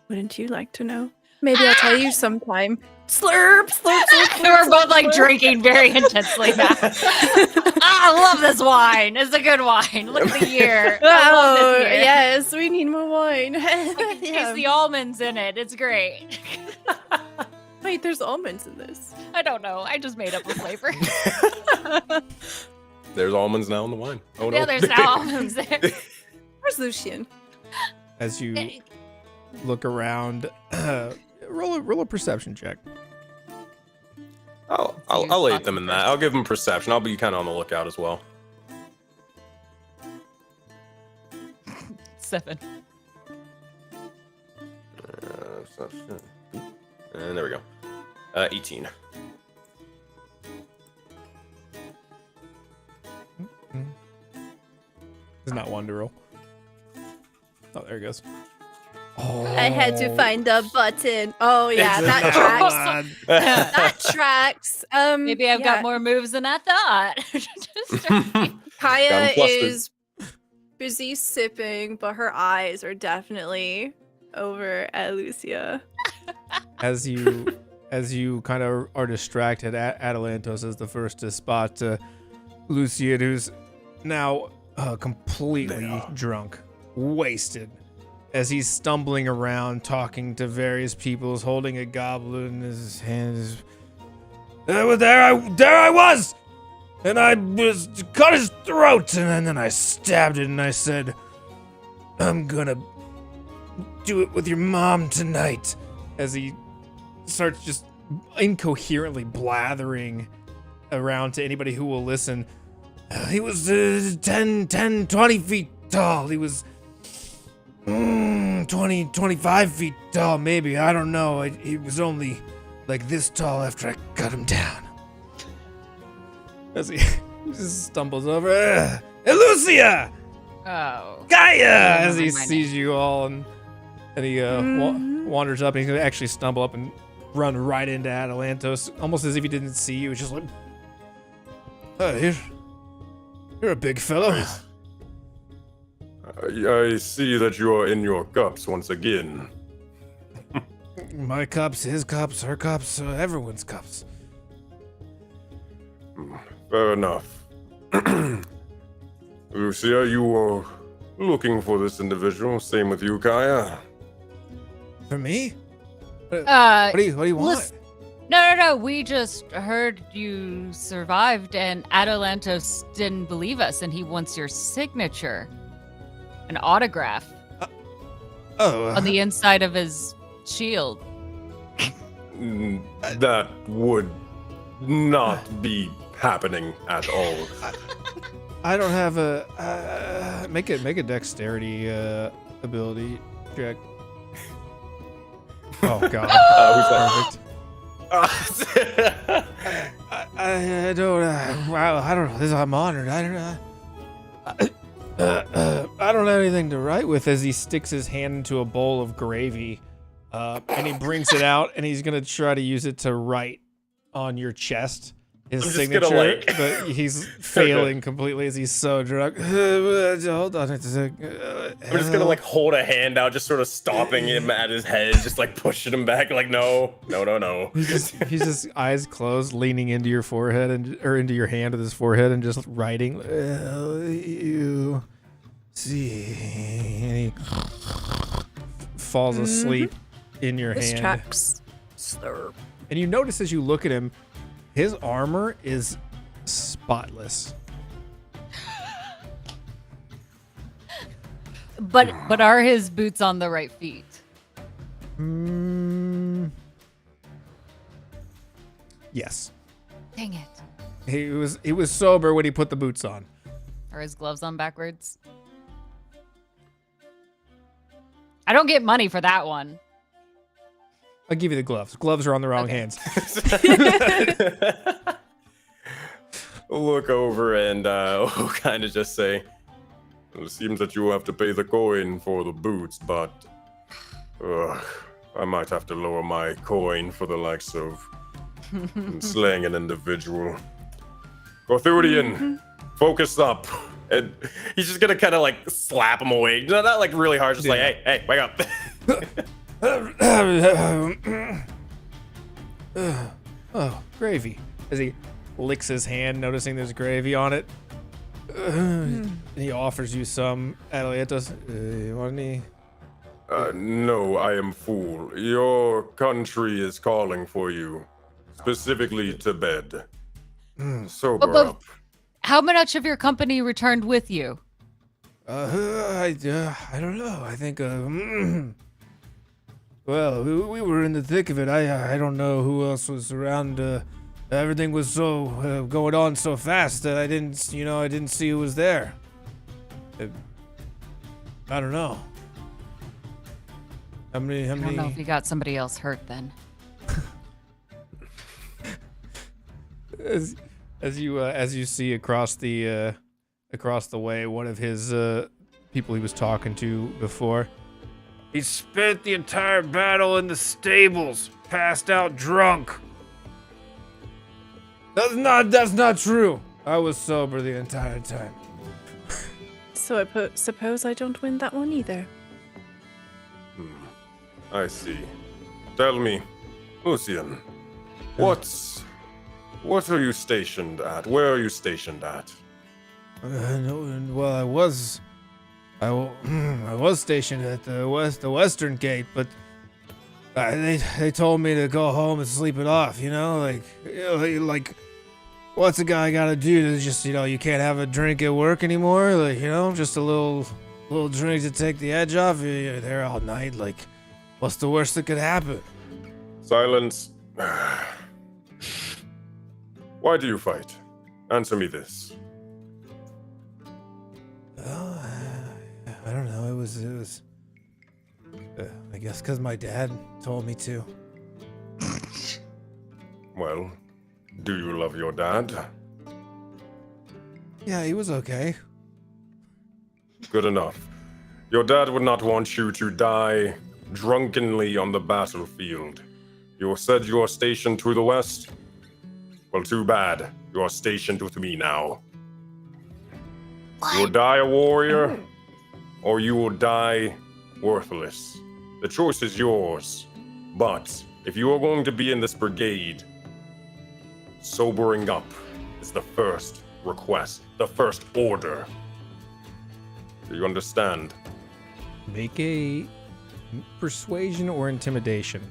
Wouldn't you like to know? Maybe I'll tell you sometime. Slurp, slurp, slurp. We're both like slurp. drinking very intensely now. I love this wine. It's a good wine. Look at the year. I love Oh, this year. yes, we need more wine. I can taste the almonds in it. It's great. Wait, there's almonds in this. I don't know. I just made up a flavor. There's almonds now in the wine. Oh no. Yeah, there's now almonds there. Where's Lucian? As you look around, roll a perception check. I'll aid them in that. I'll give them perception. I'll be kind of on the lookout as well. 7. And there we go. 18. There's not one to roll. Oh, there it goes. I had to find the button. Oh yeah, that tracks. That tracks. Maybe I've got more moves than I thought. Kaya is busy sipping, but her eyes are definitely over at Lucia. As you kind of are distracted, Atalantos is the first to spot Lucian, who's now completely drunk, wasted, as he's stumbling around talking to various people, holding a goblin in his hands. There I was, and I was cut his throat, and then I stabbed it, and I said, "I'm gonna do it with your mom tonight." As he starts just incoherently blathering around to anybody who will listen. He was 10, 20 feet tall. He was 20, 25 feet tall, maybe. I don't know. He was only like this tall after I cut him down. As he just stumbles over. Elusia! Oh. Gaia! As he sees you all, and he wanders up, and he's going to actually stumble up and run right into Atalantos, almost as if he didn't see you. It's just like, oh, you're a big fellow. I see that you are in your cups once again. My cups, his cups, her cups, everyone's cups. Fair enough. Lucia, you were looking for this individual. Same with you, Kaya. For me? What What do you want? No. We just heard you survived, and Atalantos didn't believe us, and he wants your signature, an autograph on the inside of his shield. That would not be happening at all. I don't have a make a dexterity ability check. Oh god. Who's that? I don't. Wow, I don't know. I'm honored. I don't know. I don't have anything to write with. As he sticks his hand into a bowl of gravy, and he brings it out, and he's gonna try to use it to write on your chest his signature, but he's failing completely as he's so drunk. Hold on, it's I'm just gonna like hold a hand out, just sort of stopping him at his head, just like pushing him back, like no. He's just eyes closed, leaning into your forehead or into your hand with his forehead, and just writing. You see, and he falls asleep in your hand. Tracks. Slurp. And you notice as you look at him, his armor is spotless. But are his boots on the right feet? Yes. Dang it. He was sober when he put the boots on. Are his gloves on backwards? I don't get money for that one. I'll give you the gloves. Gloves are on the wrong hands. Look over and kind of just say, it seems that you have to pay the coin for the boots, but I might have to lower my coin for the likes of slaying an individual. Corthoon, focus up. And he's just gonna kind of like slap him away. No, not like really hard, just like, hey, wake up. Oh, gravy. As he licks his hand, noticing there's gravy on it. He offers you some. Adelietos, you want any? No, I am fool. Your country is calling for you, specifically to bed. Sober up. How much of your company returned with you? I don't know. I think, well, we were in the thick of it. I don't know who else was around. Everything was so going on so fast that I didn't see who was there. I don't know. How many? I don't know if you got somebody else hurt then. As you see across the way, one of his people he was talking to before. He spent the entire battle in the stables, passed out drunk. That's not true. I was sober the entire time. So I suppose I don't win that one either. I see. Tell me, Lucian, what are you stationed at? Where are you stationed at? Well, I was stationed at the western gate, but they told me to go home and sleep it off. Like what's a guy got to do to just you can't have a drink at work anymore? Like just a little drink to take the edge off. You're there all night. Like, what's the worst that could happen? Silence. Why do you fight? Answer me this. Well, I don't know. It was. I guess because my dad told me to. Well, do you love your dad? Yeah, he was okay. Good enough. Your dad would not want you to die drunkenly on the battlefield. You said you are stationed to the west? Well, too bad. You are stationed with me now. You will die a warrior, or you will die worthless. The choice is yours. But if you are going to be in this brigade, sobering up is the first request, the first order. Do you understand? Make a persuasion or intimidation.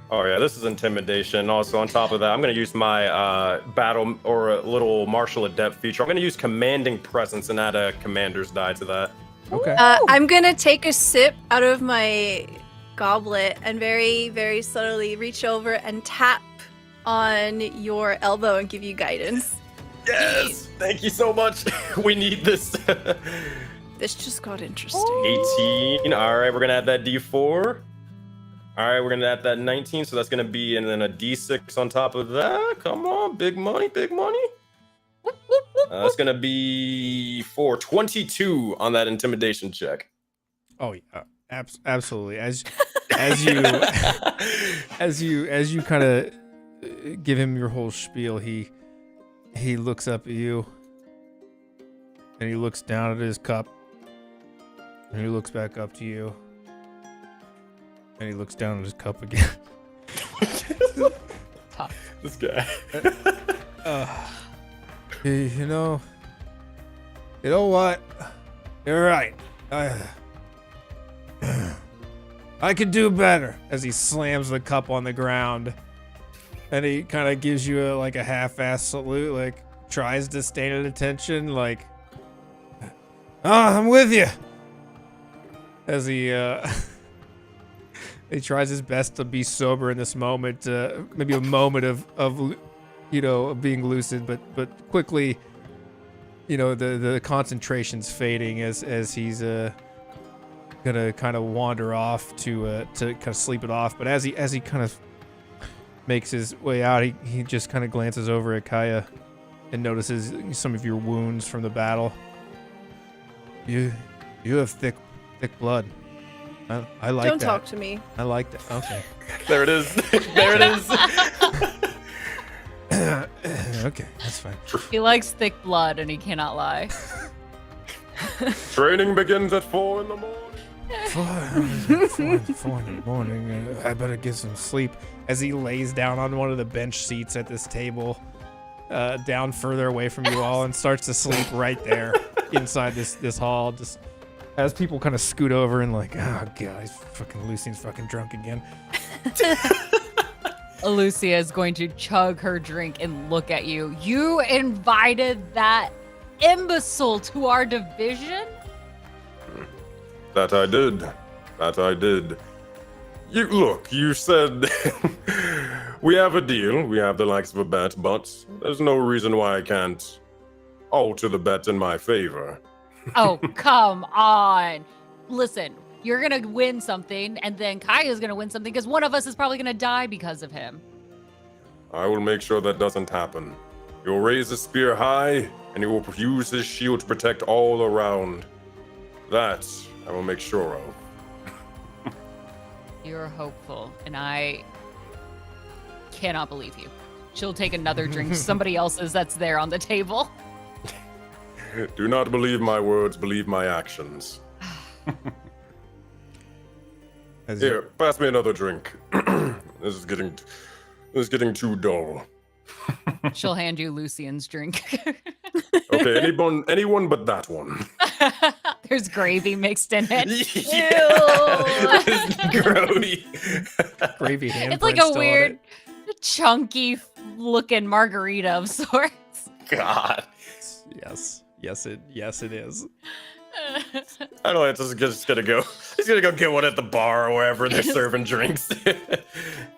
Oh yeah, this is intimidation. Also, on top of that, I'm going to use my battle or a little martial adept feature. I'm going to use commanding presence and add a commander's die to that. Okay. I'm going to take a sip out of my goblet and very, very slowly reach over and tap on your elbow and give you guidance. Yes! Thank you so much. We need this. This just got interesting. 18. All right, we're going to add that D4. All right, we're gonna add that 19, so that's gonna be, and then a D6 on top of that. Come on, big money, big money. That's gonna be for 22 on that intimidation check. Oh yeah, absolutely. As you kind of give him your whole spiel, he looks up at you, and he looks down at his cup, and he looks back up to you, and he looks down at his cup again. This guy. You know what? You're right. I could do better. As he slams the cup on the ground, and he kind of gives you a half-ass salute, like tries to stay at attention, like, "Oh, I'm with you." As he he tries his best to be sober in this moment, maybe a moment of being lucid, but quickly, the concentration's fading as he's gonna kind of wander off to kind of sleep it off. But as he kind of makes his way out, he just kind of glances over at Kaya and notices some of your wounds from the battle. You have thick blood. I like that. Don't talk to me. I like that. Okay. There it is. There it is. Okay, that's fine. He likes thick blood and he cannot lie. Training begins at 4 in the morning. 4 in the morning. I better get some sleep. As he lays down on one of the bench seats at this table, down further away from you all, and starts to sleep right there inside this hall. Just as people kind of scoot over and like, oh god, Lucian's fucking drunk again. Elusia is going to chug her drink and look at you. You invited that imbecile to our division? That I did. You said we have a deal. We have the likes of a bet, but there's no reason why I can't alter the bet in my favor. Oh, come on. Listen, you're going to win something, and then Kaya's going to win something, because one of us is probably going to die because of him. I will make sure that doesn't happen. You'll raise the spear high, and he will use his shield to protect all around. That I will make sure of. You're hopeful, and I cannot believe you. She'll take another drink, somebody else's that's there on the table. Do not believe my words, believe my actions. Here, pass me another drink. This is getting too dull. She'll hand you Lucian's drink. Okay, anyone but that one. There's gravy mixed in it. Grody. Gravy handprint. It's like a weird, chunky looking margarita of sorts. God. Yes, it is. I don't know. It's just gonna go. He's gonna go get one at the bar or wherever they're serving drinks.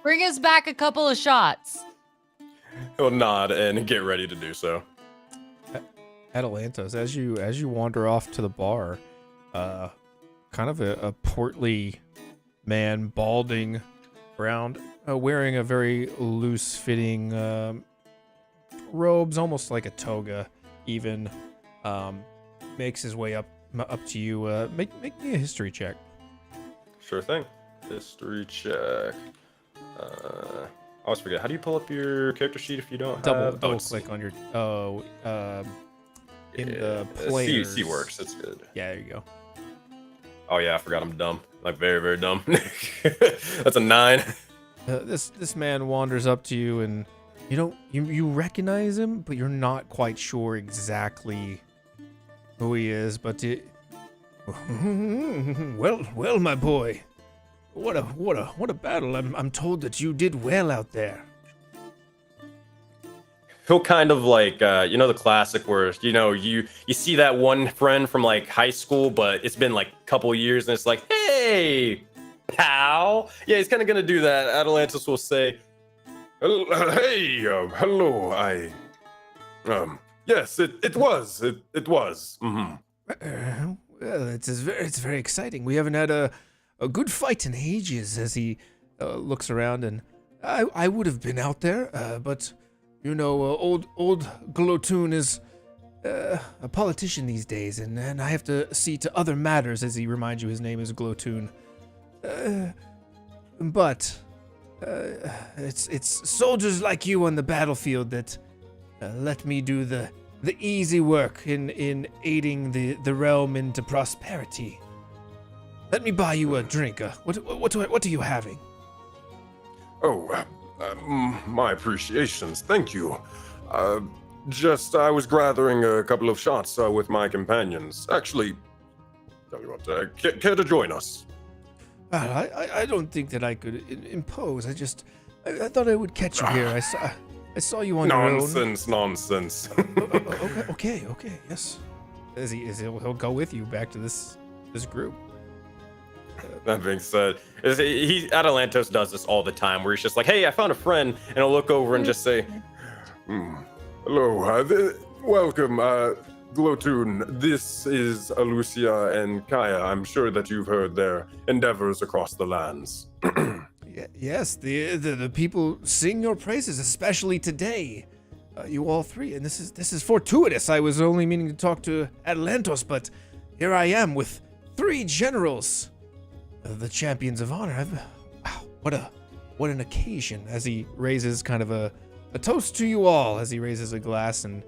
Bring us back a couple of shots. He'll nod and get ready to do so. Atalantos, as you wander off to the bar, kind of a portly man, balding, brown, wearing a very loose-fitting robes, almost like a toga, even, makes his way up to you. Make me a history check. Sure thing. History check. I always forget. How do you pull up your character sheet if you don't have... Double click on your... in the players. C works. That's good. Yeah, there you go. Oh yeah, I forgot I'm dumb. Like very, very dumb. That's a 9. This man wanders up to you, and you recognize him, but you're not quite sure exactly who he is. But well, my boy, what a battle! I'm told that you did well out there. He'll kind of like, the classic where, you see that one friend from like high school, but it's been like a couple years and it's like, hey, pal. Yeah, he's kind of going to do that. Atalantis will say, hey, hello, yes, it was. Mm-hmm. Well, it's very exciting. We haven't had a good fight in ages. As he looks around, and I would have been out there, but you know, old Corthoon is a politician these days, and I have to see to other matters. As he reminds you, his name is Corthoon. But it's soldiers like you on the battlefield that let me do the easy work in aiding the realm into prosperity. Let me buy you a drink. What are you having? Oh, my appreciations. Thank you. I was gathering a couple of shots with my companions. Actually, tell you what, care to join us? I don't think that I could impose. I thought I would catch you here. I saw you on your own. Nonsense. Okay, yes. He'll go with you back to this group. That being said, Atalantos does this all the time, where he's just like, "Hey, I found a friend," and he'll look over and just say, "Hello, welcome, Corthoon. This is Elusia and Kaya. I'm sure that you've heard their endeavors across the lands." Yes, the people sing your praises, especially today. You all three, and this is fortuitous. I was only meaning to talk to Atalantos, but here I am with 3 generals, the champions of honor. Wow, what an occasion! As he raises kind of a toast to you all, as he raises a glass and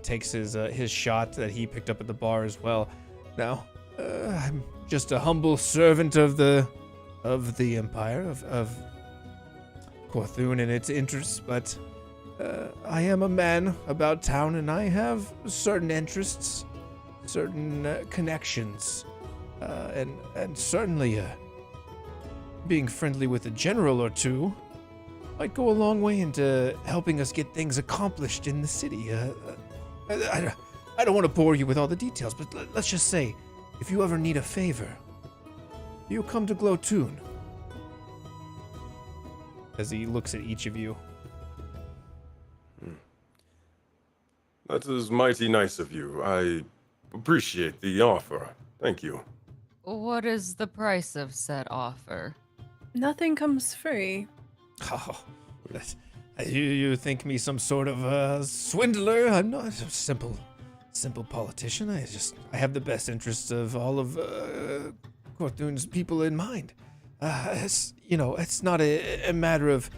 takes his shot that he picked up at the bar as well. Now, I'm just a humble servant of the Empire of Corthoon and its interests, but I am a man about town, and I have certain interests, certain connections, and certainly being friendly with a general or two might go a long way into helping us get things accomplished in the city. I don't want to bore you with all the details, but let's just say, if you ever need a favor, you come to Corthoon. As he looks at each of you. That is mighty nice of you. I appreciate the offer. Thank you. What is the price of said offer? Nothing comes free. Oh, you think me some sort of swindler? I'm not a simple politician. I have the best interests of all of Corthoon's people in mind. It's not a matter of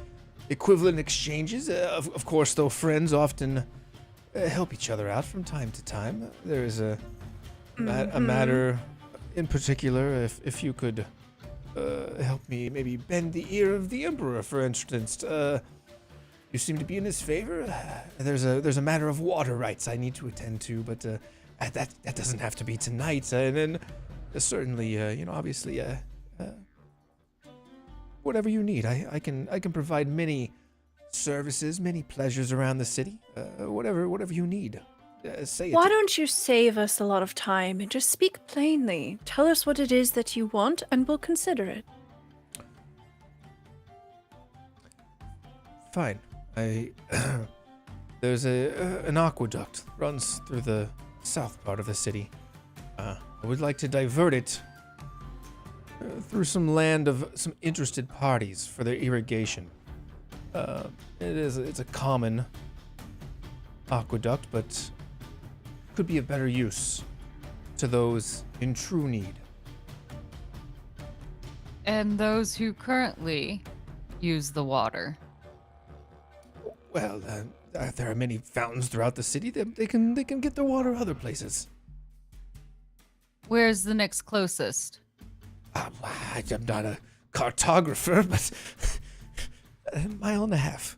equivalent exchanges. Of course, though, friends often help each other out from time to time. There is a matter in particular. If you could help me maybe bend the ear of the Emperor, for instance. You seem to be in his favor. There's a matter of water rights I need to attend to, but that doesn't have to be tonight. And then certainly, obviously, whatever you need, I can provide many services, many pleasures around the city. Whatever you need, say it. Why don't you save us a lot of time and just speak plainly? Tell us what it is that you want, and we'll consider it. Fine. There's an aqueduct runs through the south part of the city. I would like to divert it through some land of some interested parties for their irrigation. It's a common aqueduct, but could be of better use to those in true need. And those who currently use the water. Well, there are many fountains throughout the city. They can get their water other places. Where's the next closest? I'm not a cartographer, but a mile and a half.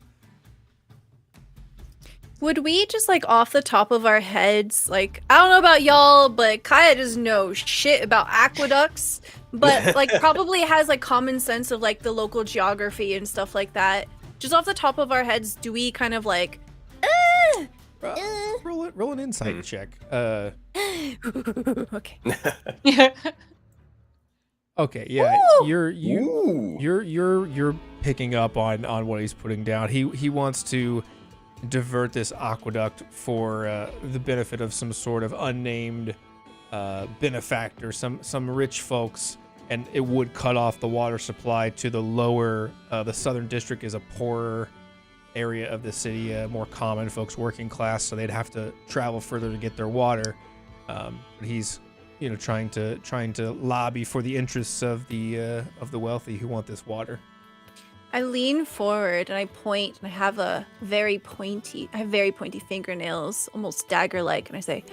Would we just, off the top of our heads, I don't know about y'all, but Kaya doesn't know shit about aqueducts, but, probably has, common sense of, the local geography and stuff like that. Just off the top of our heads, do we kind of, roll an insight check. Okay. Okay, yeah, Woo! you're picking up on what he's putting down. He wants to divert this aqueduct for the benefit of some sort of unnamed benefactor, some rich folks and it would cut off the water supply to the lower. The southern district is a poorer area of the city, more common folks, working class, so they'd have to travel further to get their water. But he's, trying to lobby for the interests of the wealthy who want this water. I lean forward and I point, and I have very pointy fingernails, almost dagger-like, and I say,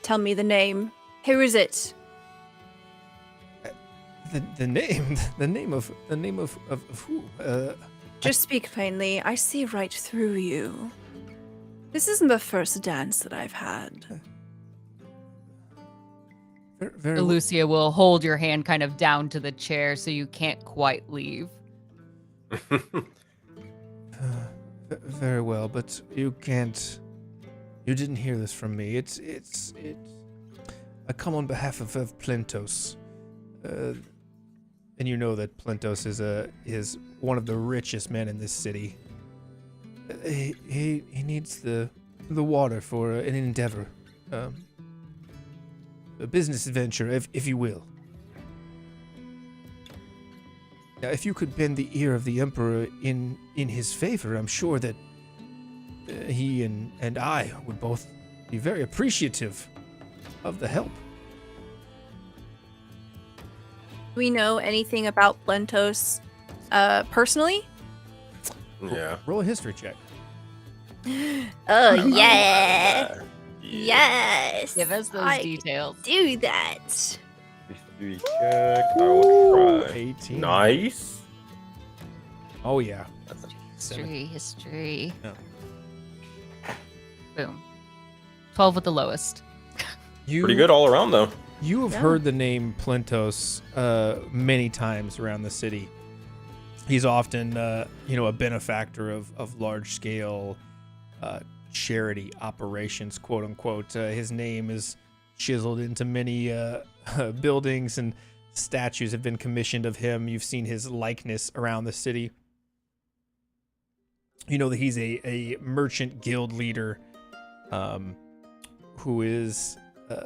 "Tell me the name. Who is it?" The name of who? Just speak plainly. I see right through you. This isn't the first dance that I've had. Very Elusia will hold your hand kind of down to the chair so you can't quite leave. Very well, but you can't. You didn't hear this from me. It's. I come on behalf of Plentos, and you know that Plentos is one of the richest men in this city. He needs the water for an endeavor, a business adventure, if you will. Now, if you could bend the ear of the Emperor in his favor, I'm sure that he and I would both be very appreciative of the help. Do we know anything about Plentos personally? Yeah. Roll a history check. Oh, yeah. Yes. Give us those details. Do that. History check. I will try. 18. Nice. Oh, yeah. History. Yeah. Boom. 12 with the lowest. Pretty good all around, though. You have heard the name Plentos many times around the city. He's often, a benefactor of large-scale charity operations, quote unquote. His name is chiseled into many buildings, and statues have been commissioned of him. You've seen his likeness around the city. You know that he's a merchant guild leader who is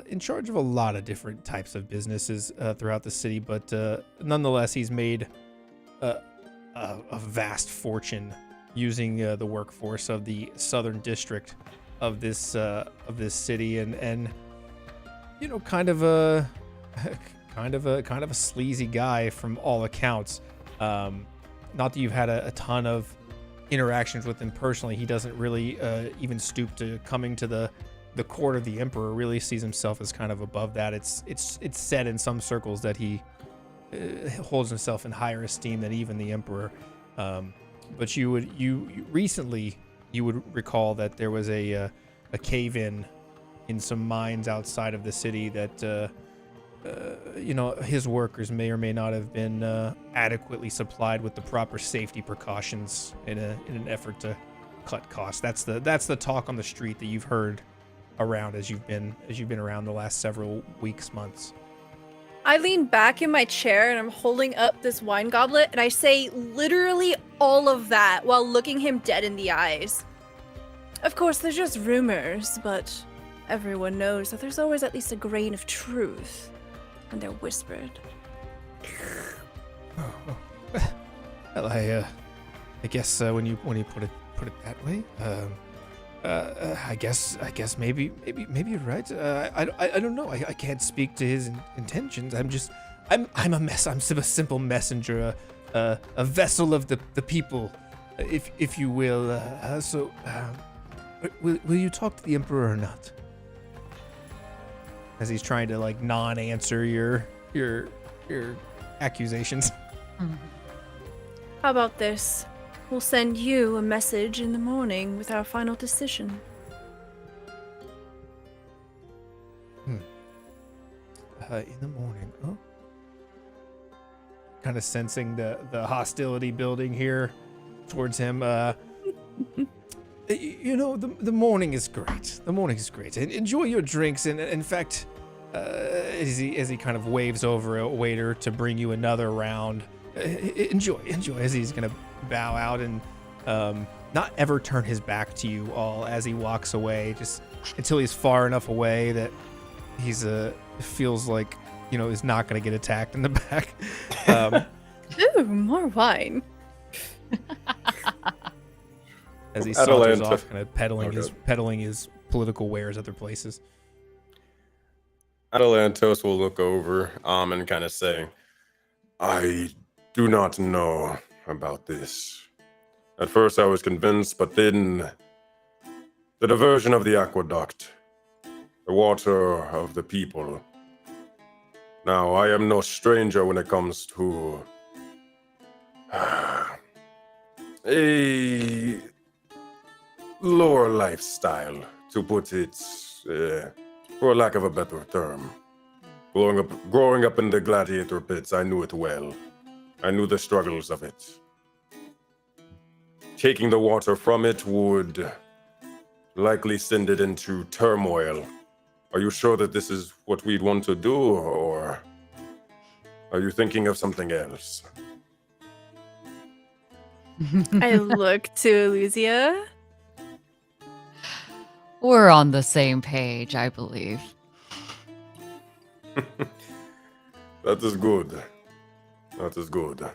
in charge of a lot of different types of businesses throughout the city, but nonetheless, he's made a vast fortune using the workforce of the southern district of this city, and kind of a sleazy guy from all accounts. Not that you've had a ton of interactions with him personally. He doesn't really even stoop to coming to the court of the Emperor. Really sees himself as kind of above that. It's said in some circles that he holds himself in higher esteem than even the Emperor. But you recently would recall that there was a cave-in in some mines outside of the city that his workers may or may not have been adequately supplied with the proper safety precautions in an effort to cut costs. That's the talk on the street that you've heard around as you've been around the last several weeks, months. I lean back in my chair and I'm holding up this wine goblet, and I say literally all of that while looking him dead in the eyes. Of course, they're just rumors, but everyone knows that there's always at least a grain of truth when they're whispered. Well, I guess when you put it that way, I guess maybe you're right. I don't know. I can't speak to his intentions. I'm a mess. I'm a simple messenger, a vessel of the people, if you will. So, will you talk to the Emperor or not? As he's trying to non-answer your accusations. How about this? We'll send you a message in the morning with our final decision. In the morning, oh. Kind of sensing the hostility building here towards him. The morning is great. The morning is great. Enjoy your drinks, and in fact, as he kind of waves over a waiter to bring you another round. Enjoy. As he's gonna bow out and not ever turn his back to you all as he walks away, just until he's far enough away that he's feels like is not going to get attacked in the back. Ooh, more wine. As he saunters Atalanta. off, kind of peddling his political wares other places. Atalantos will look over and kind of say, I do not know about this. At first I was convinced, but then the diversion of the aqueduct, the water of the people. Now, I am no stranger when it comes to a lower lifestyle, to put it, for lack of a better term. Growing up in the gladiator pits, I knew it well. I knew the struggles of it. Taking the water from it would likely send it into turmoil. Are you sure that this is what we'd want to do, or are you thinking of something else? I look to Elusia. We're on the same page, I believe. That is good. That is good.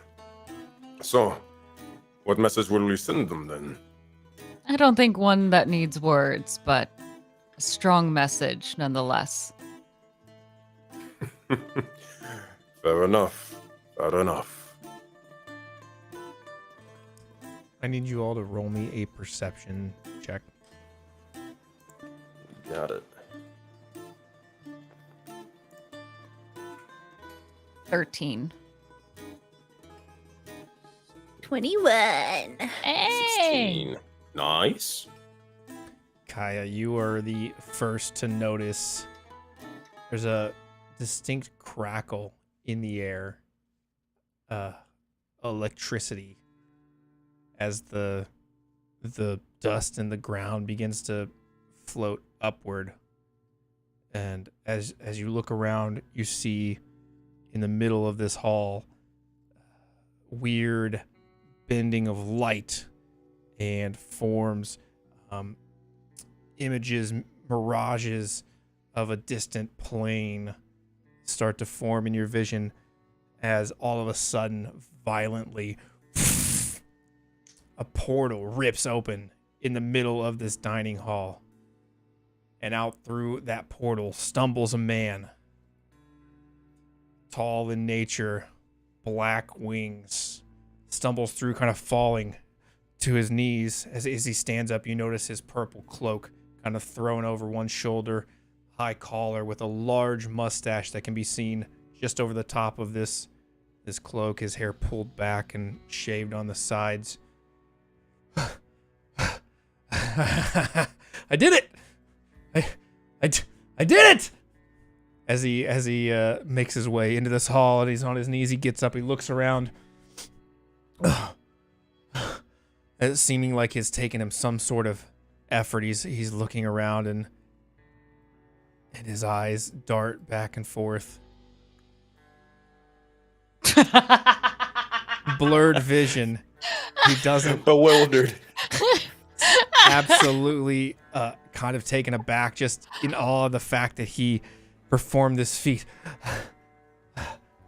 So, what message will we send them then? I don't think one that needs words, but a strong message nonetheless. Fair enough. Fair enough. I need you all to roll me a perception check. Got it. 13. 21. Hey! 16. Nice. Kaya, you are the first to notice there's a distinct crackle in the air. Electricity as the dust in the ground begins to float upward. And as you look around, you see in the middle of this hall weird bending of light and forms, images, mirages of a distant plane start to form in your vision as all of a sudden, violently, a portal rips open in the middle of this dining hall. And out through that portal stumbles a man, tall in nature, black wings, stumbles through, kind of falling to his knees. As he stands up, you notice his purple cloak kind of thrown over one shoulder, high collar with a large mustache that can be seen just over the top of this cloak, his hair pulled back and shaved on the sides. I did it! I did it! As he makes his way into this hall and he's on his knees, he gets up, he looks around. It's seeming like it's taken him some sort of effort. He's looking around and his eyes dart back and forth. Blurred vision. He doesn't. Bewildered. Absolutely kind of taken aback, just in awe of the fact that he performed this feat.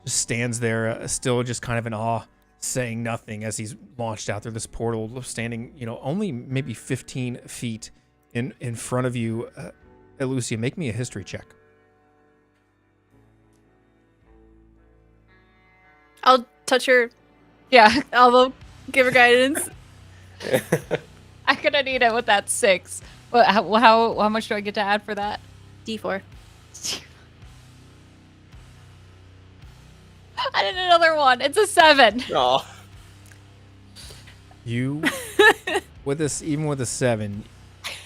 Just stands there, still just kind of in awe, saying nothing as he's launched out through this portal, standing, only maybe 15 feet in front of you. Elusia, make me a history check. I'll touch her. Yeah. Elbow, give her guidance. I'm gonna need it with that 6. But how much do I get to add for that? D4. I did another one. It's a 7. Oh. You, even with a 7,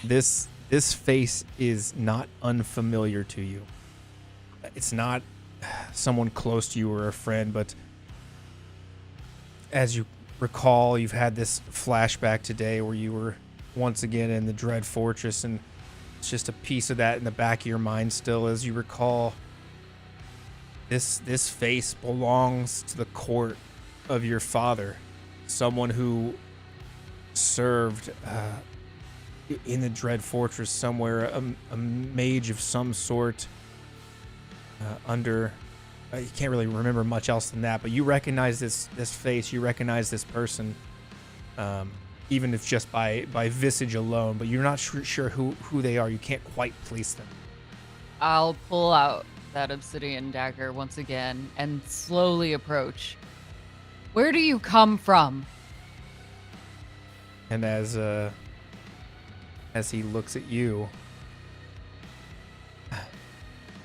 this face is not unfamiliar to you. It's not someone close to you or a friend, but as you recall, you've had this flashback today where you were once again in the Dread Fortress, and it's just a piece of that in the back of your mind still as you recall. This face belongs to the court of your father, someone who served in the Dread Fortress somewhere, a mage of some sort under you can't really remember much else than that, but you recognize this face, you recognize this person, even if just by visage alone, but you're not sure who they are. You can't quite place them. I'll pull out that obsidian dagger once again and slowly approach. Where do you come from? And as he looks at you,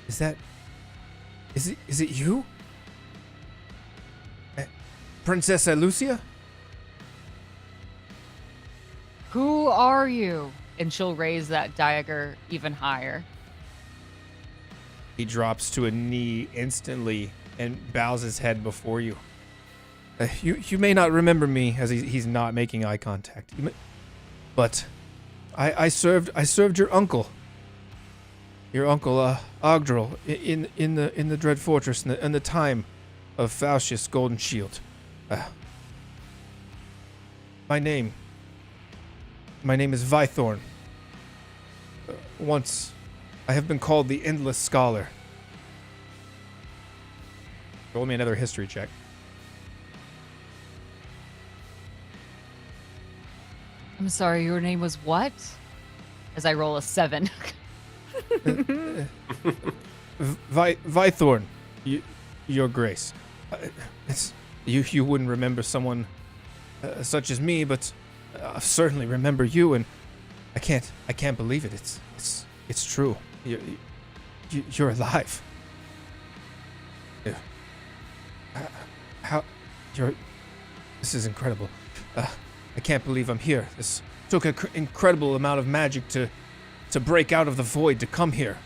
is it you? Princess Elusia? Who are you? And she'll raise that dagger even higher. He drops to a knee instantly and bows his head before you. You may not remember me, as he's not making eye contact. But I served your uncle. Your uncle Ogdril in the Dread Fortress in the time of Faustus Golden Shield. My name is Vythorn. Once I have been called the Endless Scholar. Roll me another history check. I'm sorry, your name was what? As I roll a 7. Vythorn, your grace. You wouldn't remember someone such as me, but I certainly remember you, and I can't believe it. It's true. You're alive. This is incredible. I can't believe I'm here. This took an incredible amount of magic to break out of the void to come here.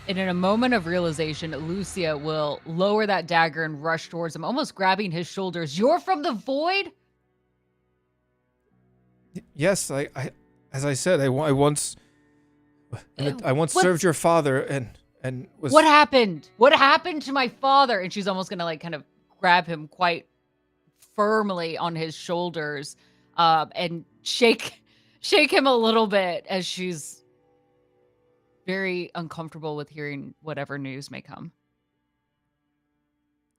And in a moment of realization, Elusia will lower that dagger and rush towards him, almost grabbing his shoulders. You're from the void? Yes, as I said, I once served your father and was. What happened? What happened to my father? And she's almost gonna kind of grab him quite firmly on his shoulders, and shake him a little bit as she's very uncomfortable with hearing whatever news may come.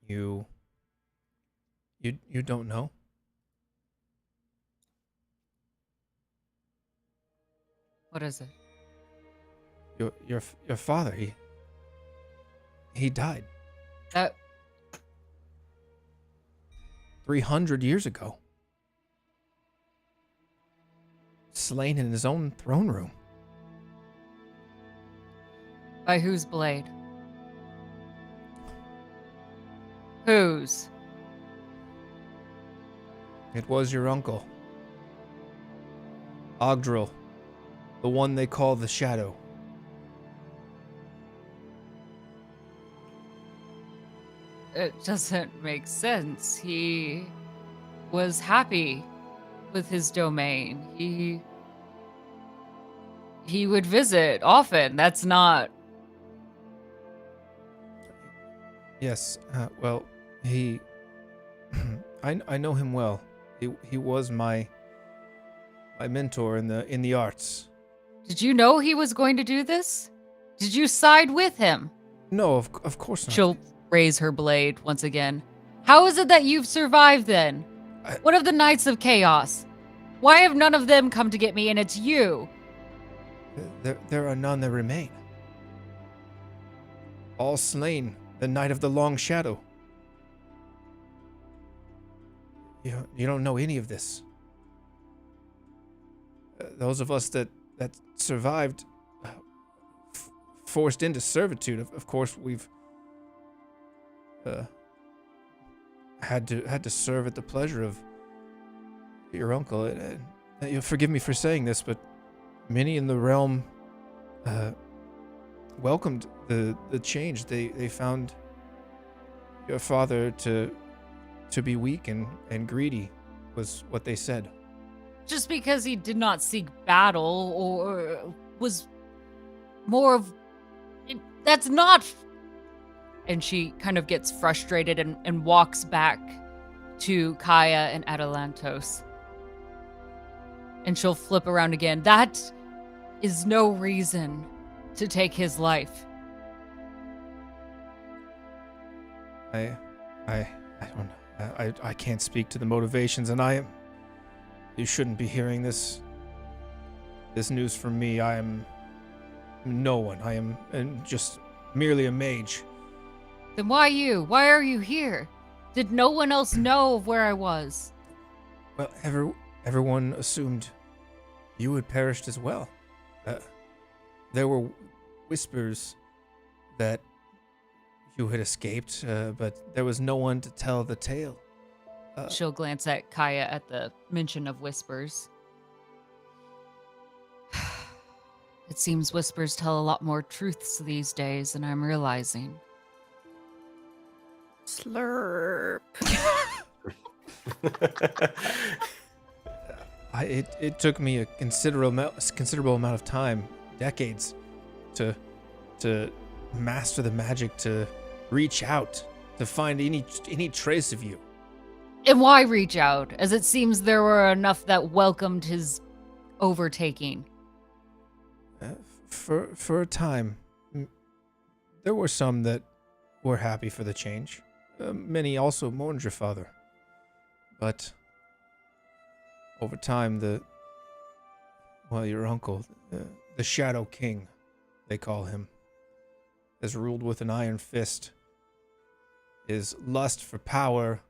You don't know? What is it? Your father, he died. 300 years ago. Slain in his own throne room. By whose blade? Whose? It was your uncle. Ogdril. The one they call the Shadow. It doesn't make sense. He was happy with his domain. He would visit often. That's not... Yes, well, he... I know him well. He was my mentor in the arts. Did you know he was going to do this? Did you side with him? No, of course not. She'll raise her blade once again. How is it that you've survived then? What of the Knights of Chaos? Why have none of them come to get me and it's you? There are none that remain. All slain the night of the Long Shadow. You don't know any of this. Those of us that survived, forced into servitude. Of course, we've had to serve at the pleasure of your uncle. You'll forgive me for saying this, but many in the realm welcomed the change. They found your father to be weak and greedy, was what they said. Just because he did not seek battle or was more of... That's not... And she kind of gets frustrated and walks back to Kaya and Atalantos. And she'll flip around again. That is no reason to take his life. I don't know. I can't speak to the motivations, and you shouldn't be hearing this news from me. I am no one. I am just merely a mage. Then why you? Why are you here? Did no one else know of where I was? Well, everyone assumed you had perished as well. There were whispers that you had escaped, but there was no one to tell the tale. She'll glance at Kaya at the mention of whispers. It seems whispers tell a lot more truths these days than I'm realizing. Slurp. It took me a considerable amount of time, decades, to master the magic, to reach out, to find any trace of you. And why reach out, as it seems there were enough that welcomed his overtaking? For a time, there were some that were happy for the change. Many also mourned your father. But over time, your uncle, the Shadow King, they call him, has ruled with an iron fist. His lust for power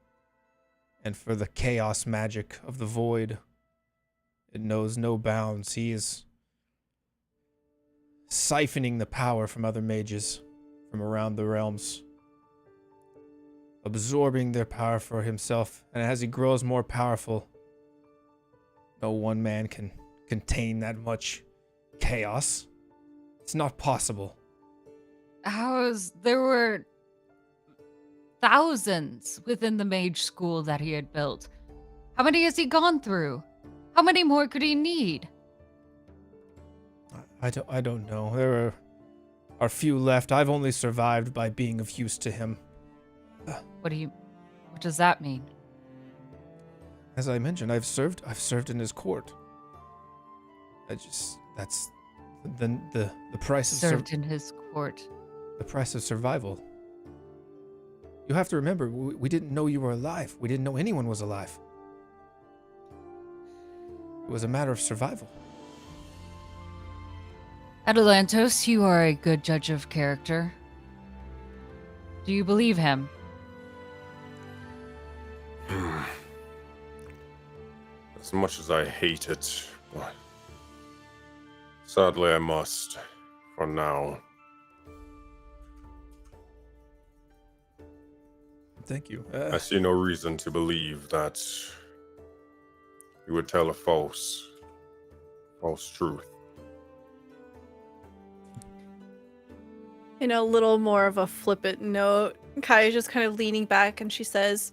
and for the chaos magic of the void, it knows no bounds. He is siphoning the power from other mages from around the realms, absorbing their power for himself. And as he grows more powerful, no one man can contain that much chaos. It's not possible. There were thousands within the mage school that he had built. How many has he gone through? How many more could he need? I don't know. There are few left. I've only survived by being of use to him. What does that mean? As I mentioned, I've served in his court. That's the price of served in his court. The price of survival. You have to remember, we didn't know you were alive. We didn't know anyone was alive. It was a matter of survival. Atalantos, you are a good judge of character. Do you believe him? As much as I hate it, sadly I must, for now. Thank you. I see no reason to believe that you would tell a false truth. In a little more of a flippant note, Kaya's just kind of leaning back and she says,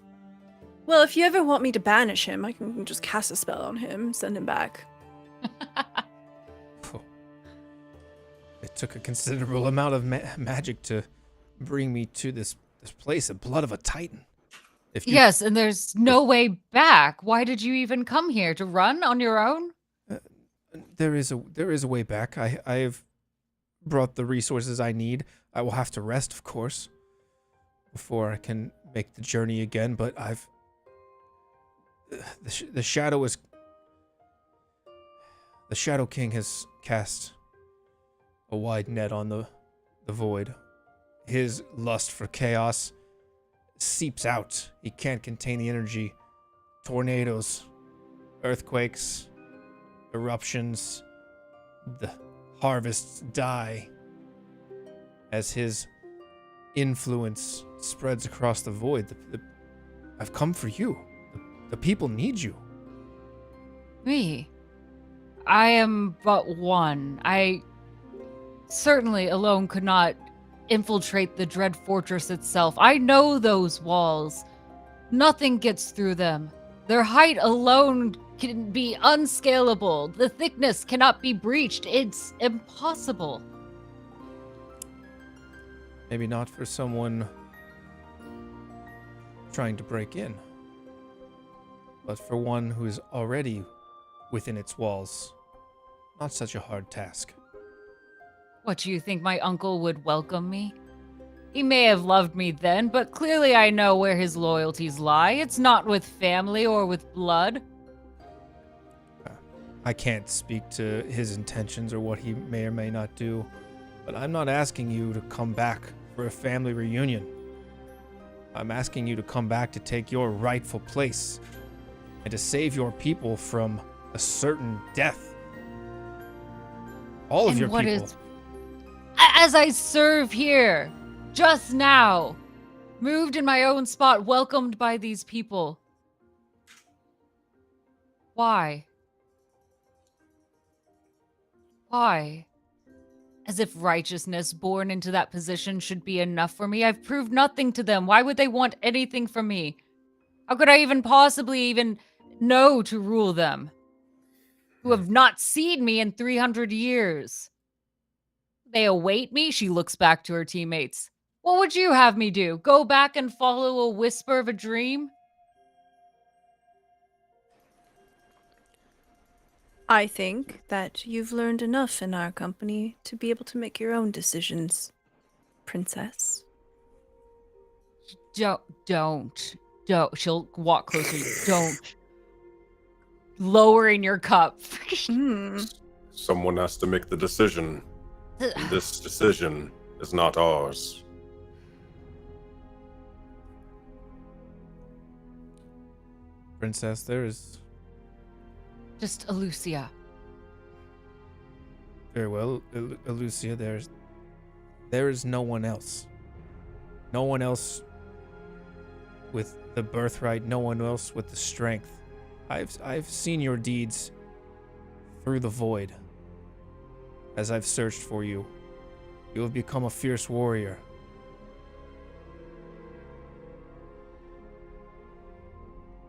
well, if you ever want me to banish him, I can just cast a spell on him and send him back. It took a considerable amount of magic to bring me to this place, the blood of a titan. Yes, and there's no way back. Why did you even come here? To run on your own? There is a way back. I've brought the resources I need. I will have to rest, of course, before I can make the journey again, but the Shadow King has cast a wide net on the void. His lust for chaos seeps out. He can't contain the energy. Tornadoes, earthquakes, eruptions, the harvests die as his influence spreads across the void. I've come for you. The people need you. Me? I am but one. I certainly alone could not infiltrate the dread fortress itself. I know those walls. Nothing gets through them. Their height alone can be unscalable. The thickness cannot be breached. It's impossible. Maybe not for someone trying to break in, but for one who is already within its walls, not such a hard task. What, do you think my uncle would welcome me? He may have loved me then, but clearly I know where his loyalties lie. It's not with family or with blood. I can't speak to his intentions or what he may or may not do, but I'm not asking you to come back for a family reunion. I'm asking you to come back to take your rightful place and to save your people from a certain death. All of your people. As I serve here, just now, moved in my own spot, welcomed by these people. Why? Why? As if righteousness born into that position should be enough for me. I've proved nothing to them. Why would they want anything from me? How could I even possibly even know to rule them? Who have not seen me in 300 years. They await me? She looks back to her teammates. What would you have me do? Go back and follow a whisper of a dream? I think that you've learned enough in our company to be able to make your own decisions, princess. Don't. She'll walk closer. Don't. Lowering your cup. Someone has to make the decision. And this decision is not ours. Princess, there is... Just Elusia. Very well, Elusia, there is no one else. No one else with the birthright, no one else with the strength. I've seen your deeds through the void. As I've searched for you, you have become a fierce warrior.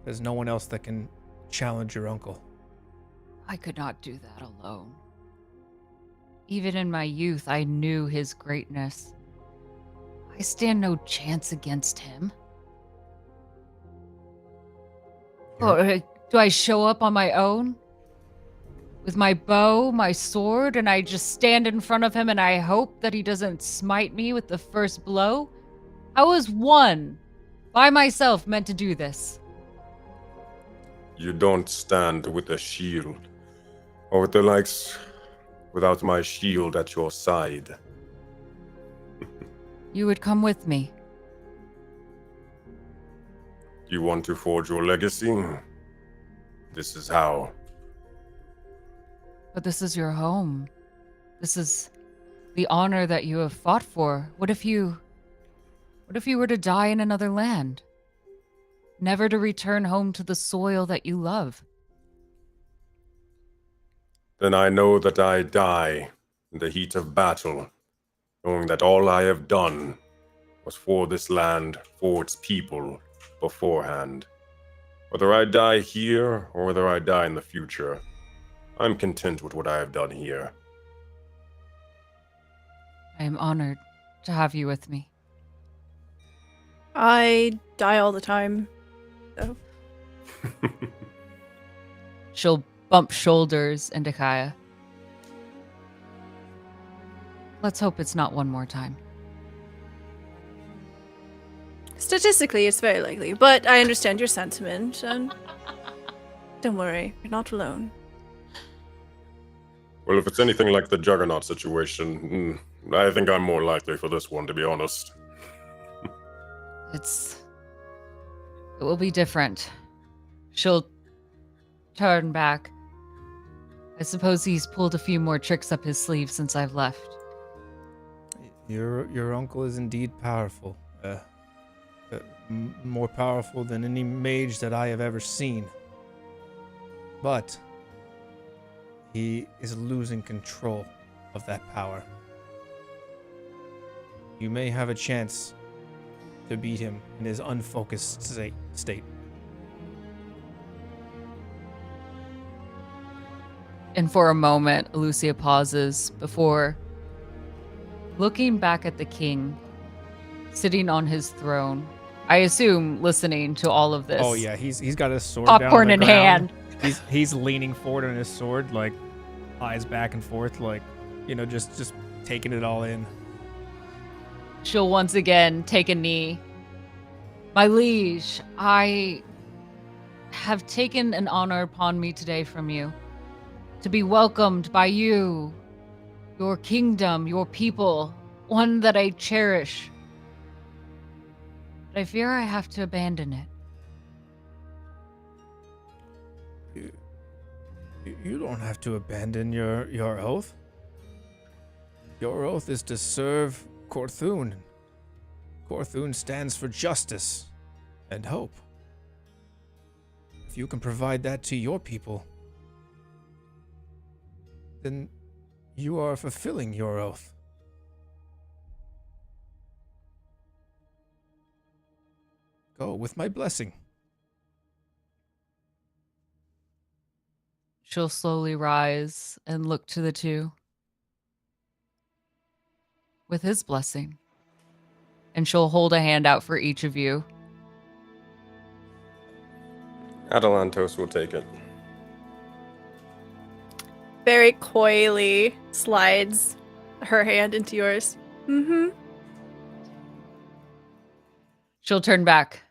There's no one else that can challenge your uncle. I could not do that alone. Even in my youth, I knew his greatness. I stand no chance against him. Or do I show up on my own? With my bow, my sword, and I just stand in front of him and I hope that he doesn't smite me with the first blow? I was one, by myself, meant to do this. You don't stand with a shield, or with the likes, without my shield at your side. You would come with me. You want to forge your legacy? This is how. But this is your home. This is the honor that you have fought for. What if you were to die in another land? Never to return home to the soil that you love. Then I know that I die in the heat of battle, knowing that all I have done was for this land, for its people, beforehand. Whether I die here or whether I die in the future, I'm content with what I have done here. I am honored to have you with me. I die all the time, so. She'll bump shoulders into Kaya. Let's hope it's not one more time. Statistically, it's very likely, but I understand your sentiment, and don't worry, you're not alone. Well, if it's anything like the Juggernaut situation, I think I'm more likely for this one, to be honest. It will be different. She'll turn back. I suppose he's pulled a few more tricks up his sleeve since I've left. Your uncle is indeed powerful. More powerful than any mage that I have ever seen. But he is losing control of that power. You may have a chance to beat him in his unfocused state. And for a moment, Elusia pauses before looking back at the king, sitting on his throne. I assume listening to all of this. Oh yeah, he's got his sword popcorn down on in the hand. ground. He's leaning forward on his sword, like eyes back and forth, like just taking it all in. She'll once again take a knee. My liege, I have taken an honor upon me today from you. To be welcomed by you, your kingdom, your people, one that I cherish. But I fear I have to abandon it. You don't have to abandon your oath. Your oath is to serve Corthoon. Corthoon stands for justice and hope. If you can provide that to your people, then you are fulfilling your oath. Go with my blessing. She'll slowly rise and look to the two with his blessing. And she'll hold a hand out for each of you. Atalantos will take it. Very coyly slides her hand into yours. Mm-hmm. She'll turn back.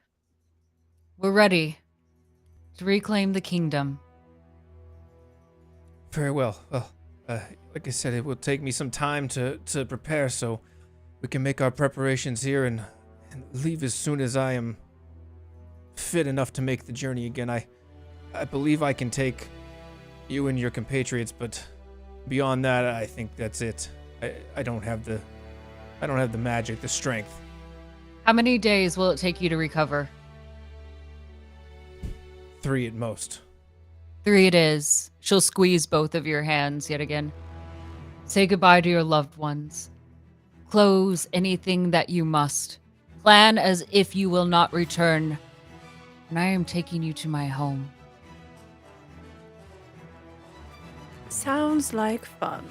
We're ready to reclaim the kingdom. Very well. Well, like I said, it will take me some time to prepare, so we can make our preparations here and leave as soon as I am fit enough to make the journey again. I believe I can take you and your compatriots, but beyond that, I think that's it. I don't have the magic, the strength. How many days will it take you to recover? 3 at most. 3 it is. She'll squeeze both of your hands yet again. Say goodbye to your loved ones. Close anything that you must. Plan as if you will not return. And I am taking you to my home. Sounds like fun.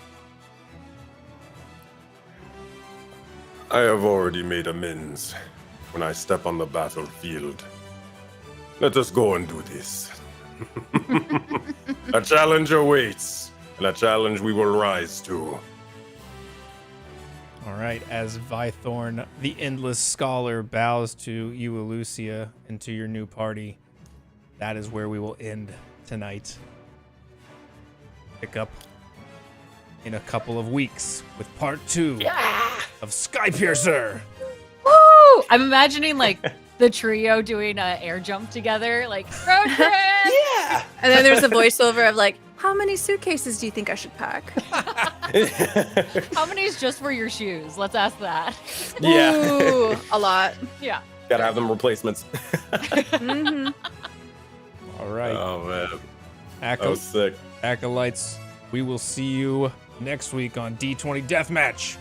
I have already made amends when I step on the battlefield. Let us go and do this. A challenge awaits, and a challenge we will rise to. All right, as Vythorn, the Endless Scholar, bows to you, Elusia, and to your new party, that is where we will end tonight. Pick up in a couple of weeks with part 2 of Skypiercer. Woo! I'm imagining like the trio doing an air jump together, like road trip. Yeah. And then there's a voiceover of like, how many suitcases do you think I should pack? How many is just for your shoes? Let's ask that. Yeah. Ooh, a lot. Yeah. Gotta have them replacements. Mm-hmm. All right. Oh, man. That was sick. Acolytes, we will see you next week on D20 Deathmatch.